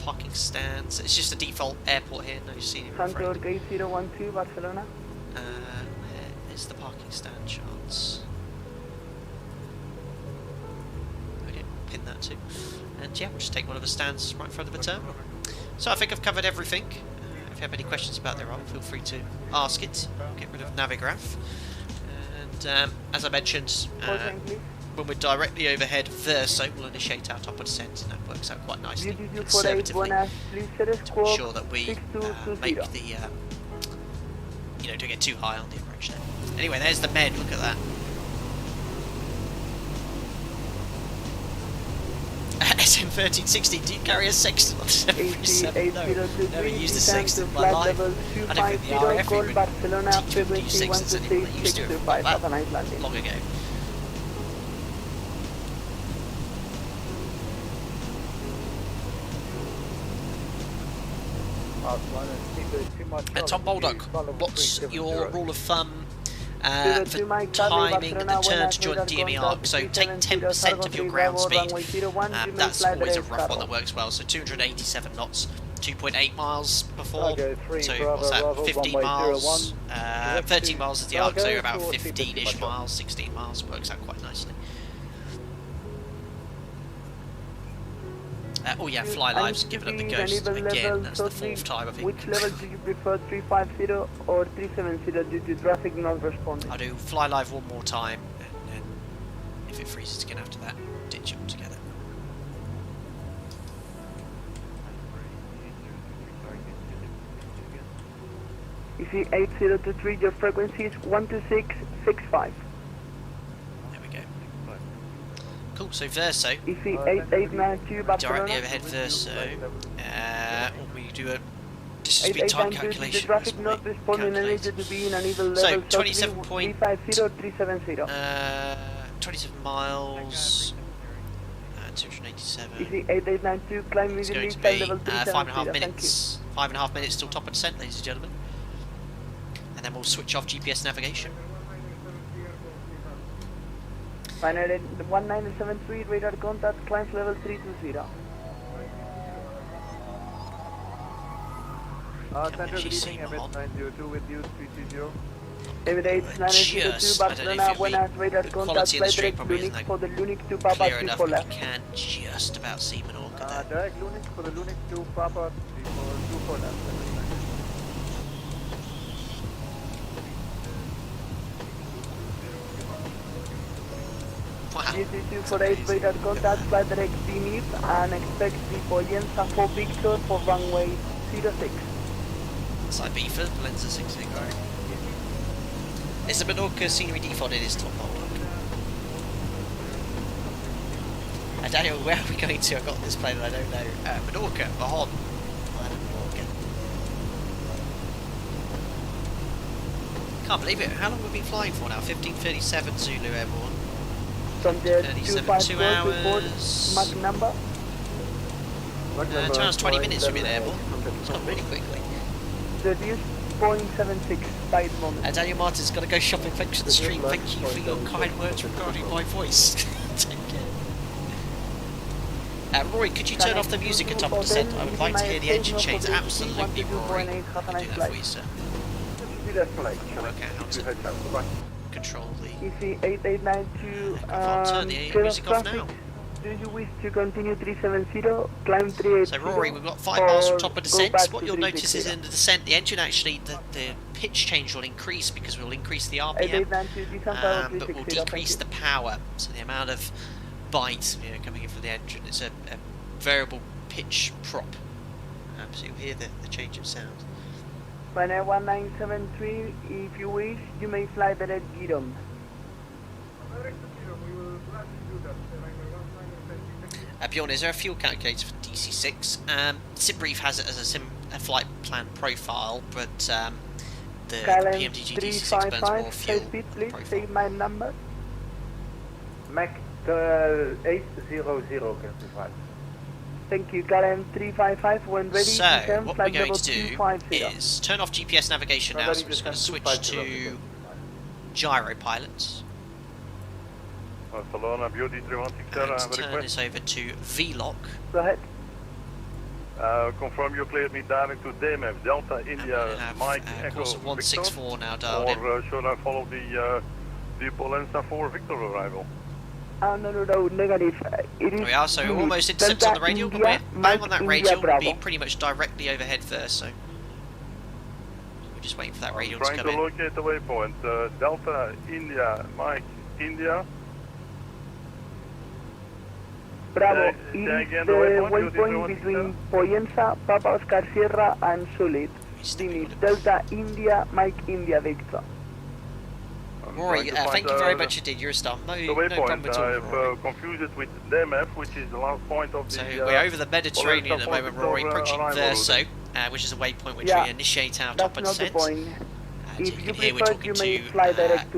Parking stands. It's just a default airport here, no scenery. Control gate 012 Barcelona. Where is the parking stand chance? Okay, pin that too. And yeah, we'll just take one of the stands right in front of the terminal. So I think I've covered everything. If you have any questions about their role, feel free to ask it. Get rid of Navigraph. And as I mentioned, when we're directly overhead, Verso will initiate our top of descent, and that works out quite nicely, conservatively, to ensure that we make the, don't get too high on the approach there. Anyway, there's the med, look at that. SM1360, do you carry a sextant on 737? No, never used a sextant in my life. I don't think the RF even teach people to use sextants anymore. They used to it like that long ago. Tom Baldock, what's your rule of thumb for timing the turn to join the DME arc? So take 10% of your ground speed. That's always a rough one that works well. So 287 knots, 2.8 miles before. So what's that? 15 miles. 13 miles is the arc, so about 15-ish miles, 16 miles. Works out quite nicely. Oh yeah, Fly Live's given up the ghost again. That's the 4th time I think. Which level do you prefer, 350 or 370 due to traffic not responding? I'll do Fly Live one more time, and then if it freezes again after that, ditch altogether. EC8023, your frequency is 12665. There we go. Cool, so Verso. EC8892, Barcelona. Directly overhead Verso. We do a speed time calculation. Traffic not responding needed to be in an evil level. So 27 miles. 287. EC8892, climb It's going to immediately, be level 5.5 minutes. 5.5 minutes till top of descent, ladies and gentlemen. And then we'll switch off GPS navigation. Final 1973, radar contact, climb level 320. Center greeting, MS 902 with you, 330. Emirates 902, Barcelona, buenas, radar contact, flight direct Lunix for the Lunix to Papa 3 for left. We can just about see Menorca there. Direct Lunix for the Lunix to Papa 2 for left. Wow. DC-6 radar contact, flight direct Zenith and expect the Poyensa for Victor for runway 06. Side B for Lenza 66. Is the Menorca scenery default in his top hold? Daniel, where are we going to? I've got this plane that I don't know. Menorca, Mahon. Island Menorca. Can't believe it. How long have we been flying for now? 15:37 Zulu Airborne. From the 2 hours. Mach number? 2 hours 20 minutes we've been airborne. It's gone really quickly. Reduce 0.76 by the moment. Daniel Martin's got to go shopping. Thanks for the stream. Thank you for your kind words regarding my voice. Take care. Rory, could you turn off the music at top of descent? I would like to hear the engine chains. Absolutely, Rory. I'll do that for you, sir. Work out how to control the... EC8892, turn the music off now. Do you wish to continue 370, climb 380? So Rory, we've got 5 miles from top of descent. What you'll notice is in the descent, the engine actually, the pitch change will increase because we'll increase the RPM, but we'll decrease the power. So the amount of bite coming in from the engine, it's a variable pitch prop. So you'll hear the change of sound. Final 1973, if you wish, you may fly direct Giron. Bjorn, is there a fuel calculator for DC-6? SimBrief has it as a flight plan profile, but the PMDG DC-6 burns more fuel please, say my number. Mac 800 classified. Thank you, Karen 355, when ready, so, what we're going to do is turn off GPS navigation now, so we're just going to switch to gyro pilots. Barcelona, Beauty 3167, and turn this over to VLOC. Go ahead. Confirm you cleared me direct to DMF, Delta, India, Mike, Echo, course of 164 now dialed or should I follow the Polensa for Victor arrival? No, negative. There we are, so we're almost intercept on the radial, but we're bang on that radial, we'll be pretty much directly overhead first, so we're just waiting for that radial to come in. Trying to locate the waypoint, Delta, India, Mike, India. Bravo, it is the waypoint between Poyensa, Papa Oscar Sierra and Sulit. Delta, India, Mike, India, Victor. Rory, thank you very much indeed, you're a star. No problem at all, Rory. I've confused it with DMF, which is the last point of the... So we're over the Mediterranean at the moment, Rory, approaching Verso, which is a waypoint which we initiate our top of descent. As you can hear, we're talking to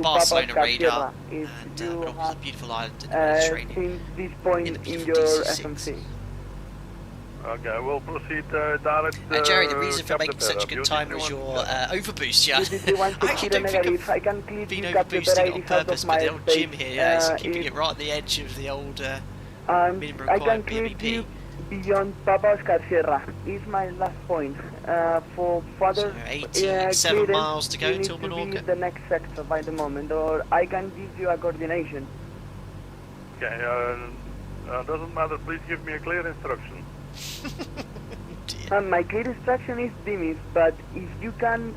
Barcelona radar, and Menorca's a beautiful island in the Mediterranean. This point in the in beautiful your DC-6. FMC. Okay, we'll proceed direct. Jerry, the reason for making such a good time was your overboost, yeah. I actually don't think I've been overboosting it on purpose, but the old Jim here is keeping it right on the edge of the old minimum I can required clear BMP. you beyond Papa Oscar Sierra. Is my last point. For further So 87 miles to go till you need to Menorca. be the next sector by the moment, or I can give you a coordination. Okay, doesn't matter, please give me a clear instruction. My clear instruction is DMIS, but if you can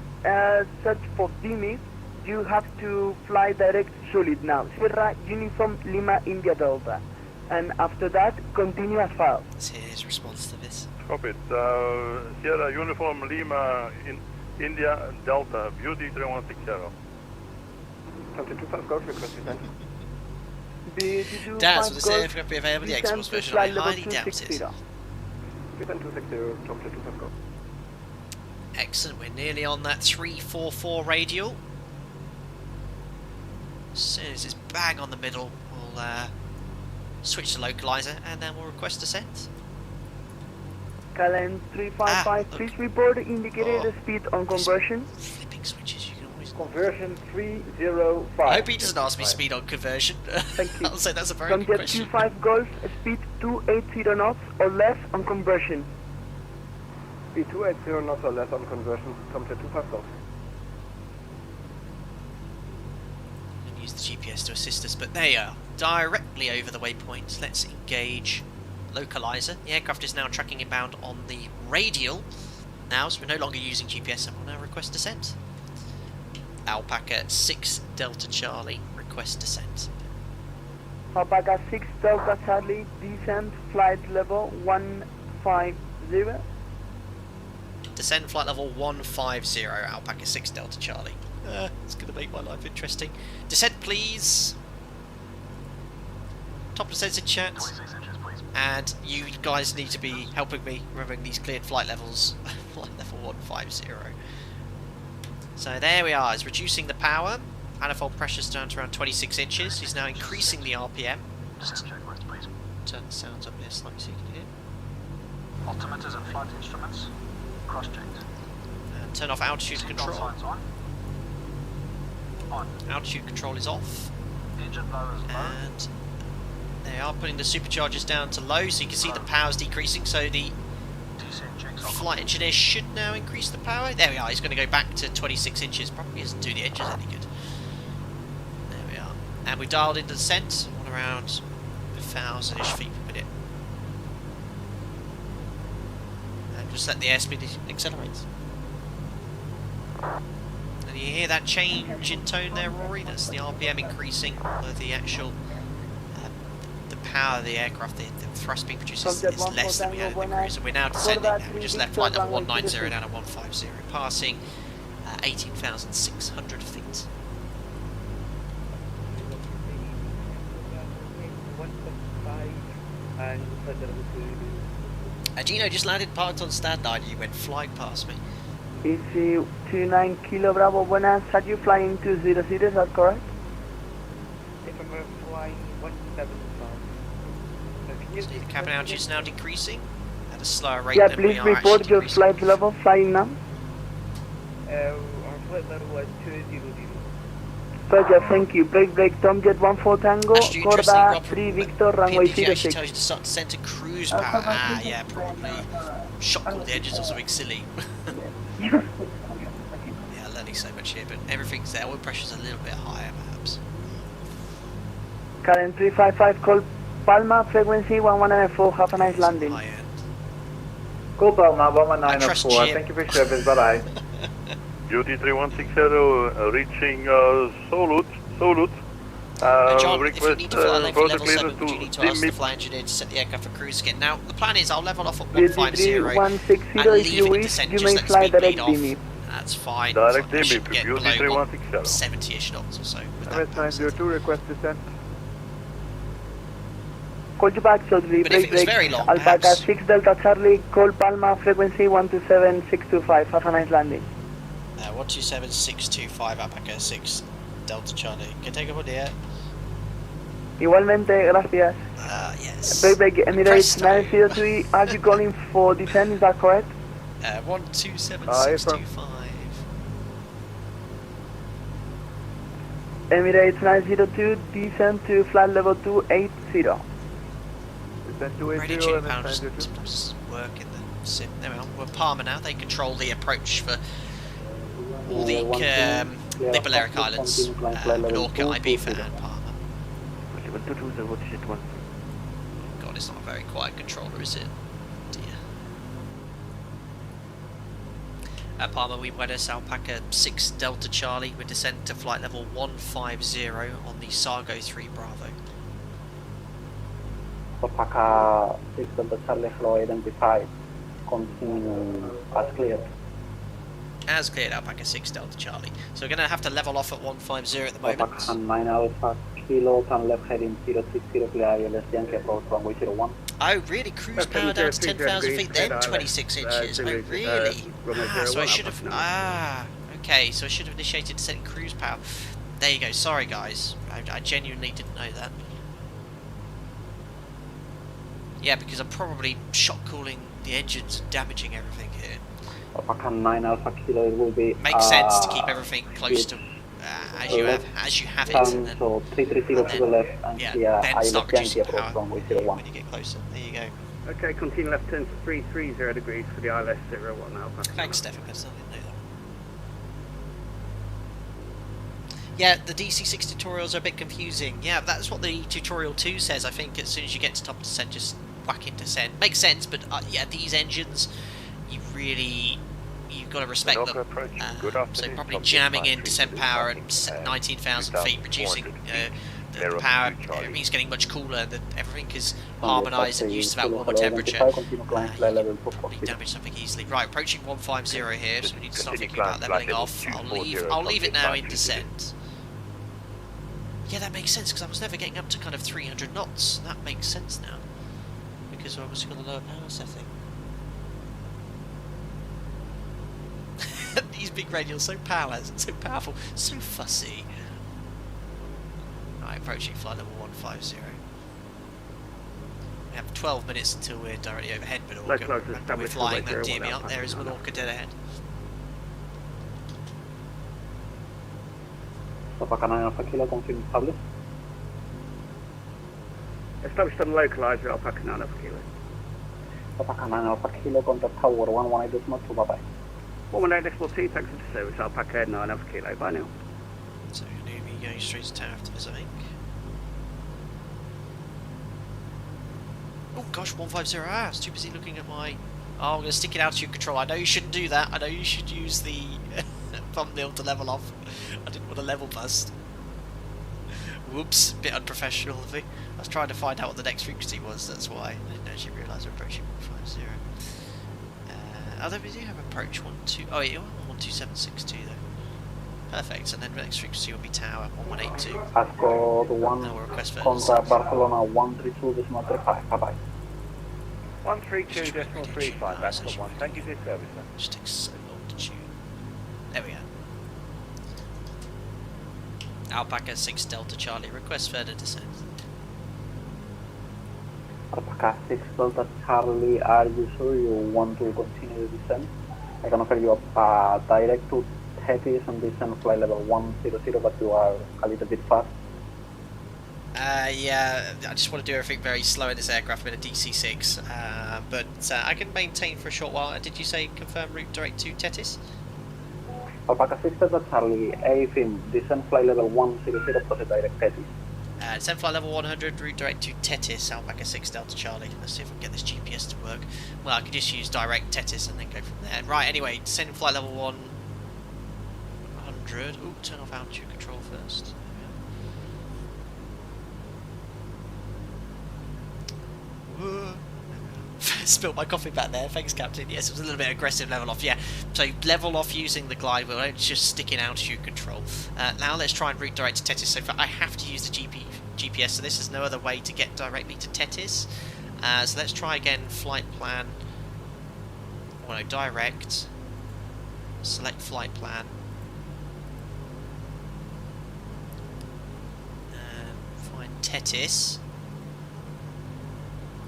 search for DMIS, you have to fly direct solid now. Sierra Uniform Lima India Delta. And after that, continue as far. Let's hear his response to this. Copy it. Sierra Uniform Lima in India Delta, Beauty 3160. Delta 25 Golf request descent. Daz, will this aircraft be available? The exports version, I highly doubt it. Descent 260, Delta 25 Golf. Excellent, we're nearly on that 344 radial. As soon as it's bang on the middle, we'll switch to localizer and then we'll request descent. KLM 355, please report indicated speed on conversion. Flipping switches, you can always... Conversion 305. I hope he doesn't ask me speed on conversion. Thank you. I'll say that's a very good question. 25 Golf, speed 280 knots or less on conversion. Speed 280 knots or less on conversion, Tomcat 25 Golf. And use the GPS to assist us, but there you are, directly over the waypoint. Let's engage localizer. The aircraft is now tracking inbound on the radial now, so we're no longer using GPS, and we'll now request descent. Alpaca 6 Delta Charlie, request descent. Alpaca 6 Delta Charlie, descent flight level 150. Descent flight level 150, Alpaca 6 Delta Charlie. It's going to make my life interesting. Descent please. Top descent in chat. And you guys need to be helping me remembering these cleared flight levels. Flight level 150. So there we are, it's reducing the power. Manifold pressure's down to around 26 inches. He's now increasing the RPM. Just turn the sounds up here slightly so you can hear. Altimeters and flight instruments cross-checked. And turn off altitude control. Altitude control is off. Engine blower is low. And they are putting the superchargers down to low, so you can see the power's decreasing, so the flight engineer should now increase the power. There we are, he's going to go back to 26 inches. Probably doesn't do the engines any good. There we are. And we dialed in descent on around 1,000-ish feet per minute. And just let the airspeed accelerate. And you hear that change in tone there, Rory? That's the RPM increasing, the actual power of the aircraft, the thrust being produced is less than we had in the cruise, and we're now descending now. We just left flight level 190 down at 150, passing 18,600 feet. Gino just landed, parked on standby, and you went flying past me. EGHI 29 Kilo Bravo, buenas. Are you flying 200, is that correct? If I'm flying 175. So the cabin altitude is now decreasing at a slower rate yeah, than we please are report your flight level flying now. Our flight level was 200. Roger, thank you. Break, Tomcat 14 Tango, Corda 3 Victor, runway PMDG 06. actually tells you to start descent to cruise power. Ah, yeah, probably. Shock all the engines or something silly. Yeah, learning so much here, but everything's there. Oil pressure's a little bit higher, perhaps. Current 355, call Palma, frequency 1194, have a nice landing. Call Palma, 1904, thank you for your service, bye-bye. Beauty 3160, reaching Solut. John, if you need to fly level 7, would you need to ask the flight engineer to set the aircraft for cruise again? Now, the plan is I'll level off at 150 and leave it descent, just let the speed bleed off. That's fine. Direct so I should get Beauty below 3160. 70-ish knots or so. MS902, request descent. Call you back shortly, break, Alpaca 6 Delta Charlie, call Palma, frequency 127625, have a nice landing. 127625, Alpaca 6 Delta Charlie. Can take up on the air. Igualmente, gracias. Yes. Break, Emirates 903, are you calling for descent, is that correct? 127625. Emirates 902, descent to flight level 280. Ready to inbound, just work in the sim. There we are. We're Palma now. They control the approach for all the Balearic Islands, Menorca, Ibiza and Palma. God, it's not a very quiet controller, is it? Dear. Palmer, we Buenos, Alpaca 6 Delta Charlie. We're descending to flight level 150 on the Sargo 3 Bravo. Alpaca 6 Delta Charlie, flow identified. Continue as cleared. As cleared, Alpaca 6 Delta Charlie. So we're going to have to level off at 150 at the moment. Alpaca 9 Alpha Kilo, turn left heading 060, clear ILS Yankee approach runway 01. Oh, really? Cruise power down to 10,000 feet, then 26 inches. Oh, really? So I should have... okay, so I should have initiated descending cruise power. There you go. Sorry, guys. I genuinely didn't know that. Yeah, because I'm probably shock cooling the engines and damaging everything here. Alpaca 9 Alpha Kilo, it will be... Makes sense to keep everything close to... as you have it, and then, so 330 to the left, and yeah, then start reducing power when you get closer. There you go. Okay, continue left turn to 330 degrees for the ILS 01 Alpha. Thanks, Stefan, because I didn't know that. Yeah, the DC-6 tutorials are a bit confusing. Yeah, that's what the tutorial 2 says. I think as soon as you get to top descent, just whack in descent. Makes sense, but yeah, these engines, you've got to respect them. So probably jamming in descent power at 19,000 feet, reducing the power. Everything's getting much cooler. Everything is harmonised and used to that warmer temperature. Probably damage something easily. Right, approaching 150 here, so we need to start thinking about levelling off. I'll leave it now in descent. Yeah, that makes sense, because I was never getting up to kind of 300 knots. That makes sense now, because I obviously got the lower power setting. These big radials, so powerful, so fussy. Right, approaching flight level 150. We have 12 minutes until we're directly overhead Menorca. We're flying that DME up. There is Menorca dead ahead. Alpaca 9 Alpha Kilo, confirm established. Established on localizer, Alpaca 9 Alpha Kilo. Alpaca 9 Alpha Kilo, contact tower 118.2, bye-bye. 118.2, taxi to service, Alpaca 9 Alpha Kilo, bye now. So you're going to be going straight to tower after this, I think. Oh gosh, 150, I was too busy looking at my... Oh, I'm going to stick it out to your control. I know you shouldn't do that. I know you should use the thumbnail to level off. I didn't want to level bust. Whoops, a bit unprofessional of me. I was trying to find out what the next frequency was, that's why. I didn't actually realise we're approaching 150. Although we do have approach 12... Oh yeah, 12762 though. Perfect, and then the next frequency will be tower 1182. I've got one contact Barcelona 132.35, bye-bye. 132.35, that's the one. Thank you for your service, sir. Just takes so long to tune. There we go. Alpaca 6 Delta Charlie, request further descent. Alpaca 6 Delta Charlie, are you sure you want to continue the descent? I can offer you a direct to Thetis and descent flight level 100, but you are a little bit fast. Yeah, I just want to do everything very slow in this aircraft. I'm in a DC-6, but I can maintain for a short while. Did you say confirm route direct to Thetis? Alpaca 6 Delta Charlie, AFIM, descent flight level 100, proceed direct Thetis. Descent flight level 100, route direct to Thetis, Alpaca 6 Delta Charlie. Let's see if we can get this GPS to work. Well, I could just use direct Thetis and then go from there. Right, anyway, descent flight level 100. Ooh, turn off altitude control first. Spilled my coffee back there, thanks Captain. Yes, it was a little bit aggressive level off, yeah. So level off using the glide wheel, don't just stick in altitude control. Now let's try and route direct to Thetis. So I have to use the GPS, so this is no other way to get directly to Thetis. So let's try again, flight plan. Well, no, direct. Select flight plan. Find Thetis.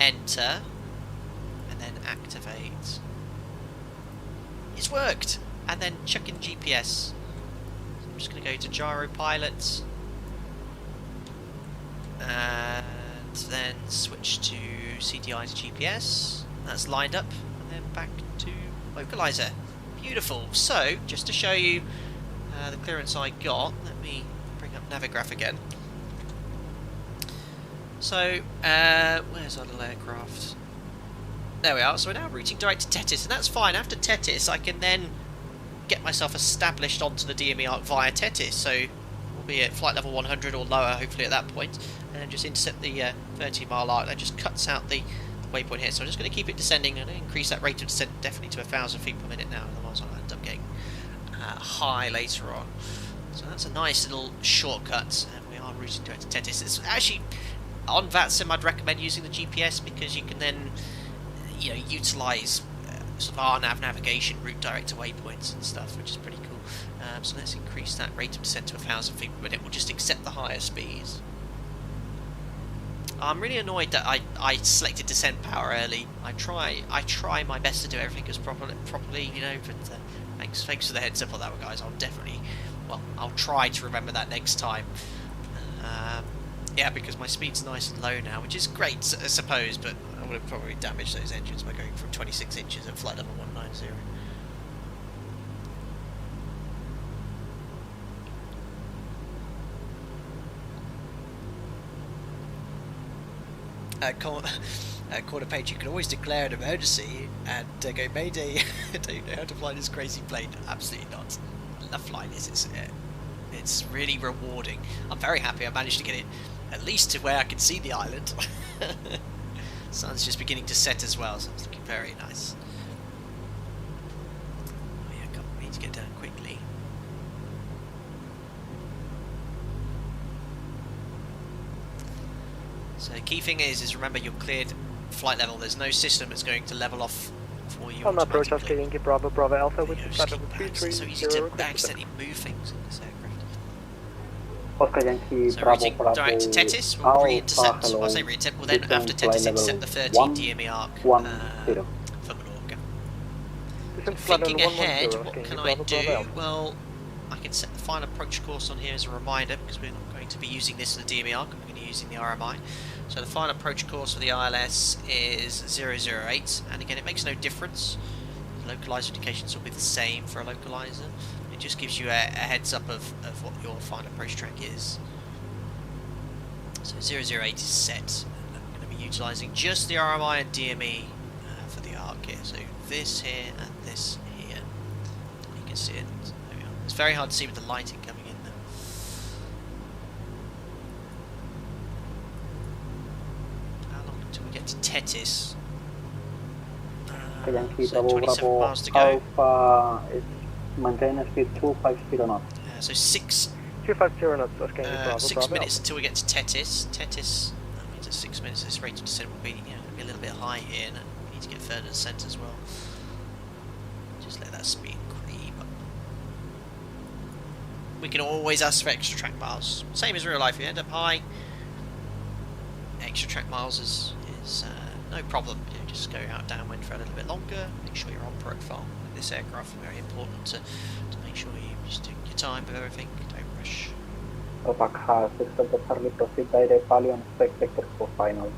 Enter. And then activate. It's worked! And then chuck in GPS. So I'm just going to go to gyro pilot. And then switch to CDI to GPS. That's lined up. And then back to localizer. Beautiful. So, just to show you the clearance I got, let me bring up Navigraph again. So, where's our little aircraft? There we are, so we're now routing direct to Thetis, and that's fine. After Thetis, I can then get myself established onto the DME arc via Tetis, so we'll be at flight level 100 or lower hopefully at that point, and then just intercept the 30-mile arc. That just cuts out the waypoint here, so I'm just going to keep it descending and increase that rate of descent definitely to 1,000 feet per minute now, otherwise I'll end up getting high later on. So that's a nice little shortcut, and we are routing direct to Tetis. It's actually, on VATSIM I'd recommend using the GPS, because you can then, you know, utilise sort of RNAV navigation, route direct to waypoints and stuff, which is pretty cool. So let's increase that rate of descent to 1,000 feet per minute. We'll just accept the higher speeds. I'm really annoyed that I selected descent power early. I try my best to do everything as properly, you know, but thanks for the heads up on that one, guys. I'll try to remember that next time. Yeah, because my speed's nice and low now, which is great, I suppose, but I would have probably damaged those engines by going from 26 inches at flight level 190. Quarter page, you can always declare an emergency and go Mayday. I don't know how to fly this crazy plane. Absolutely not. I love flying this. It's really rewarding. I'm very happy I managed to get it at least to where I can see the island. Sun's just beginning to set as well, so it's looking very nice. Oh yeah, God, we need to get down quickly. So the key thing is remember you're cleared flight level. There's no system that's going to level off for you. On approach, Oscar Yankee Bravo Bravo Alpha, which is flight level 230. It's so easy to accidentally move things in this aircraft. Oscar Yankee So Bravo routing Bravo direct to Tetis, we'll re-intercept. Alpha, I say re-intercept, we'll then after Tetis intercept the 13 DME arc for Menorca. Thinking ahead, what can I do? Well, I can set the final approach course on here as a reminder, because we're not going to be using this for the DME arc, we're going to be using the RMI. So the final approach course for the ILS is 008, and again it makes no difference. The localizer indications will be the same for a localizer. It just gives you a heads up of what your final approach track is. So 008 is set. I'm going to be utilising just the RMI and DME for the arc here. So this here and this here. You can see it. There we are. It's very hard to see with the lighting coming in there. How long until we get to Tetis? So 27 miles to go. Alpha is maintain speed 250 knots. So 6 knots. 6 minutes until we get to Tetis. Tetis, that means at 6 minutes this rate of descent will be, be a little bit high here, and we need to get further descent as well. Just let that speed creep up. We can always ask for extra track miles. Same as real life, you end up high. Extra track miles is no problem. Just go out downwind for a little bit longer. Make sure you're on profile. With this aircraft, very important to make sure you just take your time with everything. Don't rush. Alpaca 6 Delta Charlie, proceed direct value and expect vector for final.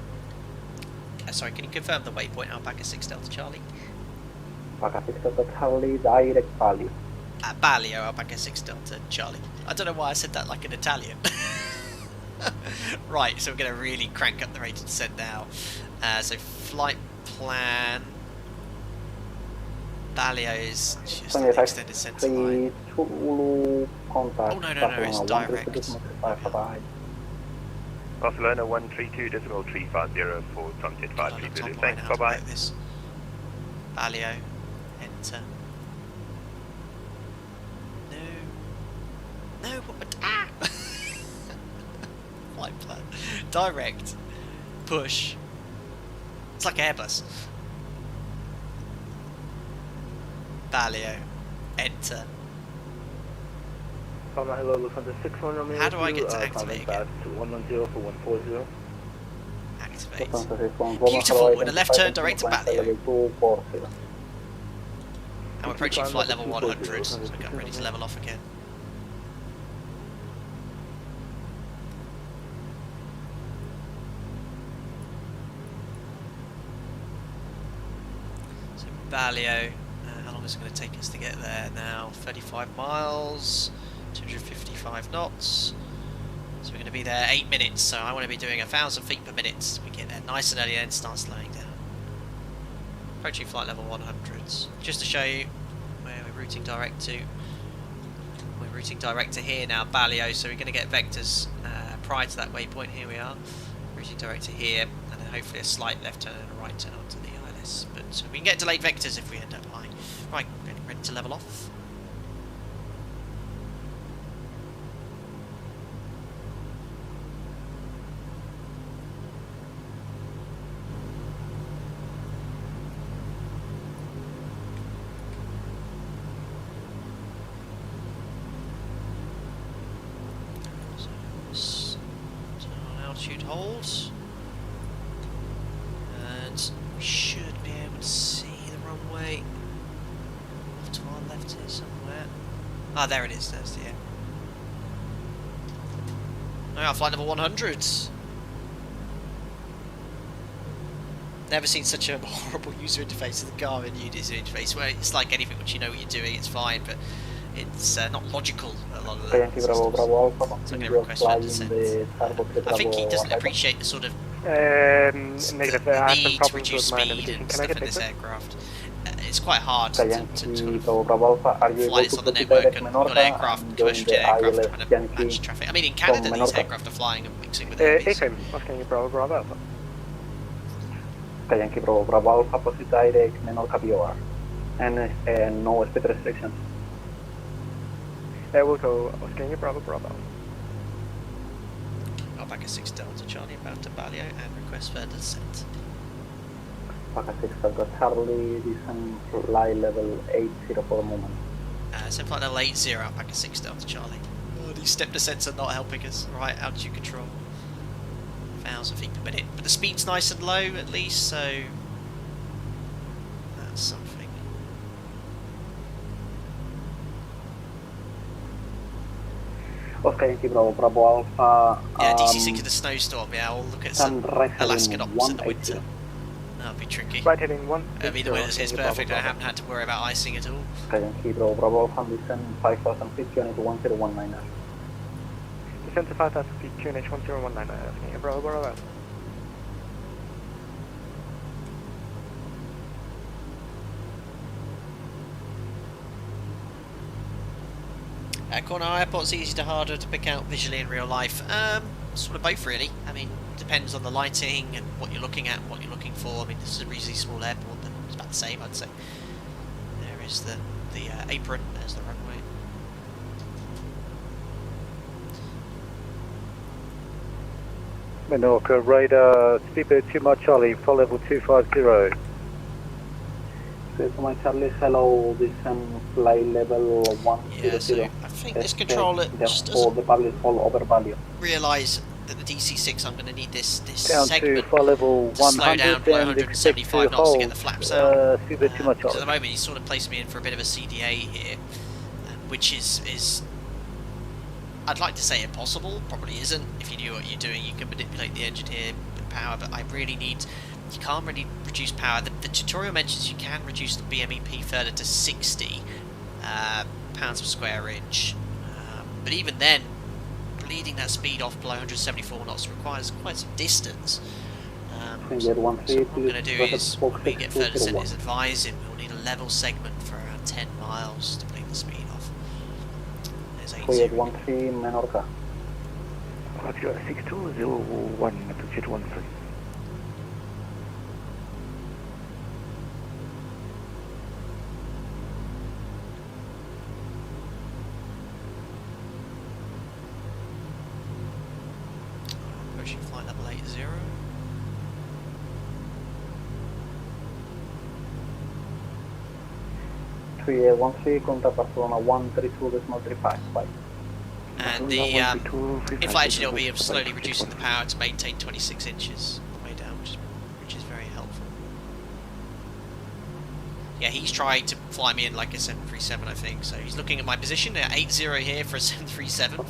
Sorry, can you confirm the waypoint Alpaca 6 Delta Charlie? Alpaca 6 Delta Charlie, direct value. Balio, Alpaca 6 Delta Charlie. I don't know why I said that like an Italian. Right, so we're going to really crank up the rate of descent now. So flight plan. Balio is just an extended centre line. Oh no, it's direct. Barcelona 132.350 for Sunset 532. Thanks, bye bye. Balio, enter. No, flight plan. Direct. Push. It's like Airbus. Valio. Enter. How do I get to activate again? 110 for 140. Activate. Beautiful, with a left turn direct to Valio. And we're approaching flight level 100, so we got ready to level off again. So Valio, how long is it going to take us to get there now? 35 miles, 255 knots. So we're going to be there 8 minutes, so I want to be doing 1,000 feet per minute. We get there nice and early and start slowing down. Approaching flight level 100s. Just to show you where we're routing direct to? We're routing direct to here now, Balio, so we're going to get vectors prior to that waypoint. Here we are, routing direct to here, and then hopefully a slight left turn and a right turn onto the ILS. But we can get delayed vectors if we end up high. Right, getting ready to level off. Holds, and we should be able to see the runway off to our left here somewhere. Ah, there it is. There's the air. Now, flight level 100. Never seen such a horrible user interface to the Garmin user interface, where it's like anything once you know what you're doing, it's fine, but it's not logical. A lot of the it's like a request for descent. I think he doesn't appreciate the sort of negative. need to reduce speed and stuff in this aircraft. It's quite hard to sort of fly this on the network, and we've got aircraft, commercial jet aircraft trying to match traffic. I mean, in Canada these aircraft are flying and mixing with Airbus. Oscar Bravo Alpha. Yankee Bravo Alpha, proceed direct Menorca VOR, and no speed restrictions. We'll go Oscar Bravo. Alpaca 6 Delta Charlie about to Balio and request for descent. Alpaca 6 Delta Charlie, descent flight level 80 for the moment. Descent flight level 80, Alpaca 6 Delta Charlie. Oh, these step descents are not helping us. Right, altitude control. 1,000 feet per minute. But the speed's nice and low at least, so that's something. Oscar Yankee Bravo Alpha. Yeah, DC-6 in a snowstorm. Yeah, we'll look at some Alaskan ops in the winter. That'll be tricky. Right heading 1. I mean, the weather is perfect. I haven't had to worry about icing at all. Oscar Yankee Bravo Alpha, descent 5,000 feet, unit 1019. Descent to 5,000 feet, QNH 1019. Oscar Bravo Alpha. Corner airport's easy to harder to pick out visually in real life. Sort of both really. I mean, depends on the lighting and what you're looking at and what you're looking for. I mean, this is a reasonably small airport, but it's about the same, I'd say. There is the apron, there's the runway. Menorca radar, speedbird 2 Mile Charlie, full level 250. So my Charlie, hello, descent flight level 100. Yeah, so I think this controller just doesn't realise that the DC-6, I'm going to need this down segment to flight level 100 slow down below 175 knots to get the flaps out. Speedbird 2 Mile Because Charlie. at the moment he's sort of placed me in for a bit of a CDA here, which is I'd like to say impossible, probably isn't. If you knew what you're doing, you can manipulate the engine here with power, but I really need... You can't really reduce power. The tutorial mentions you can reduce the BMEP further to 60 pounds per square inch, but even then, bleeding that speed off below 174 knots requires quite some distance. So what I'm going to do is, when we get further descent, is advise him we'll need a level segment for around 10 miles to bring the speed off. There's 80. 13 Menorca. Roger, 6201, altitude 13. Approaching flight level 80. 3813, contact Barcelona 132.35. And the in-flight engineer will be slowly reducing the power to maintain 26 inches on the way down, which is very helpful. Yeah, he's trying to fly me in like a 737, I think, so he's looking at my position at 80 here for a 737.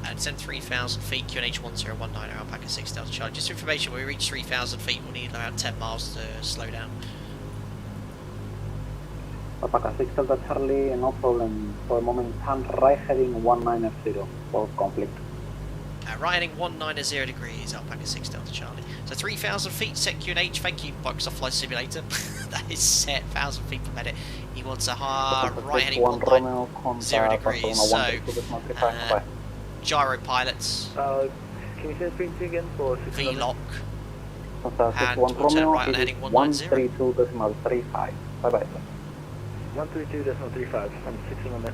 And send 3,000 feet, QNH 1019, Alpaca 6 Delta Charlie. Just for information, when we reach 3,000 feet, we'll need about 10 miles to slow down. Alpaca 6 Delta Charlie, no problem. For the moment, turn right heading 190 for conflict. Right heading 190 degrees, Alpaca 6 Delta Charlie. So 3,000 feet, set QNH. Thank you, Microsoft Flight Simulator. that is set 1,000 feet per minute. He wants a hard right heading 190 degrees. So gyro pilots. Can you say frequency again for V-lock. And we'll turn right on heading 190. 132.35. Bye bye. 132.35. I'm 6 in a minute.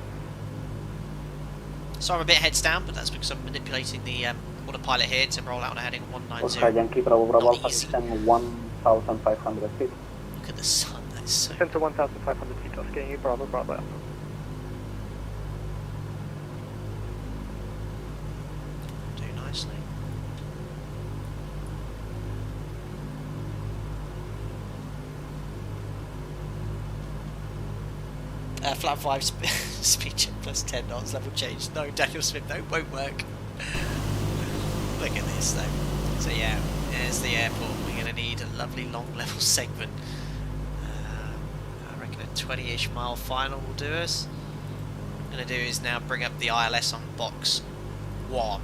So I'm a bit heads down, but that's because I'm manipulating the autopilot here to roll out on a heading 190. Okay, Yankee Bravo Bravo Alpha descend 1,500 feet. Look at the sun, that's so... Descend to 1,500 feet, Oscar Yankee Bravo Bravo Alpha. Do nicely. Flat 5 speed check plus 10 knots, level change. No, Daniel Smith, no, won't work. Look at this though. So yeah, there's the airport. We're going to need a lovely long level segment. I reckon a 20-ish mile final will do us. What I'm going to do is now bring up the ILS on box 1.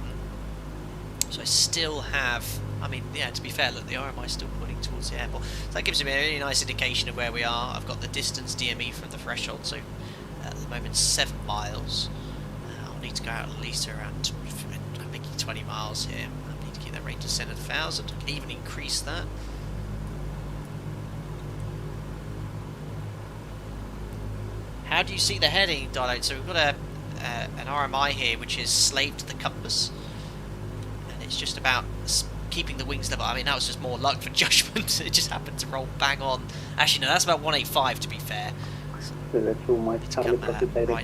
So I still have, I mean, yeah, to be fair, look, the RMI is still pointing towards the airport. So that gives me a really nice indication of where we are. I've got the distance DME from the threshold, so at the moment 7 miles. I'll need to go out at least around, I'm making 20 miles here. I need to keep that rate to descent at 1,000. I can even increase that. How do you see the heading, Dialog? So we've got an RMI here which is slaved to the compass. It's just about keeping the wings level. I mean, that was just more luck for judgment. It just happened to roll bang on. Actually, no, that's about 185 to be fair. So right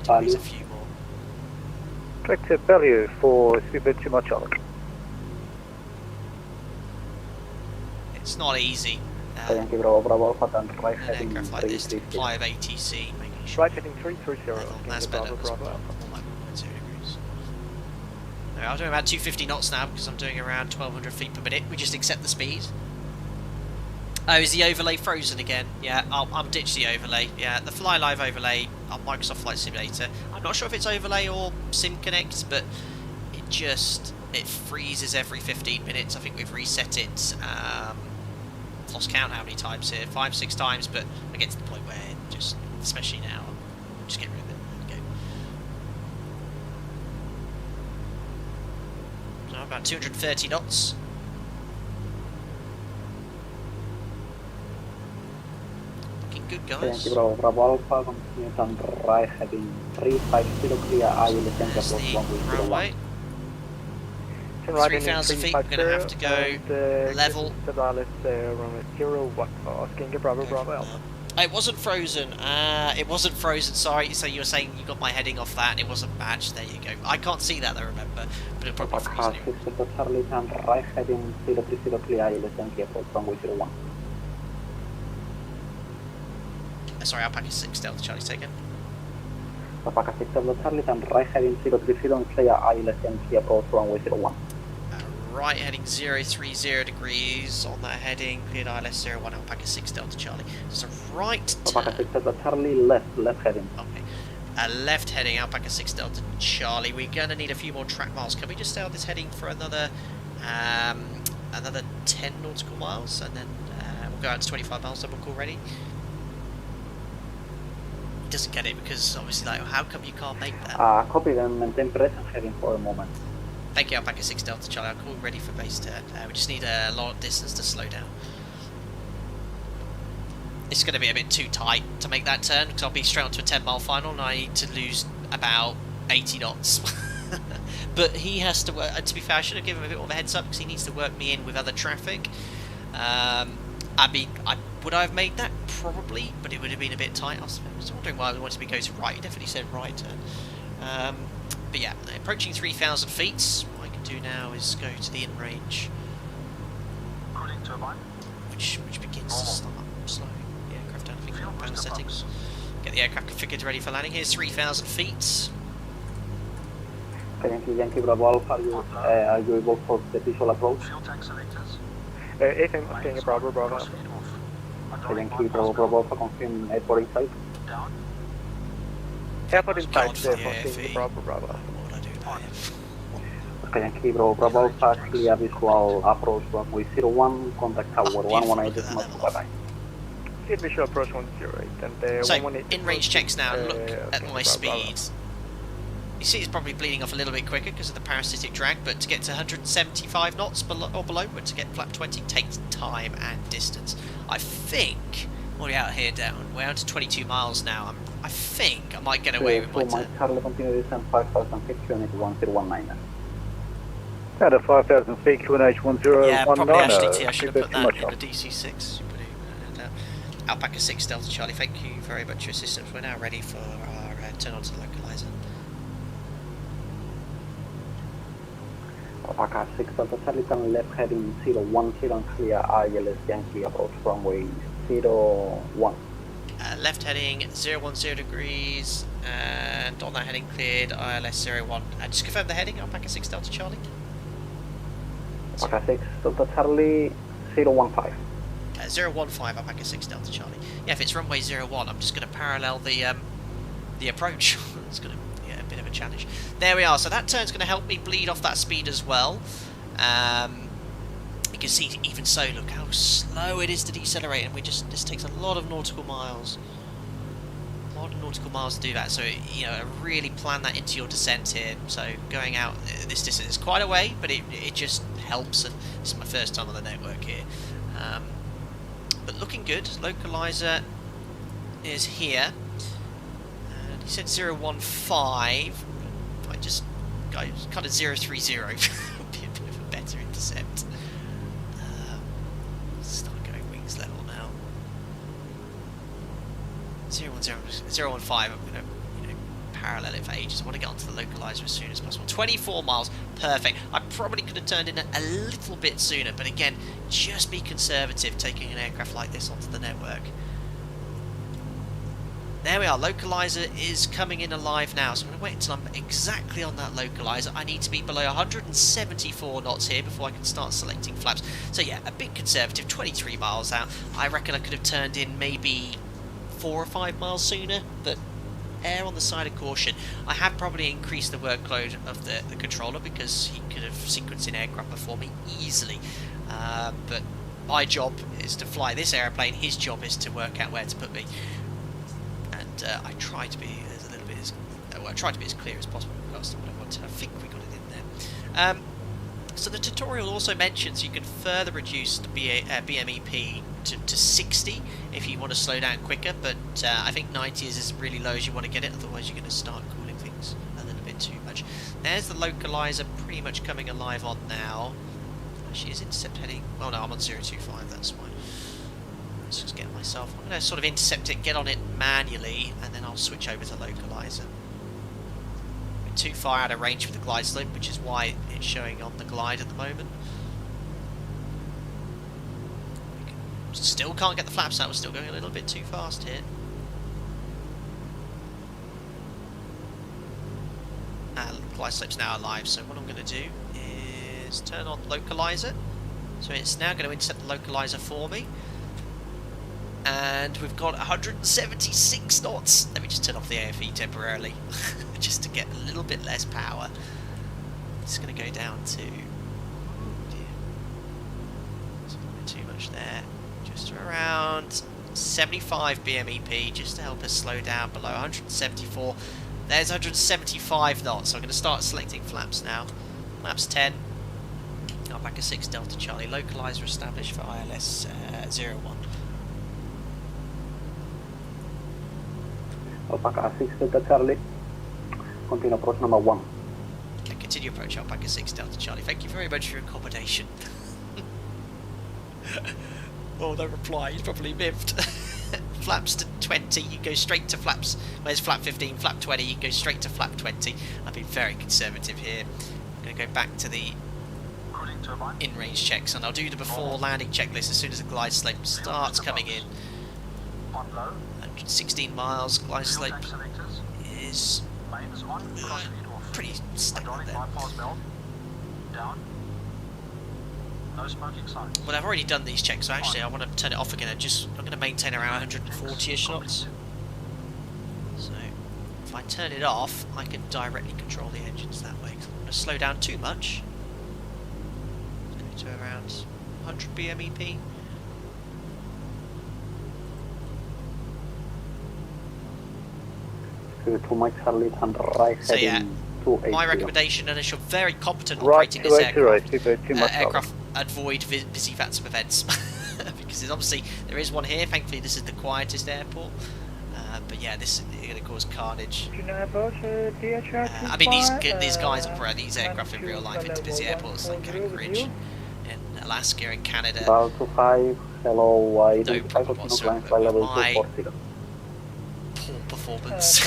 degrees a few more. Correct value for speedbird 2 much on. It's not easy. An aircraft like this to apply of ATC, making sure. Right heading 330. That's better. I'm doing about 250 knots now because I'm doing around 1,200 feet per minute. We just accept the speed. Oh, is the overlay frozen again? Yeah, I'll ditch the overlay. Yeah, the Fly Live overlay on Microsoft Flight Simulator. I'm not sure if it's overlay or SimConnect, but it freezes every 15 minutes. I think we've reset it. Lost count how many times here, 5-6 times, but I get to the point where just, especially now, just get rid of it. About 230 knots. Looking good, guys. Bravo Alpha, continue turn right heading 350 clear ILS approach 1 3,000 feet, we're going to have to go level. It wasn't frozen. It wasn't frozen. Sorry. So you were saying you got my heading off that. It wasn't badged. There you go. I can't see that though. Remember, but it'll probably freeze anyway. Charlie, turn right heading 030 clear ILS approach runway 01. Sorry, Alpaca 6 Delta Charlie's taken. Alpaca 6 Delta Charlie, turn right heading 030 clear ILS approach runway 01. Right heading 030 degrees on that heading, cleared ILS 01, Alpaca 6 Delta Charlie. So right turn. Alpaca 6 Delta Charlie, left heading. Okay. Left heading, Alpaca 6 Delta Charlie. We're going to need a few more track miles. Can we just stay on this heading for another 10 nautical miles, and then we'll go out to 25 miles, double call ready? He doesn't get it because obviously, like, how come you can't make that? Copy them, maintain present heading for a moment. Thank you, Alpaca 6 Delta Charlie. I'll call ready for base turn. We just need a long distance to slow down. It's going to be a bit too tight to make that turn because I'll be straight onto a 10-mile final and I need to lose about 80 knots. But he has to work. To be fair, I should have given him a bit more of a heads up because he needs to work me in with other traffic. I mean, would I have made that? Probably, but it would have been a bit tight. I was wondering why we wanted me to go to right. He definitely said right turn. But yeah, approaching 3,000 feet. What I can do now is go to the in-range, which begins to start slowing the aircraft down. I think power settings. Get the aircraft configured ready for landing. Here's 3,000 feet. Yankee Bravo Alpha, are you able for the visual approach? FM, Yankee Bravo Bravo. Yankee Bravo Bravo Alpha, confirm airport inside. Airport inside, Yankee Bravo Bravo. Yankee Bravo Bravo Alpha, clear visual approach runway 01, contact tower 118. Bye bye. proceed visual approach 108 and so 118. in range checks now. Look at my speed. You see it's probably bleeding off a little bit quicker because of the parasitic drag, but to get to 175 knots or below, but to get flap 20 takes time and distance. I think we're out here down. We're out to 22 miles now. I think I might get away with my turn. Charlie, continue descent 5,000 feet, QNH 1019. At a 5,000 feet, QNH 1019. Yeah, probably actually T. I should have put that in the DC-6. Alpaca 6 Delta Charlie, thank you very much for your assistance. We're now ready for our turn on to the localizer. Alpaca 6 Delta Charlie, turn left heading 010 and clear ILS Yankee approach runway 01. Left heading 010 degrees, and on that heading cleared ILS 01. Just confirm the heading, Alpaca 6 Delta Charlie. Alpaca 6 Delta Charlie 015. 015 Alpaca 6 Delta Charlie. Yeah, if it's runway 01, I'm just going to parallel the approach. It's going to be a bit of a challenge. There we are. So that turn's going to help me bleed off that speed as well. You can see even so, look how slow it is to decelerate, and this takes a lot of nautical miles. A lot of nautical miles to do that. So you know, really plan that into your descent here. So going out this distance is quite a way, but it just helps. And this is my first time on the network here. But looking good. Localizer is here. And he said 015. I just kind of 030 would be a bit of a better intercept. Start going wings level now. 010, 015. I'm going to parallel it for ages. I want to get onto the localizer as soon as possible. 24 miles, perfect. I probably could have turned in a little bit sooner, but again, just be conservative taking an aircraft like this onto the network. There we are, localizer is coming in alive now, so I'm going to wait until I'm exactly on that localizer. I need to be below 174 knots here before I can start selecting flaps. So yeah, a bit conservative, 23 miles out. I reckon I could have turned in maybe 4 or 5 miles sooner, but err on the side of caution. I have probably increased the workload of the controller because he could have sequenced in aircraft before me easily. But my job is to fly this airplane, his job is to work out where to put me. And I try to be as clear as possible with regards to what I want. I think we got it in there. So the tutorial also mentions you can further reduce the BMEP to 60 if you want to slow down quicker, but I think 90 is as really low as you want to get it, otherwise you're going to start cooling things a little bit too much. There's the localizer pretty much coming alive on now. She is intercept heading. Well, no, I'm on 025, that's fine. Let's just get myself. I'm going to sort of intercept it, get on it manually, and then I'll switch over to localizer. We're too far out of range for the glide slope, which is why it's showing on the glide at the moment. Still can't get the flaps out, we're still going a little bit too fast here. Glide slope's now alive, so what I'm going to do is turn on localizer. So it's now going to intercept the localizer for me. And we've got 176 knots. Let me just turn off the AFE temporarily, just to get a little bit less power. It's going to go down to... oh dear. It's a bit too much there. Just around 75 BMEP, just to help us slow down below 174. There's 175 knots, so I'm going to start selecting flaps now. Flaps 10. Alpaca 6 Delta Charlie. Localizer established for ILS 01. Alpaca 6 Delta Charlie. Continue approach number 1. Okay, continue approach Alpaca 6 Delta Charlie. Thank you very much for your accommodation. Oh, no reply, he's probably miffed. Flaps to 20, you go straight to flaps. Where's flap 15, flap 20, you go straight to flap 20. I've been very conservative here. I'm going to go back to the in-range checks, and I'll do the before landing checklist as soon as the glide slope starts coming in. 116 miles, glide slope is pretty stagnant there. Well, I've already done these checks, so actually I want to turn it off again. I'm going to maintain around 140-ish knots. So if I turn it off, I can directly control the engines that way. 'Cause I'm going to slow down too much. Go to around 100 BMEP. to Mike Charlie and right So yeah, heading 280. my recommendation, and if you're very competent operating this aircraft, avoid busy VATSIM events. Because obviously there is one here. Thankfully this is the quietest airport. But yeah, this is going to cause carnage. I mean, these guys operate these aircraft in real life into busy airports like Anchorage in Alaska and Canada. Delta 5, hello, no problem whatsoever. My poor performance.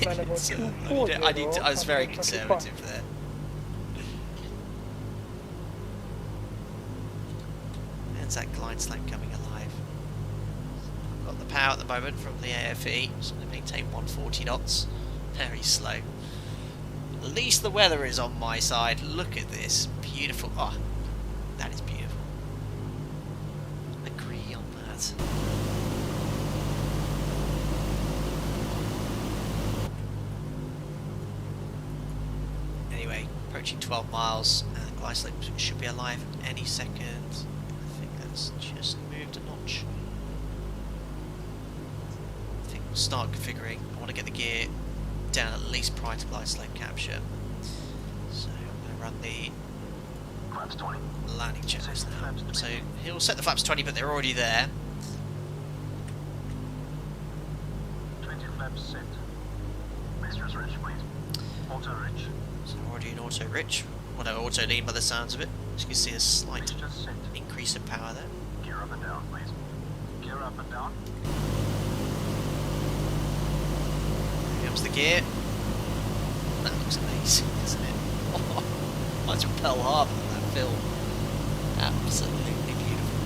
I was very conservative there. There's that glide slope coming alive. I've got the power at the moment from the AFE, so I'm going to maintain 140 knots. Very slow. At least the weather is on my side. Look at this. Beautiful. Oh, that is beautiful. Agree on that. Anyway, approaching 12 miles, and the glide slope should be alive any second. I think that's just moved a notch. I think we'll start configuring. I want to get the gear down at least prior to glide slope capture. So I'm going to run the flaps 20 landing checklist now. So he'll set the flaps 20, but they're already there. 20 flaps set. Mistress Rich, please. Auto Rich. So already in auto rich. Well, no, auto lean by the sounds of it. As you can see, a slight increase in power there. Gear up and down, please. Gear up and down. Here comes the gear. That looks amazing, doesn't it? Oh, reminds me of Pearl Harbor, that film. Absolutely beautiful.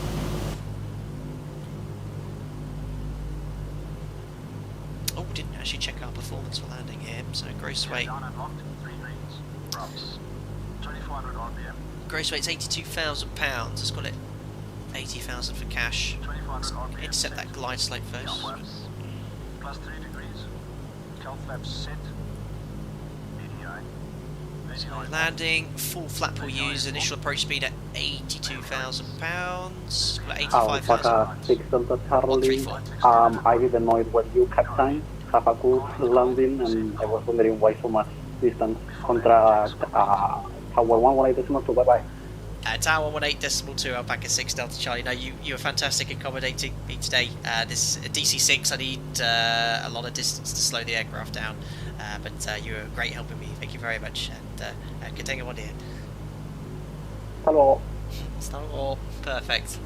Oh, didn't actually check our performance for landing here. So gross weight. Gross weight's £82,000. Let's call it 80,000 for cash. Let's intercept that glide slope first. Plus 3 degrees. Cal flaps set. EGHI. So landing, full flap will use initial approach speed at £82,000. Got 85,000. Alpaca 6 Delta Charlie. I didn't know it was you, Captain. Have a good landing, and I was wondering why so much distance. Contra Tower 118.2, bye bye. Tower 118.2, Alpaca 6 Delta Charlie. No, you were fantastic accommodating me today. This DC-6, I need a lot of distance to slow the aircraft down, but you were great helping me. Thank you very much, and good day, one here. Hello. Hello. Perfect.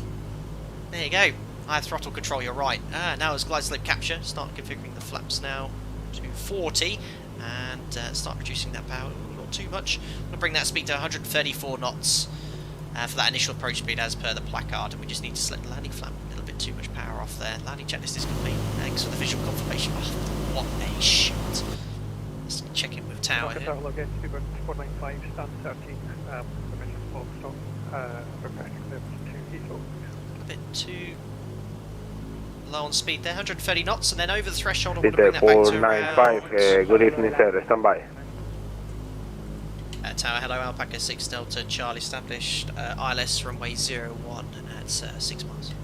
There you go. I have throttle control. You're right. Now as glide slope capture, start configuring the flaps now to 40, and start reducing that power. Not too much. I'm going to bring that speed to 134 knots. For that initial approach speed as per the placard, and we just need to select the landing flap. A little bit too much power off there. Landing checklist is complete. Thanks for the visual confirmation. Oh, what a shot. Let's check in with Tower here. Again, 495, stand 13, permission Foxtrot, requesting clearance to Heathrow. A bit too low on speed there, 130 knots, and then over the threshold. I want to bring that back to 495, good evening sir, stand by. Tower, hello, Alpaca 6 Delta Charlie established, ILS runway 01 at 6 miles.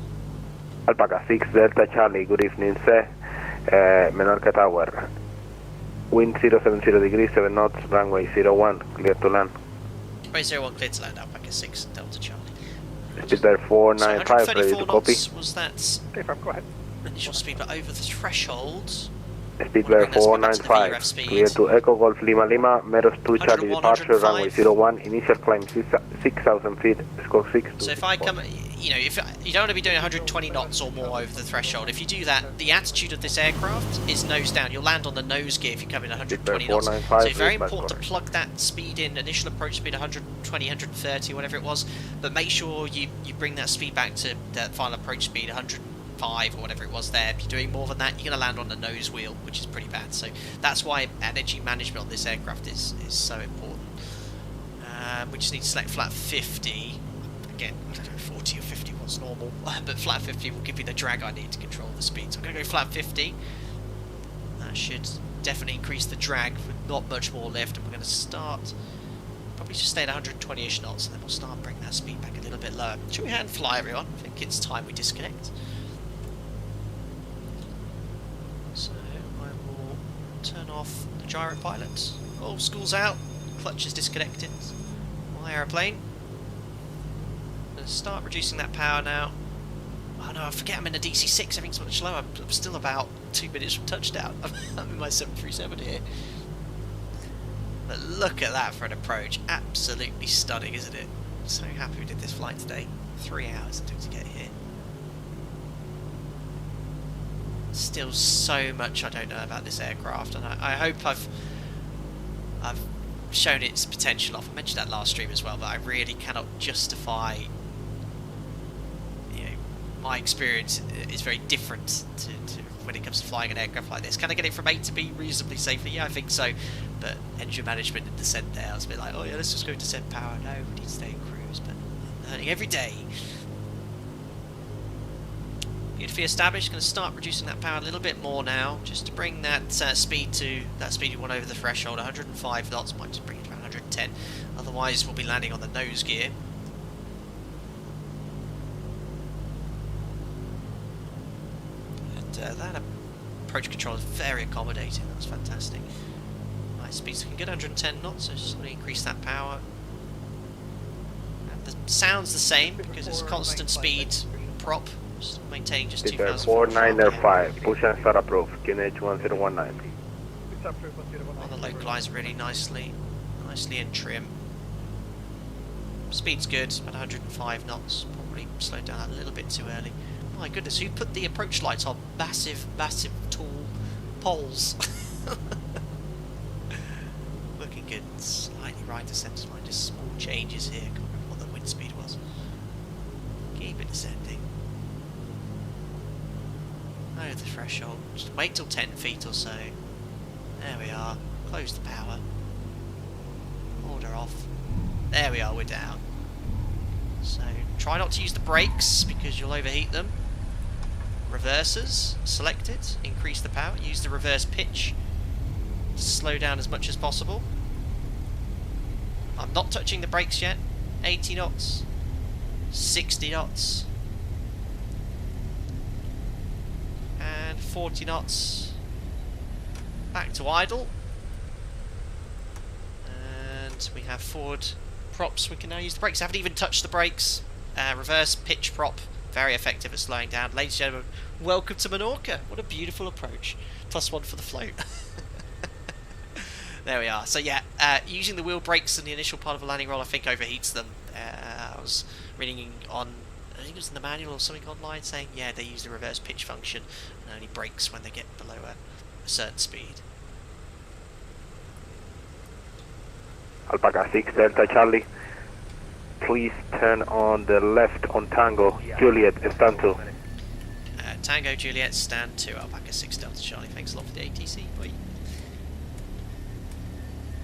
Alpaca 6 Delta Charlie, good evening sir, Menorca Tower. Wind 070 degrees, 7 knots, runway 01, clear to land. Runway 01 clear to land, Alpaca 6 Delta Charlie. Speed there 495, so ready to copy. Was that go ahead. Initial speed, but over the threshold. Speed bear 495, clear to Echo Golf Lima Lima, Meros 2 Charlie departure, runway 01, initial climb 6,000 feet, score 6. So if I come, you know, if you don't want to be doing 120 knots or more over the threshold, if you do that, the attitude of this aircraft is nose down. You'll land on the nose gear if you come in 120 knots. So it's very important to plug that speed in, initial approach speed 120, 130, whatever it was, but make sure you bring that speed back to that final approach speed 105 or whatever it was there. If you're doing more than that, you're going to land on the nose wheel, which is pretty bad. So that's why energy management on this aircraft is so important. We just need to select flat 50. Again, 40 or 50 was normal, but flat 50 will give you the drag I need to control the speed. So I'm going to go flat 50. That should definitely increase the drag with not much more lift, and we're going to start probably just stay at 120-ish knots, and then we'll start bringing that speed back a little bit lower. Should we hand fly, everyone? I think it's time we disconnect. So I will turn off the gyro pilot. All school's out, clutch is disconnected. My aeroplane. I'm going to start reducing that power now. Oh no, I forget I'm in a DC-6, everything's much slower. I'm still about 2 minutes from touchdown. I'm in my 737 here. But look at that for an approach. Absolutely stunning, isn't it? So happy we did this flight today. 3 hours it took to get here. Still so much I don't know about this aircraft, and I hope I've shown its potential off. I mentioned that last stream as well, but I really cannot justify, you know, my experience is very different to when it comes to flying an aircraft like this. Can I get it from A to B reasonably safely? Yeah, I think so. But engine management and descent there, I was a bit like, oh yeah, let's just go descent power. No, we need to stay in cruise, but I'm learning every day. Beautifully established. Going to start reducing that power a little bit more now, just to bring that speed to that speed you want over the threshold. 105 knots, might just bring it to around 110. Otherwise, we'll be landing on the nose gear. And that approach control is very accommodating. That was fantastic. Nice speed, so we can get 110 knots. So just going to increase that power. And the sound's the same because it's a constant speed prop. Maintaining just 4905, push and start approved, QNH 1019. On the localize really nicely and trim. Speed's good, about 105 knots, probably slowed down a little bit too early. My goodness, who put the approach lights on massive, tall poles? Looking good, slightly right to centre line, just small changes here, can't remember what the wind speed was. Keep it descending. Over the threshold, just wait till 10 feet or so. There we are, close the power. Order off. There we are, we're down. So try not to use the brakes because you'll overheat them. Reversers selected, increase the power, use the reverse pitch to slow down as much as possible. I'm not touching the brakes yet. 80 knots, 60 knots. And 40 knots. Back to idle. And we have forward props. We can now use the brakes. I haven't even touched the brakes. Reverse pitch prop. Very effective at slowing down. Ladies and gentlemen, welcome to Menorca. What a beautiful approach. +1 for the float. There we are. So yeah, using the wheel brakes in the initial part of a landing roll I think overheats them. I was reading on, I think it was in the manual or something online saying, yeah, they use the reverse pitch function and only brakes when they get below a certain speed. Alpaca 6 Delta Charlie, please turn on the left on Tango, Juliet, stand 2. Tango Juliet, stand 2, Alpaca 6 Delta Charlie. Thanks a lot for the ATC. Bye.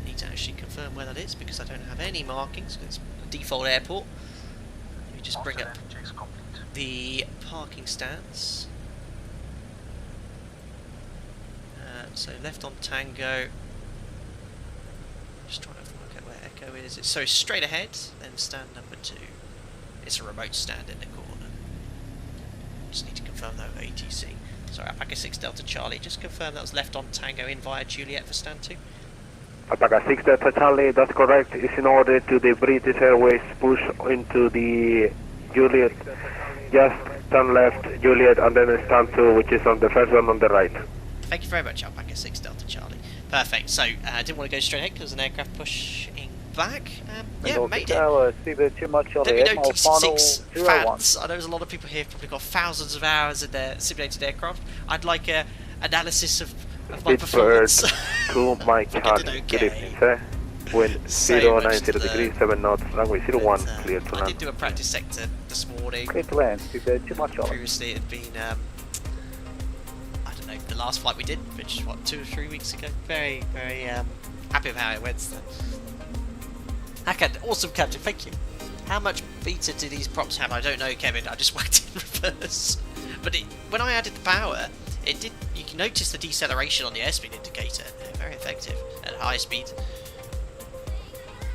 Need to actually confirm where that is because I don't have any markings. It's a default airport. Let me just bring up the parking stands. So left on Tango. Just trying to work out where Echo is. So straight ahead, then stand number 2. It's a remote stand in the corner. Just need to confirm that with ATC. Sorry, Alpaca 6 Delta Charlie. Just confirm that was left on Tango in via Juliet for stand 2. Alpaca 6 Delta Charlie, that's correct. It's in order to the British Airways push into the Juliet. Just turn left, Juliet, and then stand 2, which is on the first one on the right. Thank you very much, Alpaca 6 Delta Charlie. Perfect. So, I didn't want to go straight ahead because there's an aircraft pushing back. Yeah, made it. Let me know DC-6 fans. I know there's a lot of people here who've probably got thousands of hours in their simulated aircraft. I'd like a analysis of my performance. To my car. Good evening, sir. Wind 090 degrees, 7 knots, runway 01, clear to land. I did do a practice sector this morning. Clear to land, too much. Previously it had been, I don't know, the last flight we did, which is what, 2 or 3 weeks ago. Very, very happy with how it went. So. Awesome, Captain, thank you. How much beta do these props have? I don't know, Kevin. I just whacked in reverse. But when I added the power, it did. You can notice the deceleration on the airspeed indicator. Very effective at high speed.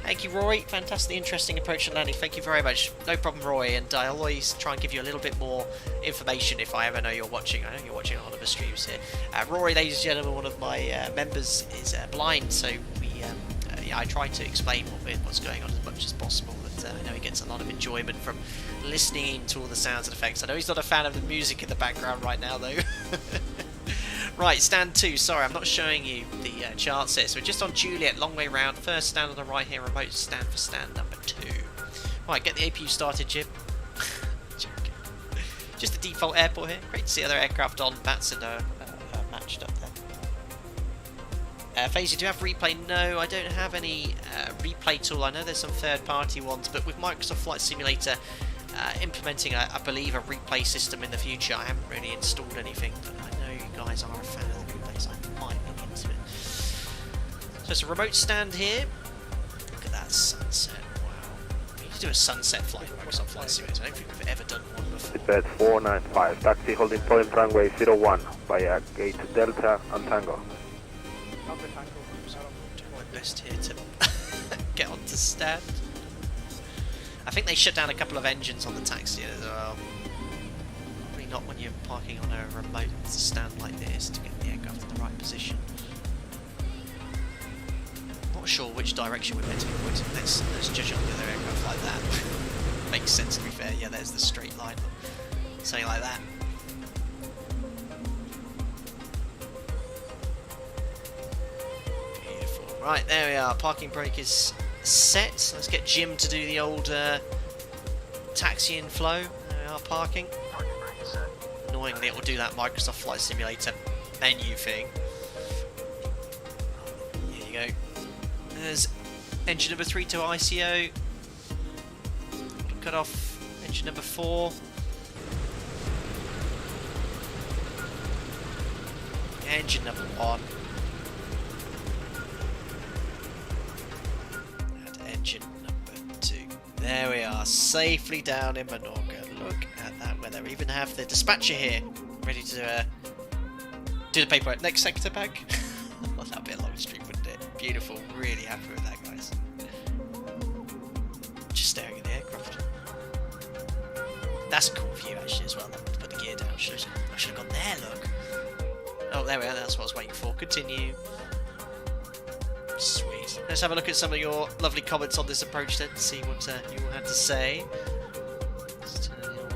Thank you, Roy. Fantastic, interesting approach to landing. Thank you very much. No problem, Roy. And I'll always try and give you a little bit more information if I ever know you're watching. I know you're watching a lot of the streams here. Roy, ladies and gentlemen, one of my members is blind, so I try to explain what's going on as much as possible. But I know he gets a lot of enjoyment from listening to all the sounds and effects. I know he's not a fan of the music in the background right now, though. Right, stand 2. Sorry, I'm not showing you the charts here. So we're just on Juliet, long way round. First stand on the right here, remote stand for stand number 2. Right, get the APU started, Jim. Just the default airport here. Great to see other aircraft on. VATSIM matched up there. Phase, you do have replay? No, I don't have any replay tool. I know there's some third-party ones, but with Microsoft Flight Simulator implementing, I believe, a replay system in the future, I haven't really installed anything. But I know you guys are a fan of the replays. I might look into it. So it's a remote stand here. Look at that sunset. Wow. We need to do a sunset flight with Microsoft Flight Simulator. I don't think we've ever done one before. Bed 495, taxi holding point runway 01 via gate Delta and Tango. Do my best here to get onto stand. I think they shut down a couple of engines on the taxi as well. Probably not when you're parking on a remote stand like this to get the aircraft in the right position. Not sure which direction we're meant to go. Let's judge on the other aircraft like that. Makes sense, to be fair. Yeah, there's the straight line. Something like that. Beautiful. Right, there we are. Parking brake is set. Let's get Jim to do the old taxi and flow. There we are, parking. Annoyingly, it will do that Microsoft Flight Simulator menu thing. Here you go. There's engine number 3 to ICO. Cut off engine number 4. Engine number 1. Engine number 2. There we are, safely down in Menorca. Look at that weather. We even have the dispatcher here, ready to do the paperwork. Next sector pack. Well, that'd be a long stream, wouldn't it? Beautiful. Really happy with that, guys. Just staring at the aircraft. That's a cool view, actually, as well. Put the gear down. I should have gone there, look. Oh, there we are. That's what I was waiting for. Continue. Sweet. Let's have a look at some of your lovely comments on this approach then, see what you all had to say. Let's turn the old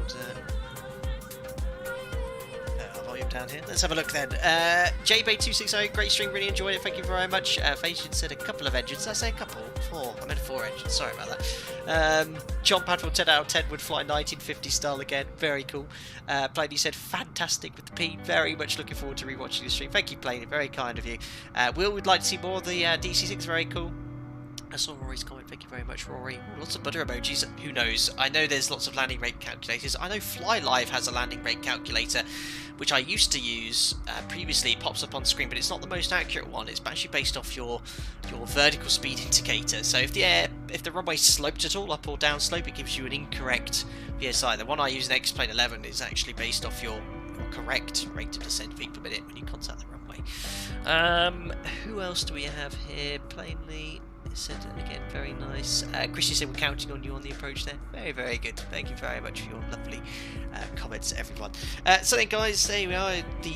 volume down here. Let's have a look then. JBay260, great stream, really enjoyed it, thank you very much. Facian said a couple of engines. Did I say a couple? 4. I meant 4 engines, sorry about that. John Padwell, 10 out of 10, would fly 1950 style again, very cool. Plainly said, fantastic with the P, very much looking forward to rewatching the stream. Thank you, Plainly, very kind of you. Will would like to see more of the DC-6, very cool. I saw Rory's comment, thank you very much, Rory. Lots of butter emojis, who knows? I know there's lots of landing rate calculators. I know FlyLive has a landing rate calculator, which I used to use previously. It pops up on screen, but it's not the most accurate one. It's actually based off your vertical speed indicator. So if the runway sloped at all, up or down slope, it gives you an incorrect PSI. The one I use in X-Plane 11 is actually based off your correct rate of descent feet per minute when you contact the runway. Who else do we have here? Plainly said it again, very nice. Christian said we're counting on you on the approach there. Very, very good. Thank you very much for your lovely comments, everyone. So then, guys, there we are. The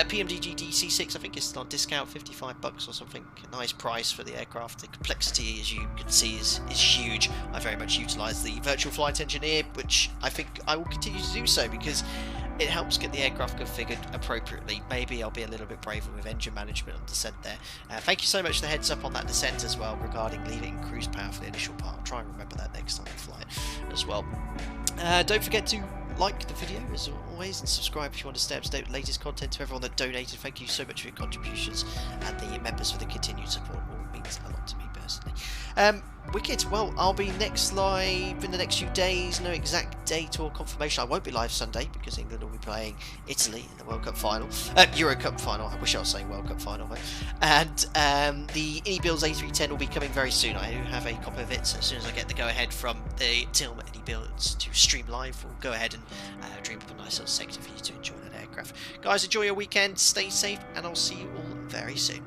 PMDG DC-6, I think, is still on discount, $55 or something. A nice price for the aircraft. The complexity, as you can see, is huge. I very much utilise the virtual flight engineer, which I think I will continue to do so because it helps get the aircraft configured appropriately. Maybe I'll be a little bit braver with engine management on descent there. Thank you so much for the heads up on that descent as well regarding leaving cruise power for the initial part. I'll try and remember that next time I fly as well. Don't forget to like the video as always and subscribe if you want to stay up to date with the latest content. To everyone that donated, thank you so much for your contributions, and the members for the continued support. All means a lot to me personally. Wicked. Well, I'll be next live in the next few days. No exact date or confirmation. I won't be live Sunday because England will be playing Italy in the World Cup final, Euro Cup final. I wish I was saying World Cup final, mate. And the eBuilds A310 will be coming very soon. I do have a copy of it, so as soon as I get the go-ahead from the Tilm eBuilds to stream live, we'll go ahead and dream up a nice little sector for you to enjoy that aircraft. Guys, enjoy your weekend. Stay safe, and I'll see you all very soon.